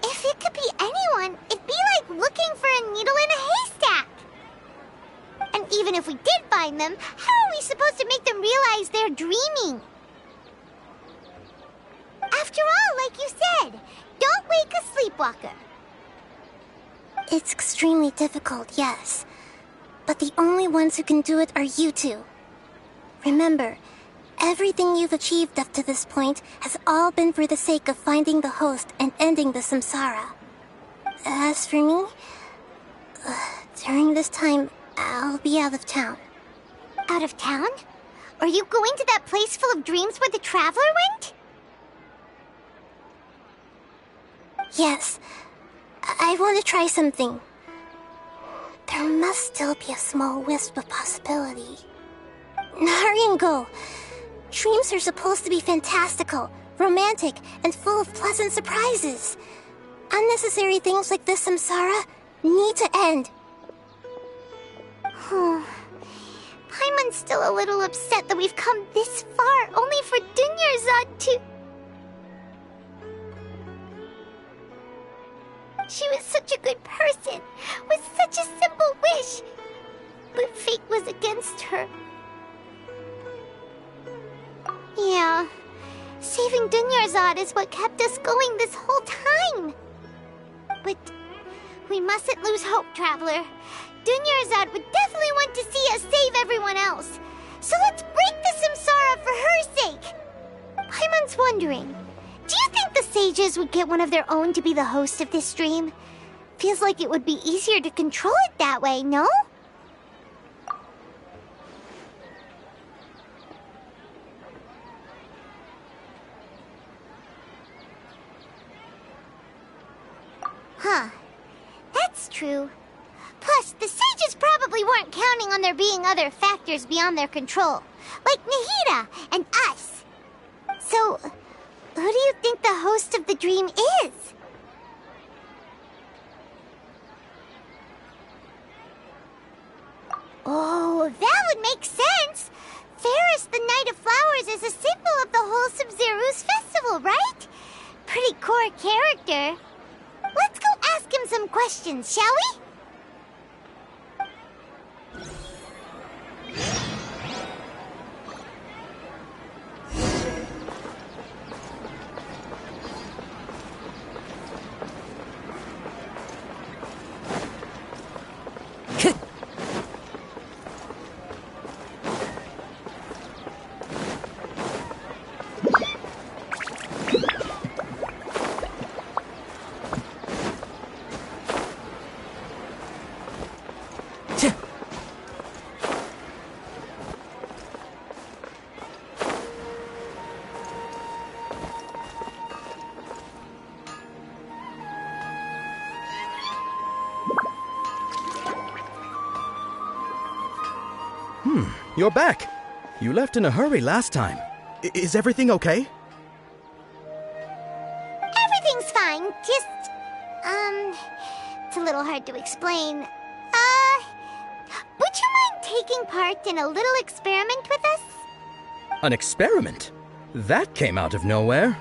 If it could be anyone, it'd be like looking for a needle in a haystack. And even if we did find them, how are we supposed to make them realize they're dreaming? After all, like you said, don't wake a sleepwalker. It's extremely difficult, yes. But the only ones who can do it are you two. Remember, everything you've achieved up to this point has all been for the sake of finding the host and ending the samsara. As for me, during this time, I'll be out of town. Out of town? Are you going to that place full of dreams where the traveler went? Yes. I want to try something. There must still be a small wisp of possibility. Hurry and go. Dreams are supposed to be fantastical, romantic, and full of pleasant surprises. Unnecessary things like this samsara need to end. Paimon's still a little upset that we've come this far only for Dunyarzad to... She was such a good person, with such a simple wish. But fate was against her. Yeah, saving Dunyarzad is what kept us going this whole time. But we mustn't lose hope, Traveler. Dunyarzad would definitely want to see us save everyone else. So let's break the samsara for her sake. Paimon's wondering, do you think the sages would get one of their own to be the host of this stream? Feels like it would be easier to control it that way, no? Huh. That's true. Plus, the sages probably weren't counting on there being other factors beyond their control, like Nahida and us. So, who do you think the host of the dream is? Oh, that would make sense. Ferris, the Knight of Flowers, is a symbol of the whole Sabzeruz festival, right? Pretty core character. Let's go ask him some questions, shall we? You're back. You left in a hurry last time. Is everything okay? Everything's fine. Just, it's a little hard to explain. Would you mind taking part in a little experiment with us? An experiment? That came out of nowhere.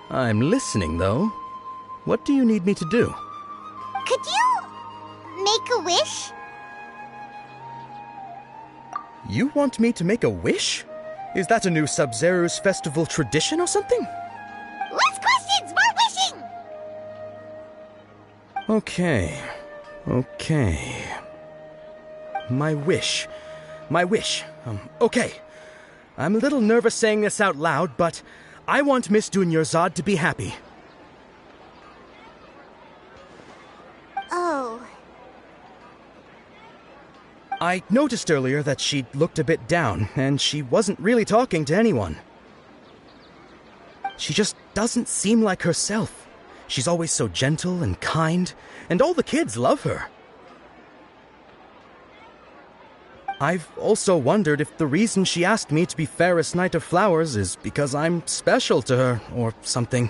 I'm listening, though. What do you need me to do? Could you make a wish? You want me to make a wish? Is that a new Sabzeruz festival tradition or something? Less questions, more wishing! Okay. My wish. Okay. I'm a little nervous saying this out loud, but I want Miss Dunyarzad to be happy. Oh. I noticed earlier that she looked a bit down, and she wasn't really talking to anyone. She just doesn't seem like herself. She's always so gentle and kind, and all the kids love her. I've also wondered if the reason she asked me to be Fairest Knight of Flowers is because I'm special to her, or something.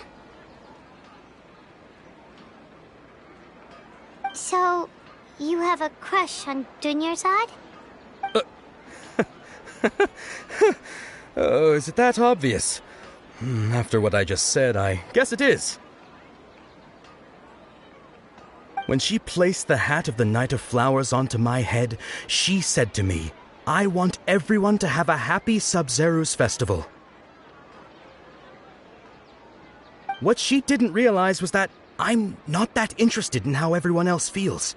So, you have a crush on Dunyarzad? Oh, is it that obvious? After what I just said, I guess it is. When she placed the hat of the Knight of Flowers onto my head, she said to me, "I want everyone to have a happy Sabzeruz festival." What she didn't realize was that I'm not that interested in how everyone else feels.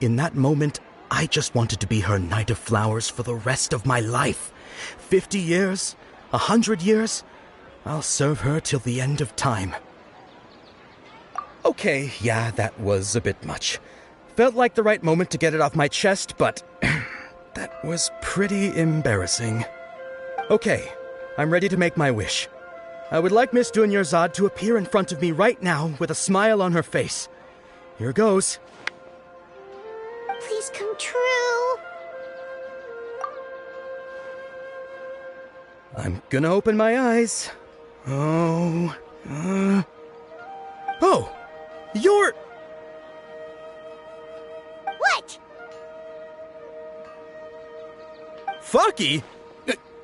In that moment, I just wanted to be her Knight of Flowers for the rest of my life. 50 years, 100 years, I'll serve her till the end of time. Okay, yeah, that was a bit much. Felt like the right moment to get it off my chest, but that was pretty embarrassing. Okay, I'm ready to make my wish. I would like Miss Dunyarzad to appear in front of me right now with a smile on her face. Here goes. Please come true. I'm gonna open my eyes. Oh, you're... What? Fucky?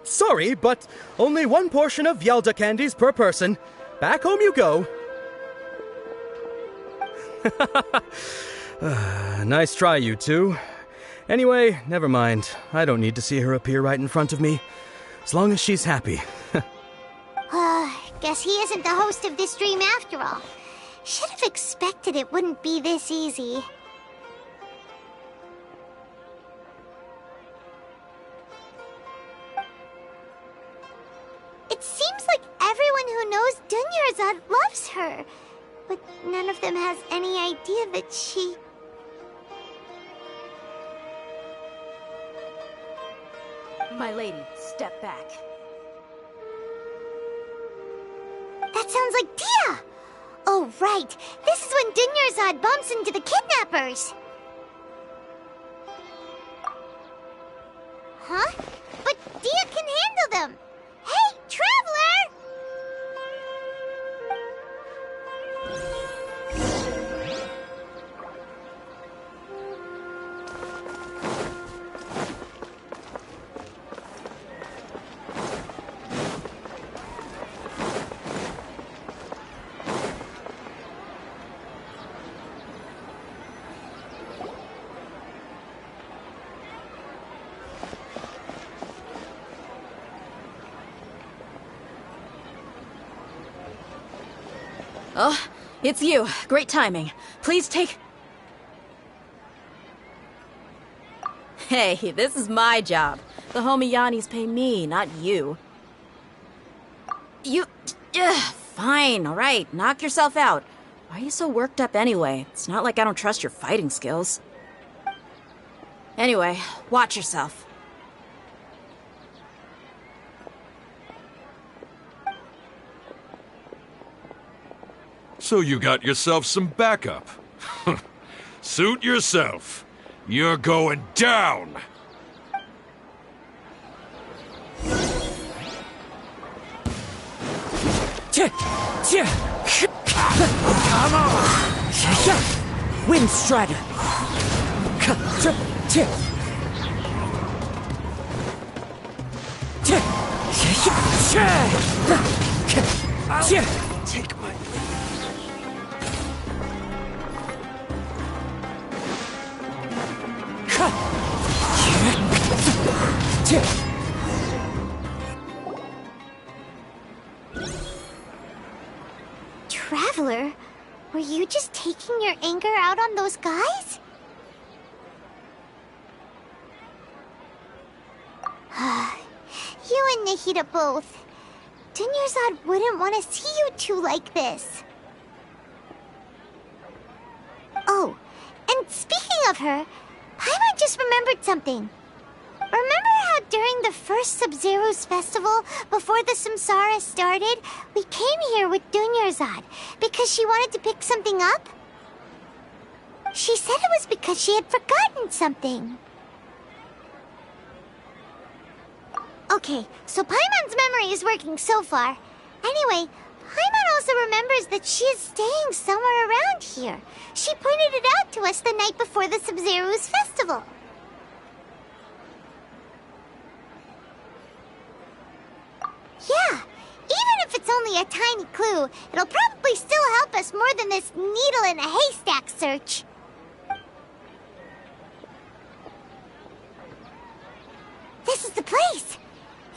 Sorry, but only one portion of Yalda candies per person. Back home you go. Nice try, you two. Anyway, never mind. I don't need to see her appear right in front of me. As long as she's happy. Guess he isn't the host of this dream after all. Should have expected it wouldn't be this easy. It seems like everyone who knows Dunyarzad loves her, but none of them has any idea that she... My lady, step back. That sounds like Dia! Oh, right. This is when Dunyarzad bumps into the kidnappers. Huh? But Dia can handle them! Hey, Traveler! Oh, it's you. Great timing. Please take... Hey, this is my job. The homie Yannis pay me, not you. You... fine, alright. Knock yourself out. Why are you so worked up anyway? It's not like I don't trust your fighting skills. Anyway, watch yourself. So you got yourself some backup. Suit yourself. You're going down! Come on! Wind Strider! Take my... Traveler, were you just taking your anger out on those guys? You and Nahida both. Dunyarzad wouldn't want to see you two like this. Oh, and speaking of her, Paimon just remembered something. Remember how during the first Sabzeruz festival, before the Samsara started, we came here with Dunyarzad because she wanted to pick something up? She said it was because she had forgotten something. Okay, so Paimon's memory is working so far. Anyway, Paimon also remembers that she is staying somewhere around here. She pointed it out to us the night before the Sabzeruz festival. Yeah, even if it's only a tiny clue, it'll probably still help us more than this needle in a haystack search. This is the place.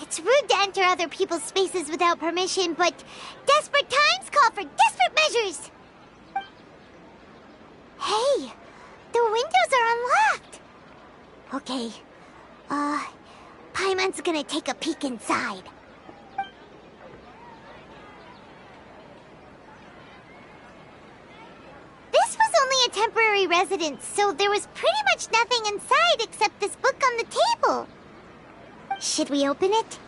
It's rude to enter other people's spaces without permission, but desperate times call for desperate measures. Hey, the windows are unlocked. Okay, Paimon's gonna take a peek inside. This was only a temporary residence, so there was pretty much nothing inside except this book on the table. Should we open it?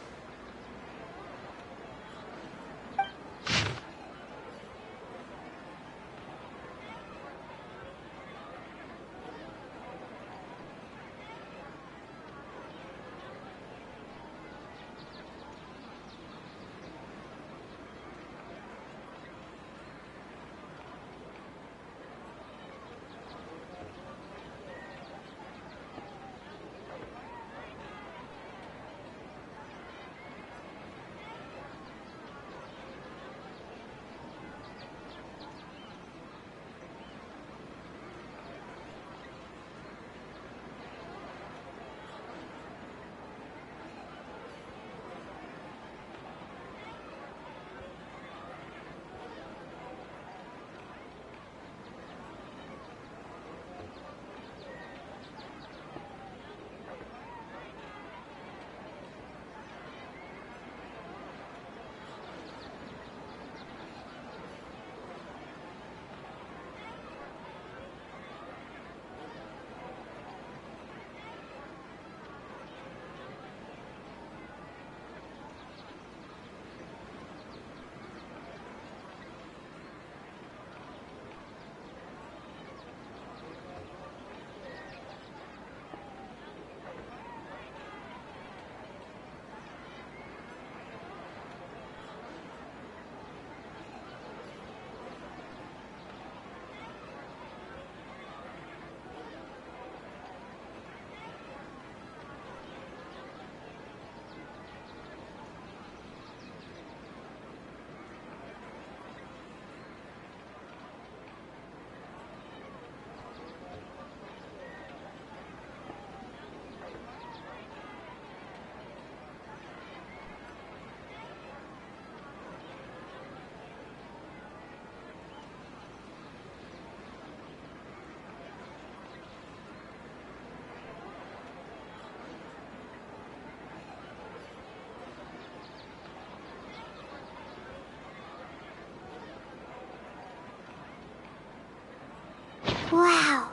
Wow,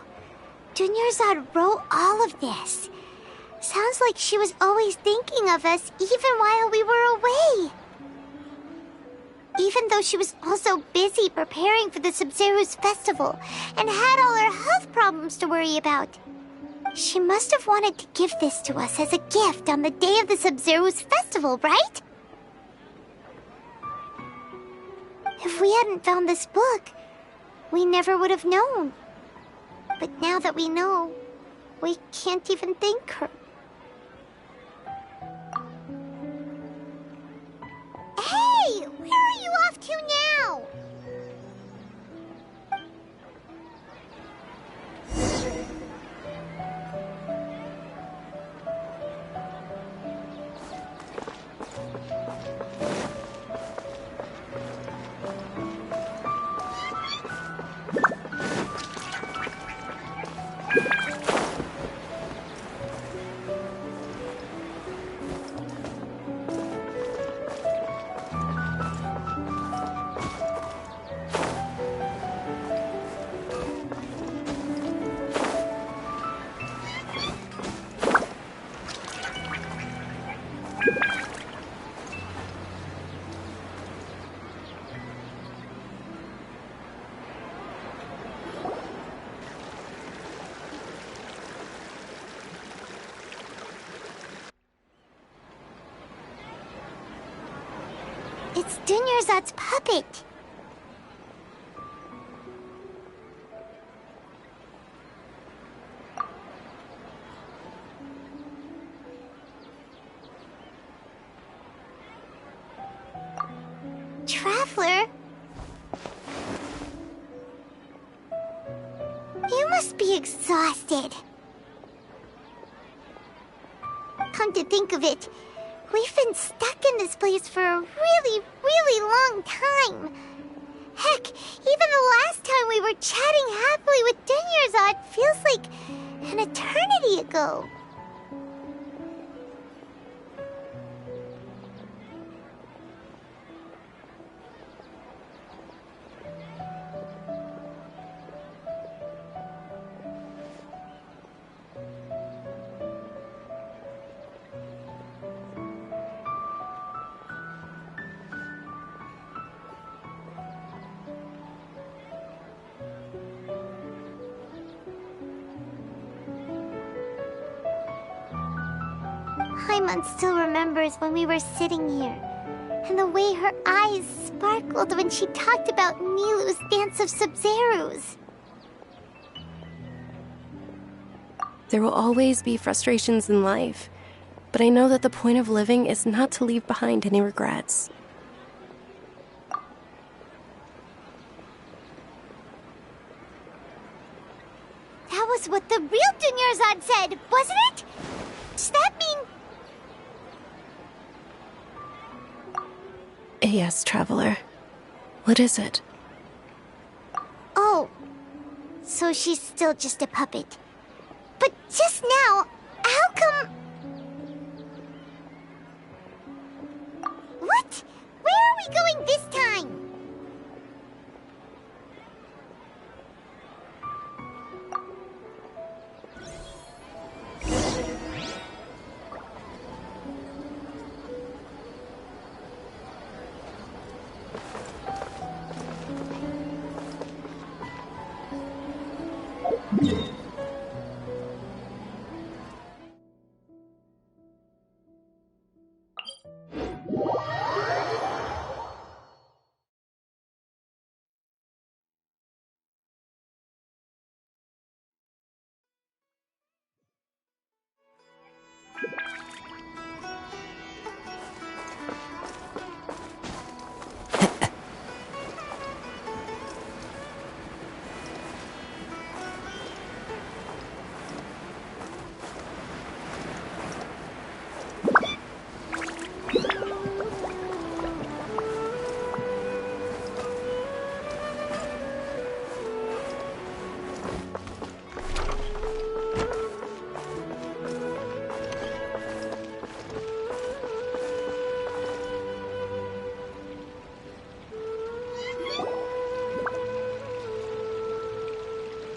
Dunyarzad wrote all of this. Sounds like she was always thinking of us even while we were away. Even though she was also busy preparing for the Sabzeruz festival and had all her health problems to worry about. She must have wanted to give this to us as a gift on the day of the Sabzeruz festival, right? If we hadn't found this book, we never would have known. But now that we know, we can't even thank her. Hey! Where are you off to now? It's Dunyarzad's puppet. Traveler? You must be exhausted. Come to think of it, we've been stuck in this place for a really, really long time. Heck, even the last time we were chatting happily with Dunyarzad feels like an eternity ago. Paimon still remembers when we were sitting here, and the way her eyes sparkled when she talked about Nilu's dance of Sabzeruz. There will always be frustrations in life, but I know that the point of living is not to leave behind any regrets. That was what the real Dunyarzad said, wasn't it? Does that mean... Yes, Traveler. What is it? Oh, so she's still just a puppet. But just now, how come... What? Where are we going this time?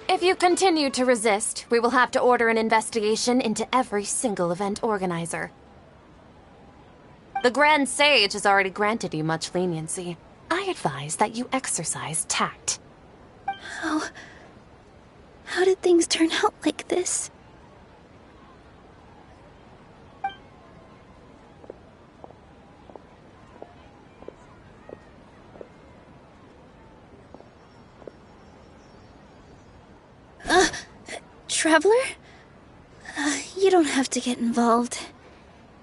If you continue to resist, we will have to order an investigation into every single event organizer. The Grand Sage has already granted you much leniency. I advise that you exercise tact. How did things turn out like this? Traveler? You don't have to get involved.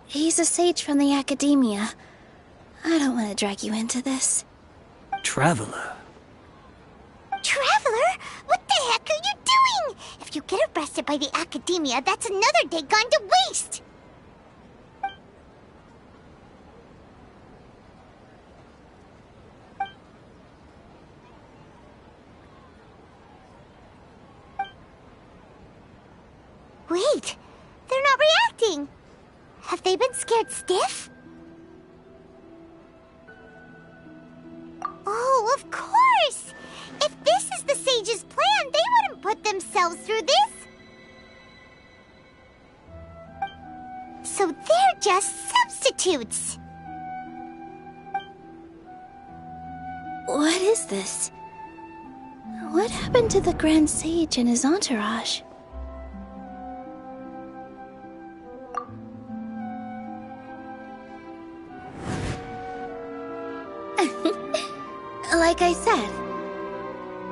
He's a sage from the Academia. I don't want to drag you into this. Traveler? Traveler? What the heck are you doing? If you get arrested by the Academia, that's another day gone to waste! Wait, they're not reacting. Have they been scared stiff? Oh, of course! If this is the Sage's plan, they wouldn't put themselves through this. So they're just substitutes. What is this? What happened to the Grand Sage and his entourage? Like I said,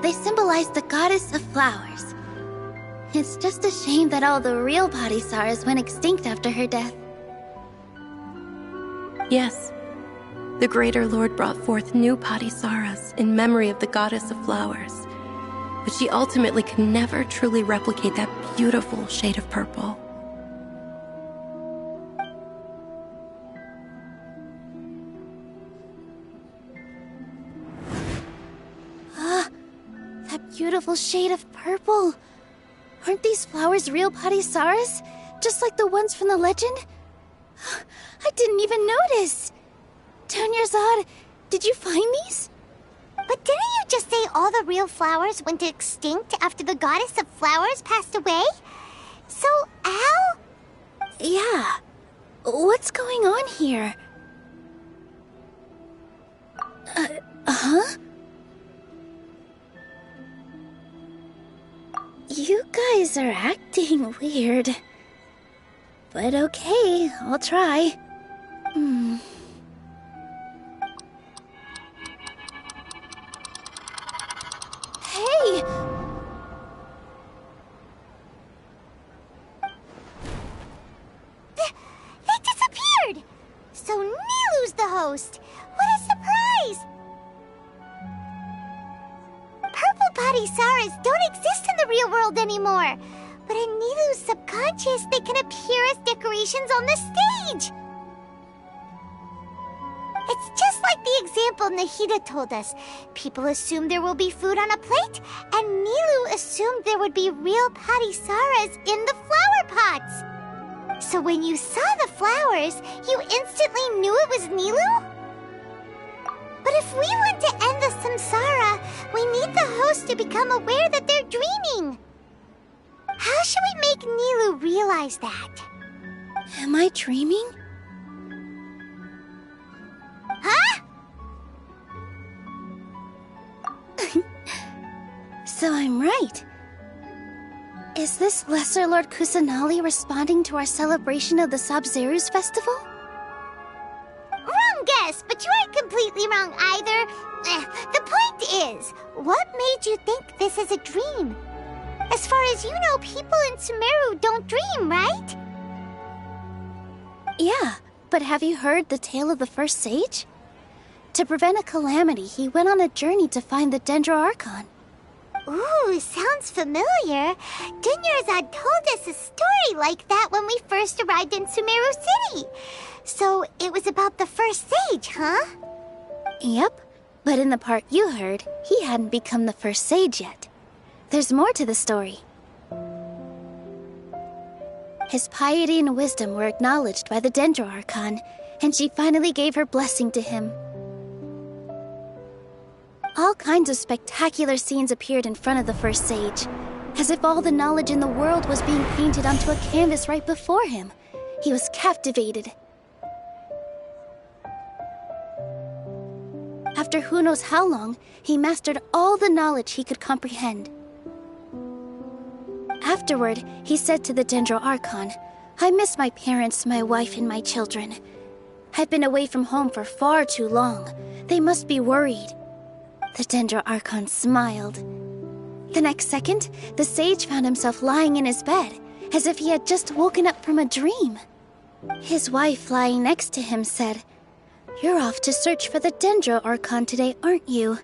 they symbolize the goddess of flowers. It's just a shame that all the real Parisaras went extinct after her death. Yes. The Greater Lord brought forth new Parisaras in memory of the goddess of flowers. But she ultimately could never truly replicate that beautiful shade of purple. That beautiful shade of purple. Aren't these flowers real Parisaras? Just like the ones from the legend? I didn't even notice. Dunyarzad, did you find these? But didn't you just say all the real flowers went extinct after the goddess of flowers passed away? So, Al? Yeah. What's going on here? Huh? You guys are acting weird. But okay, I'll try. Hey! They disappeared! So Nilu's the host! What a surprise! Purple Parisaras don't exist in the real world anymore. But in Nilu's subconscious, they can appear as decorations on the stage. It's just like the example Nahida told us. People assume there will be food on a plate, and Nilu assumed there would be real Parisaras in the flower pots. So when you saw the flowers, you instantly knew it was Nilu? But if we want to end the samsara, we need the host to become aware that they're dreaming. How should we make Nilu realize that? Am I dreaming? Huh? So I'm right. Is this Lesser Lord Kusanali responding to our celebration of the Sabzeruz festival? Wrong guess, but you aren't completely wrong either. The point is, what made you think this is a dream? As far as you know, people in Sumeru don't dream, right? Yeah, but have you heard the tale of the first sage? To prevent a calamity, he went on a journey to find the Archon. Ooh, sounds familiar. Dunyarzad told us a story like that when we first arrived in Sumeru City. So it was about the first sage, huh? Yep, but in the part you heard, he hadn't become the first sage yet. There's more to the story. His piety and wisdom were acknowledged by the Archon, and she finally gave her blessing to him. All kinds of spectacular scenes appeared in front of the first sage, as if all the knowledge in the world was being painted onto a canvas right before him. He was captivated. After who knows how long, he mastered all the knowledge he could comprehend. Afterward, he said to the Archon, "I miss my parents, my wife, and my children. I've been away from home for far too long. They must be worried." The Archon smiled. The next second, the sage found himself lying in his bed, as if he had just woken up from a dream. His wife, lying next to him, said, "You're off to search for the Archon today, aren't you?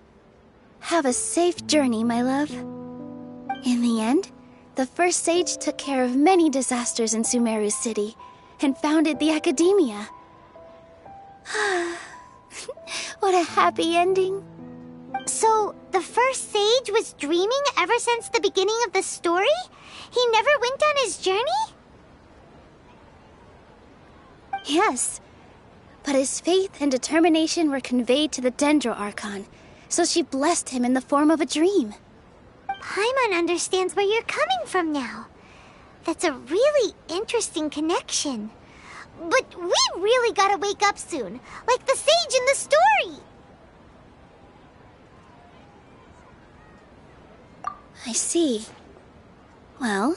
Have a safe journey, my love." In the end, the first sage took care of many disasters in Sumeru City and founded the Academia. What a happy ending. So, the first sage was dreaming ever since the beginning of the story? He never went on his journey? Yes, but his faith and determination were conveyed to the Archon, so she blessed him in the form of a dream. Paimon understands where you're coming from now. That's a really interesting connection. But we really gotta wake up soon, like the sage in the story. I see. Well,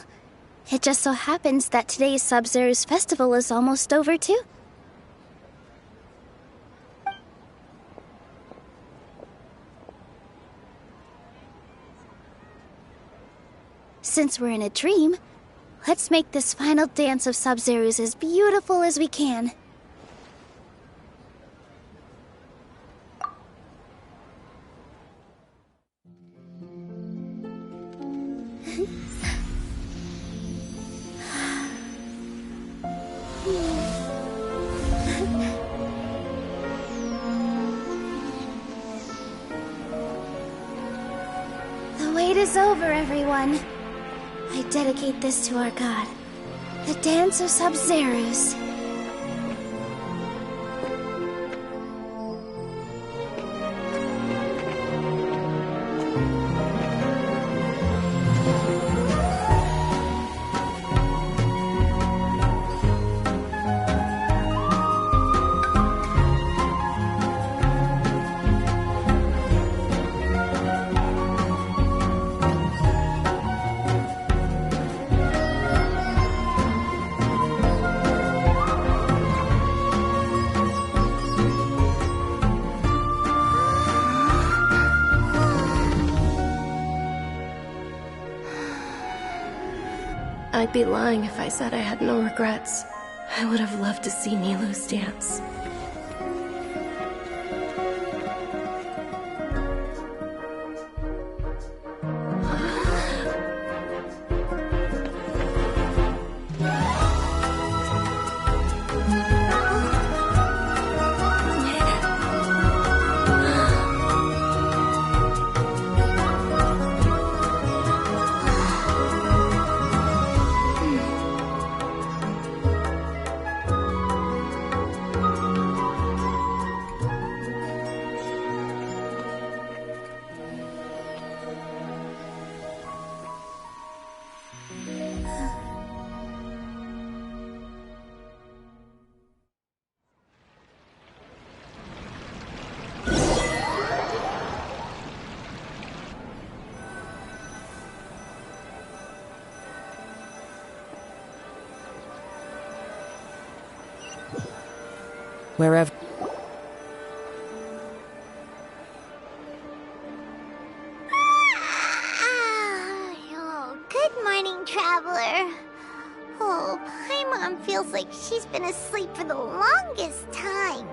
it just so happens that today's Sabzeruz festival is almost over too. Since we're in a dream, let's make this final dance of Sabzeruz as beautiful as we can. The wait is over, everyone. I dedicate this to our god, the dance of Sabzeruz. I'd be lying if I said I had no regrets. I would have loved to see Nilou's dance. Wherever... Oh, good morning, traveler. Oh, Paimon feels like she's been asleep for the longest time.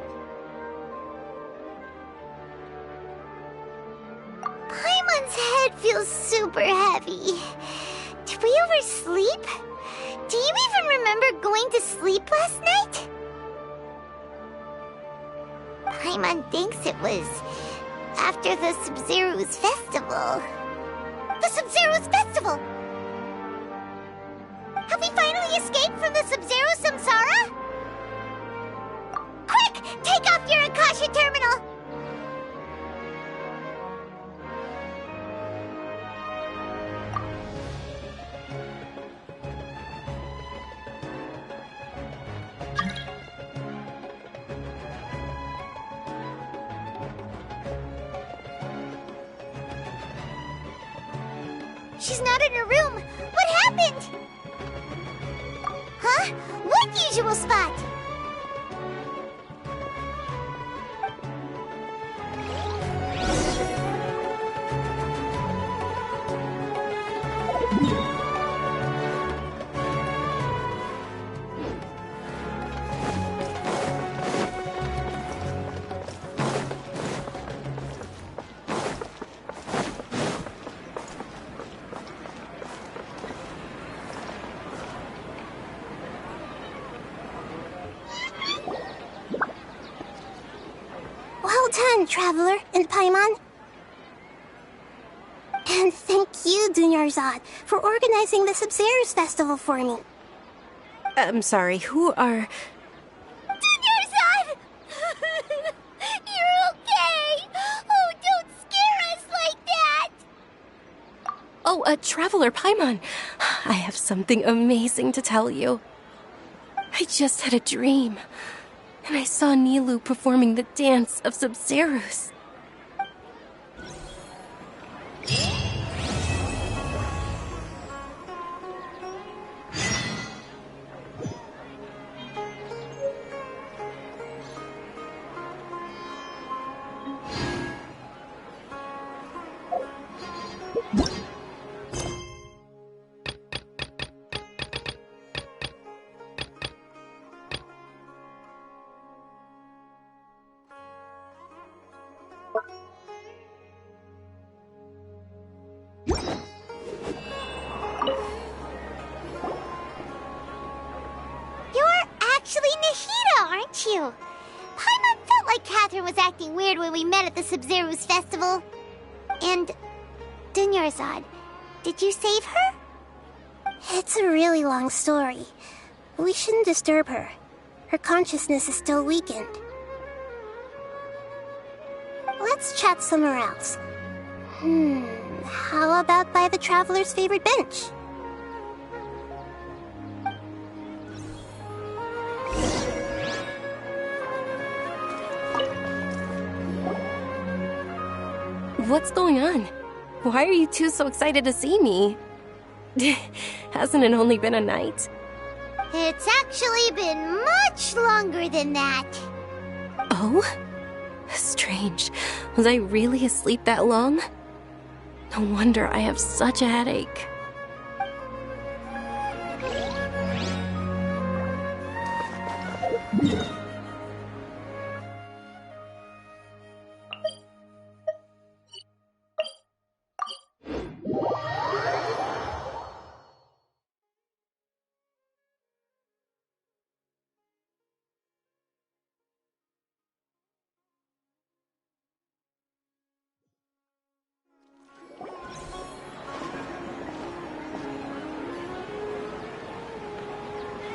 Paimon's head feels super heavy. Did we oversleep? Do you even remember going to sleep last night? Paimon thinks it was after the Sabzeruz festival. The Sabzeruz festival! Have we finally escaped from the Sabzeruz samsara? Quick! Take off your Akasha terminal! She's not in her room. What happened? Huh? What usual spot? Well done, Traveler and Paimon. And thank you, Dunyarzad, for organizing the Sabzeruz festival for me. I'm sorry, who are... Dunyarzad! You're okay! Oh, don't scare us like that! Oh, Traveler Paimon. I have something amazing to tell you. I just had a dream, and I saw Nilou performing the dance of Sabzeruz. You're actually Nahida, aren't you? Paimon felt like Catherine was acting weird when we met at the Sabzeruz festival. And Dunyarzad, did you save her? It's a really long story. We shouldn't disturb her. Her consciousness is still weakened. Let's chat somewhere else. How about by the Traveler's favorite bench? What's going on? Why are you two so excited to see me? Hasn't it only been a night? It's actually been much longer than that. Oh? Strange. Was I really asleep that long? No wonder I have such a headache.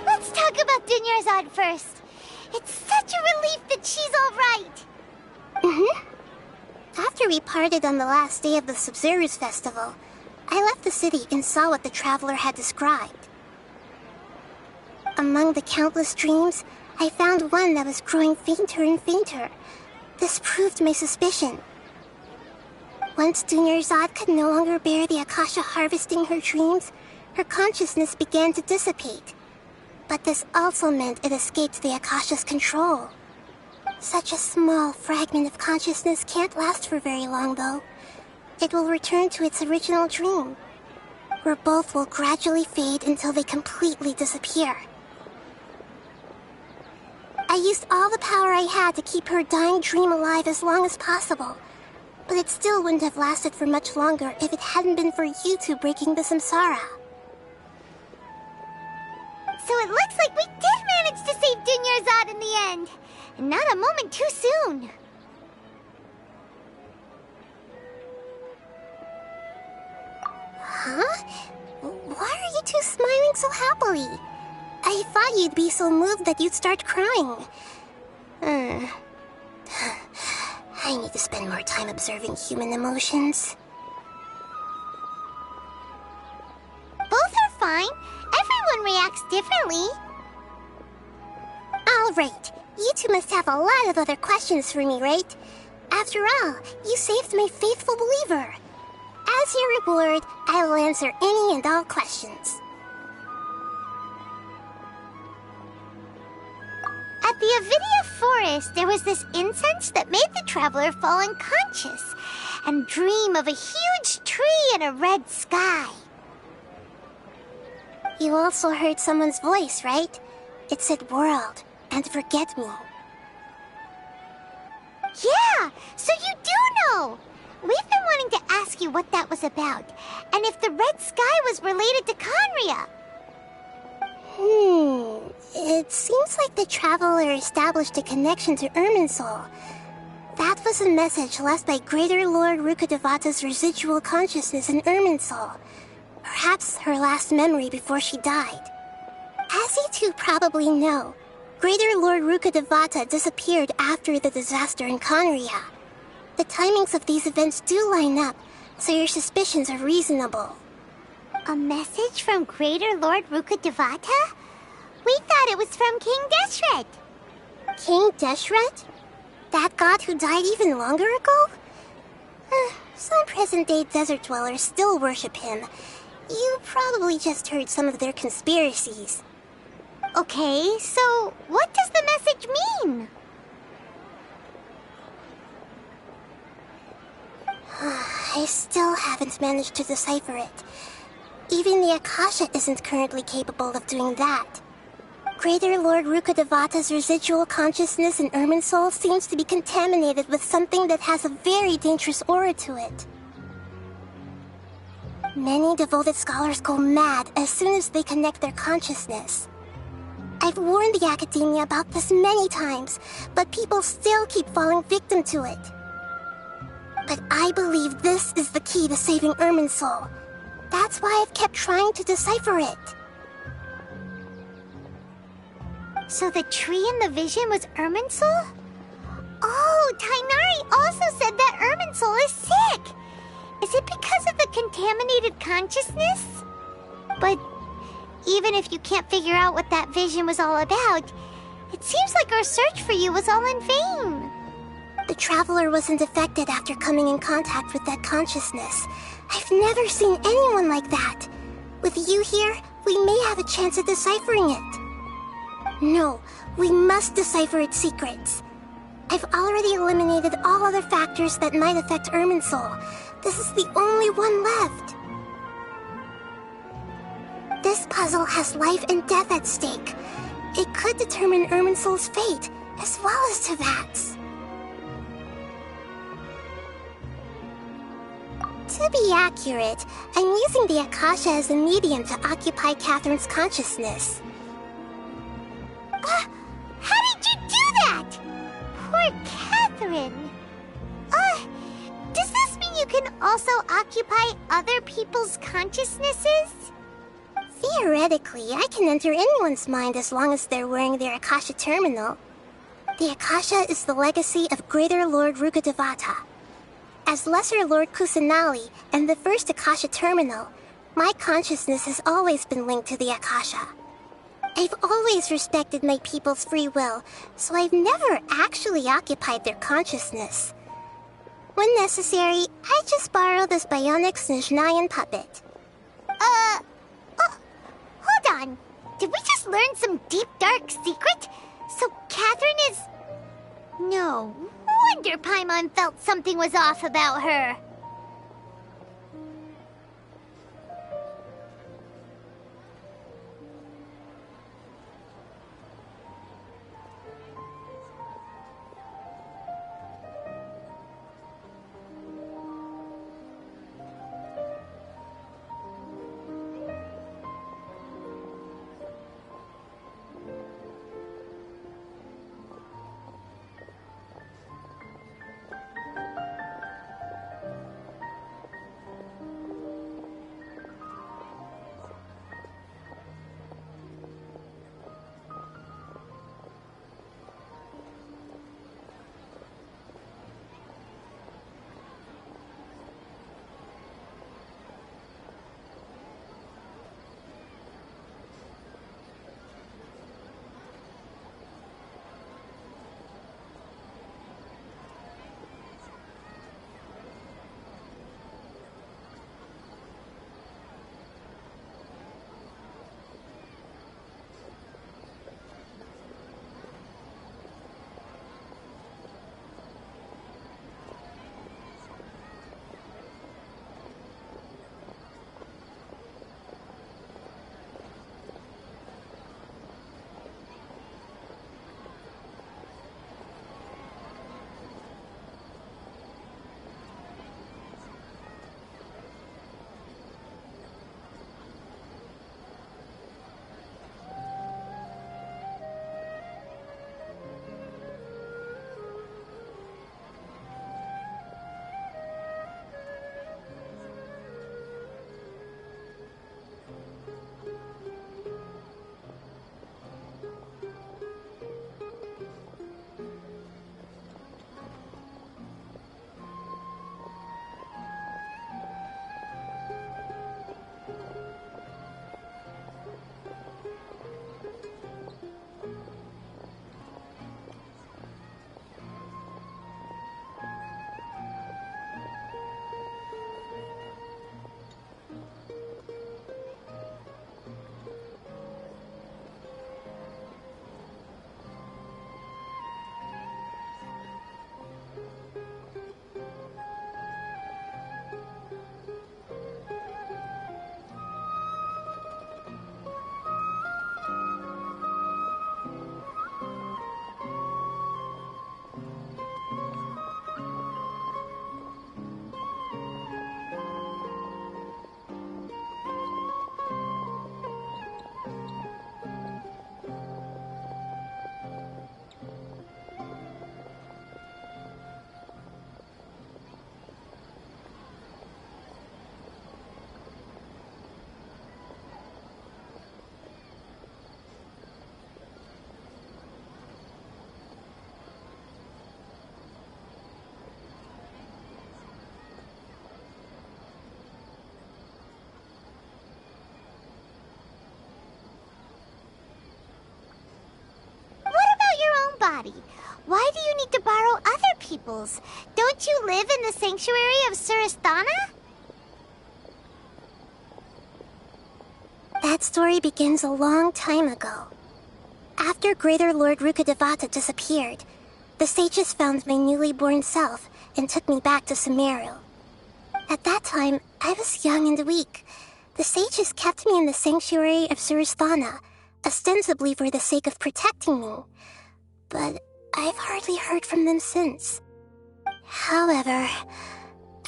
Let's talk about Dunyarzad first. It's such a relief that she's all right. After we parted on the last day of the Sabzeruz festival, I left the city and saw what the Traveler had described. Among the countless dreams, I found one that was growing fainter and fainter. This proved my suspicion. Once Dunyarzad could no longer bear the Akasha harvesting her dreams, her consciousness began to dissipate. But this also meant it escaped the Akasha's control. Such a small fragment of consciousness can't last for very long, though. It will return to its original dream, where both will gradually fade until they completely disappear. I used all the power I had to keep her dying dream alive as long as possible, but it still wouldn't have lasted for much longer if it hadn't been for you two breaking the samsara. So it looks like we did manage to save Dunyarzad in the end. And not a moment too soon. Huh? Why are you two smiling so happily? I thought you'd be so moved that you'd start crying. I need to spend more time observing human emotions. Both are fine. Everyone reacts differently. All right. You two must have a lot of other questions for me, right? After all, you saved my faithful believer. As your reward, I will answer any and all questions. At the Avidia forest, there was this incense that made the Traveler fall unconscious and dream of a huge tree and a red sky. You also heard someone's voice, right? It said world and forget me. Yeah, so you do know! We've been wanting to ask you what that was about, and if the red sky was related to Khaenri'ah. It seems like the Traveler established a connection to Irminsul. That was a message left by Greater Lord Rukkhadevata's residual consciousness in Irminsul. Perhaps her last memory before she died. As you two probably know, Greater Lord Rukkhadevata disappeared after the disaster in Khaenri'ah. The timings of these events do line up, so your suspicions are reasonable. A message from Greater Lord Rukkhadevata? We thought it was from King Deshret. King Deshret? That god who died even longer ago? Some present-day desert dwellers still worship him. You probably just heard some of their conspiracies. Okay, so what does the message mean? I still haven't managed to decipher it. Even the Akasha isn't currently capable of doing that. Greater Lord Råukadevata's residual consciousness in Irminsul seems to be contaminated with something that has a very dangerous aura to it. Many devoted scholars go mad as soon as they connect their consciousness. I've warned the Academia about this many times, but people still keep falling victim to it. But I believe this is the key to saving Irminsul. That's why I've kept trying to decipher it. So the tree in the vision was Irminsul? Oh, Tighnari also said that Irminsul is sick! Is it because of the contaminated consciousness? But even if you can't figure out what that vision was all about, it seems like our search for you was all in vain. The Traveler wasn't affected after coming in contact with that consciousness. I've never seen anyone like that. With you here, we may have a chance at deciphering it. No, we must decipher its secrets. I've already eliminated all other factors that might affect Irminsul. This is the only one left. This puzzle has life and death at stake. It could determine Irminsul's fate, as well as Tevat's. To be accurate, I'm using the Akasha as a medium to occupy Catherine's consciousness. How did you do that? Poor Catherine. Does this mean you can also occupy other people's consciousnesses? Theoretically, I can enter anyone's mind as long as they're wearing their Akasha terminal. The Akasha is the legacy of Greater Lord Råukadevata. As Lesser Lord Kusanali and the first Akasha terminal, my consciousness has always been linked to the Akasha. I've always respected my people's free will, so I've never actually occupied their consciousness. When necessary, I just borrow this bionic Snezhnayan puppet. Hold on. Did we just learn some deep, dark secret? So Catherine is... No wonder Paimon felt something was off about her. body. Why do you need to borrow other people's? Don't you live in the sanctuary of Surasthana? That story begins a long time ago. After Greater Lord Rååkidevata disappeared, the sages found my newly born self and took me back to Sumeru. At that time, I was young and weak. The sages kept me in the sanctuary of Surasthana, ostensibly for the sake of protecting me. But I've hardly heard from them since. However,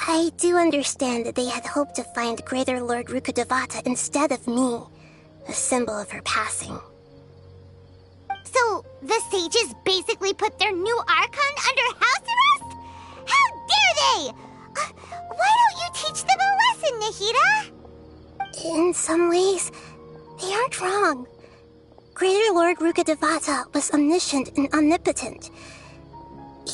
I do understand that they had hoped to find Greater Lord Rååkidevata instead of me, a symbol of her passing. So, the sages basically put their new Archon under house arrest? How dare they! Why don't you teach them a lesson, Nahida? In some ways, they aren't wrong. Greater Lord Rååkidevata was omniscient and omnipotent.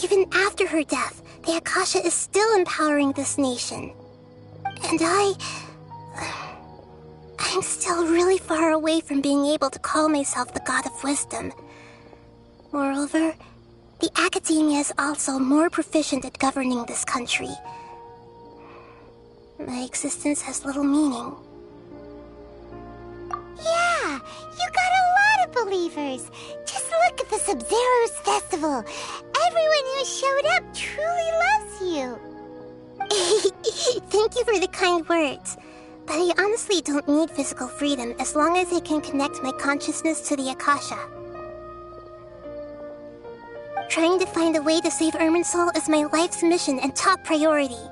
Even after her death, the Akasha is still empowering this nation. And I'm still really far away from being able to call myself the God of Wisdom. Moreover, the Academia is also more proficient at governing this country. My existence has little meaning. Yeah, you got a lot of believers. Just look at the Sabzeruz festival. Everyone who showed up truly loves you. Thank you for the kind words. But I honestly don't need physical freedom as long as I can connect my consciousness to the Akasha. Trying to find a way to save Irminsul is my life's mission and top priority.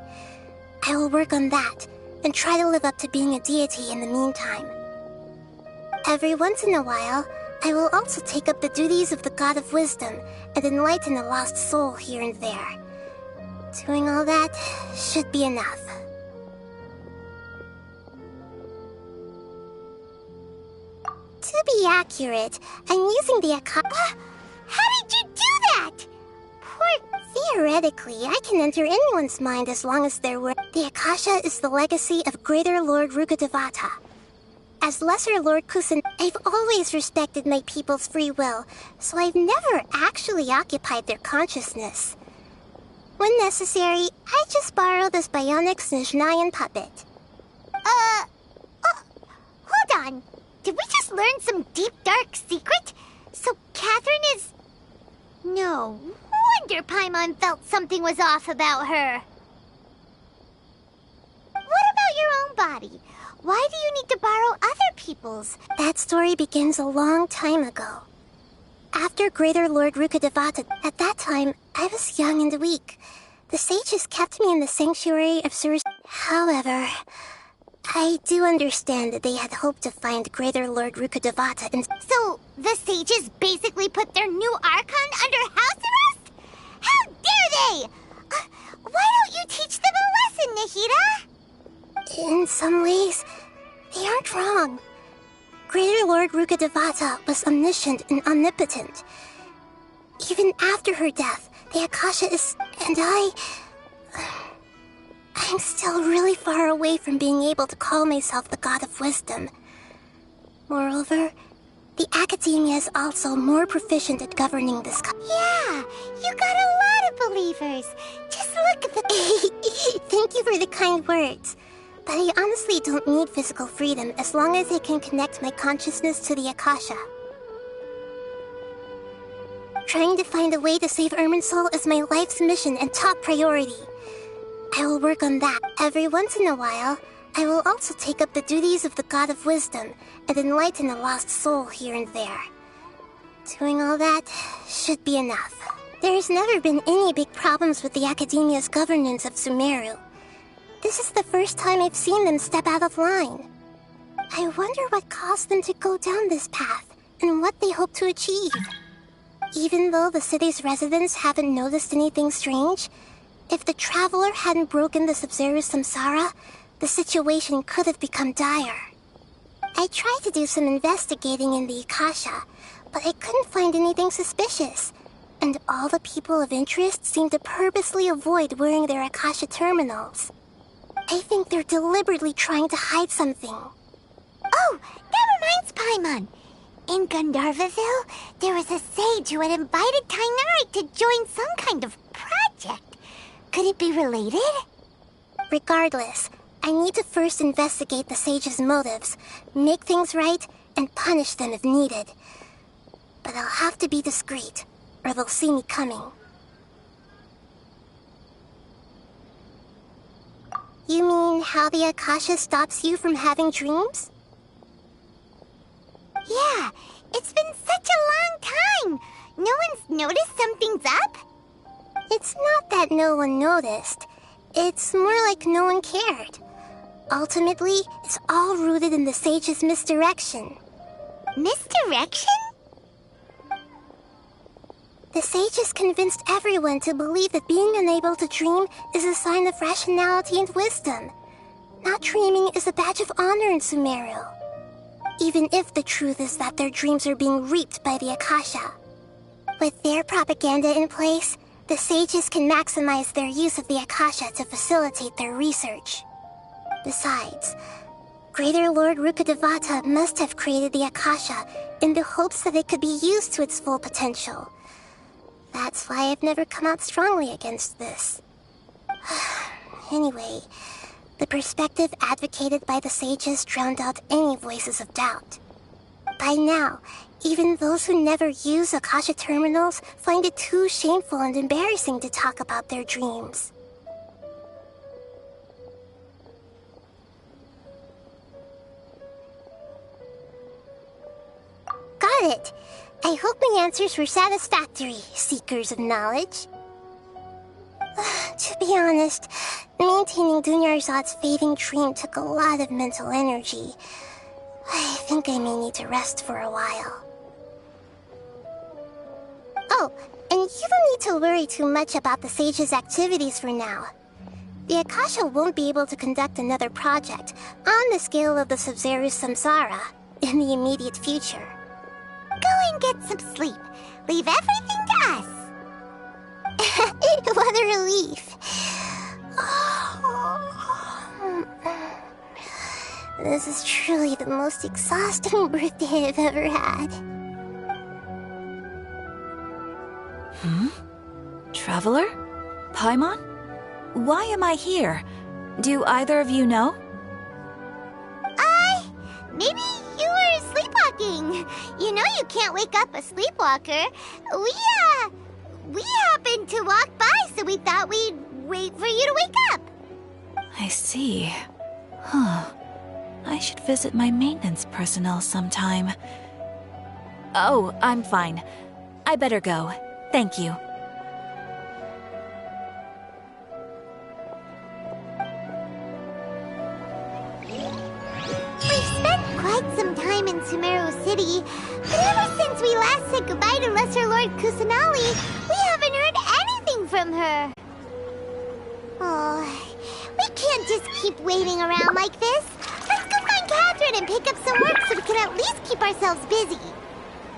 I will work on that, and try to live up to being a deity in the meantime. Every once in a while, I will also take up the duties of the God of Wisdom and enlighten a lost soul here and there. Doing all that should be enough. To be accurate, I'm using the Akasha. How did you do that? Theoretically, I can enter anyone's mind as long as there were. The Akasha is the legacy of Greater Lord Rååkidevata. As Lesser Lord Kusin, I've always respected my people's free will, so I've never actually occupied their consciousness. When necessary, I just borrow this bionic Snezhnayan puppet. Hold on. Did we just learn some deep, dark secret? So Catherine is... No wonder Paimon felt something was off about her. What about your own body? Why do you need to borrow other people's? That story begins a long time ago. After Greater Lord Rååkidevata, at that time, I was young and weak. The sages kept me in the sanctuary of Surasthana. However, I do understand that they had hoped to find Greater Lord Rååkidevata and... So, the sages basically put their new Archon under house arrest? How dare they! Why don't you teach them a lesson, Nahida? In some ways, they aren't wrong. Greater Lord Rååkidevata was omniscient and omnipotent. Even after her death, the Akasha is... And I'm still really far away from being able to call myself the God of Wisdom. Moreover, the Academia is also more proficient at governing this country. Yeah, you got a lot of believers. Just look at the... Thank you for the kind words. But I honestly don't need physical freedom as long as I can connect my consciousness to the Akasha. Trying to find a way to save Irminsul is my life's mission and top priority. I will work on that. Every once in a while, I will also take up the duties of the God of Wisdom and enlighten a lost soul here and there. Doing all that should be enough. There's never been any big problems with the Academia's governance of Sumeru. This is the first time I've seen them step out of line. I wonder what caused them to go down this path and what they hope to achieve. Even though the city's residents haven't noticed anything strange, if the traveler hadn't broken the Sabzeruz samsara, the situation could have become dire. I tried to do some investigating in the Akasha, but I couldn't find anything suspicious. And all the people of interest seem to purposely avoid wearing their Akasha terminals. I think they're deliberately trying to hide something. Oh, that reminds Paimon. In Gandharvaville, there was a sage who had invited Tainari to join some kind of project. Could it be related? Regardless, I need to first investigate the sage's motives, make things right, and punish them if needed. But I'll have to be discreet, or they'll see me coming. You mean how the Akasha stops you from having dreams? Yeah, it's been such a long time. No one's noticed something's up? It's not that no one noticed. It's more like no one cared. Ultimately, it's all rooted in the sage's misdirection. Misdirection? The sages convinced everyone to believe that being unable to dream is a sign of rationality and wisdom. Not dreaming is a badge of honor in Sumeru. Even if the truth is that their dreams are being reaped by the Akasha. With their propaganda in place, the sages can maximize their use of the Akasha to facilitate their research. Besides, Greater Lord Rukkhadevata must have created the Akasha in the hopes that it could be used to its full potential. That's why I've never come out strongly against this. Anyway, the perspective advocated by the sages drowned out any voices of doubt. By now, even those who never use Akasha terminals find it too shameful and embarrassing to talk about their dreams. Got it! I hope my answers were satisfactory, seekers of knowledge. To be honest, maintaining Dunyarzad's fading dream took a lot of mental energy. I think I may need to rest for a while. Oh, and you don't need to worry too much about the sage's activities for now. The Akasha won't be able to conduct another project on the scale of the Sabzeruz Samsara in the immediate future. Go and get some sleep. Leave everything to us. What a relief. This is truly the most exhausting birthday I've ever had. Traveler? Paimon? Why am I here? Do either of you know? Maybe you were sleepwalking. You know you can't wake up a sleepwalker. We happened to walk by, so we thought we'd wait for you to wake up. I see. I should visit my maintenance personnel sometime. Oh, I'm fine. I better go. Thank you. We've spent quite some time in Sumeru City, but ever since we last said goodbye to Lesser Lord Kusanali, we haven't heard anything from her. Oh, we can't just keep waiting around like this. Let's go find Catherine and pick up some work so we can at least keep ourselves busy.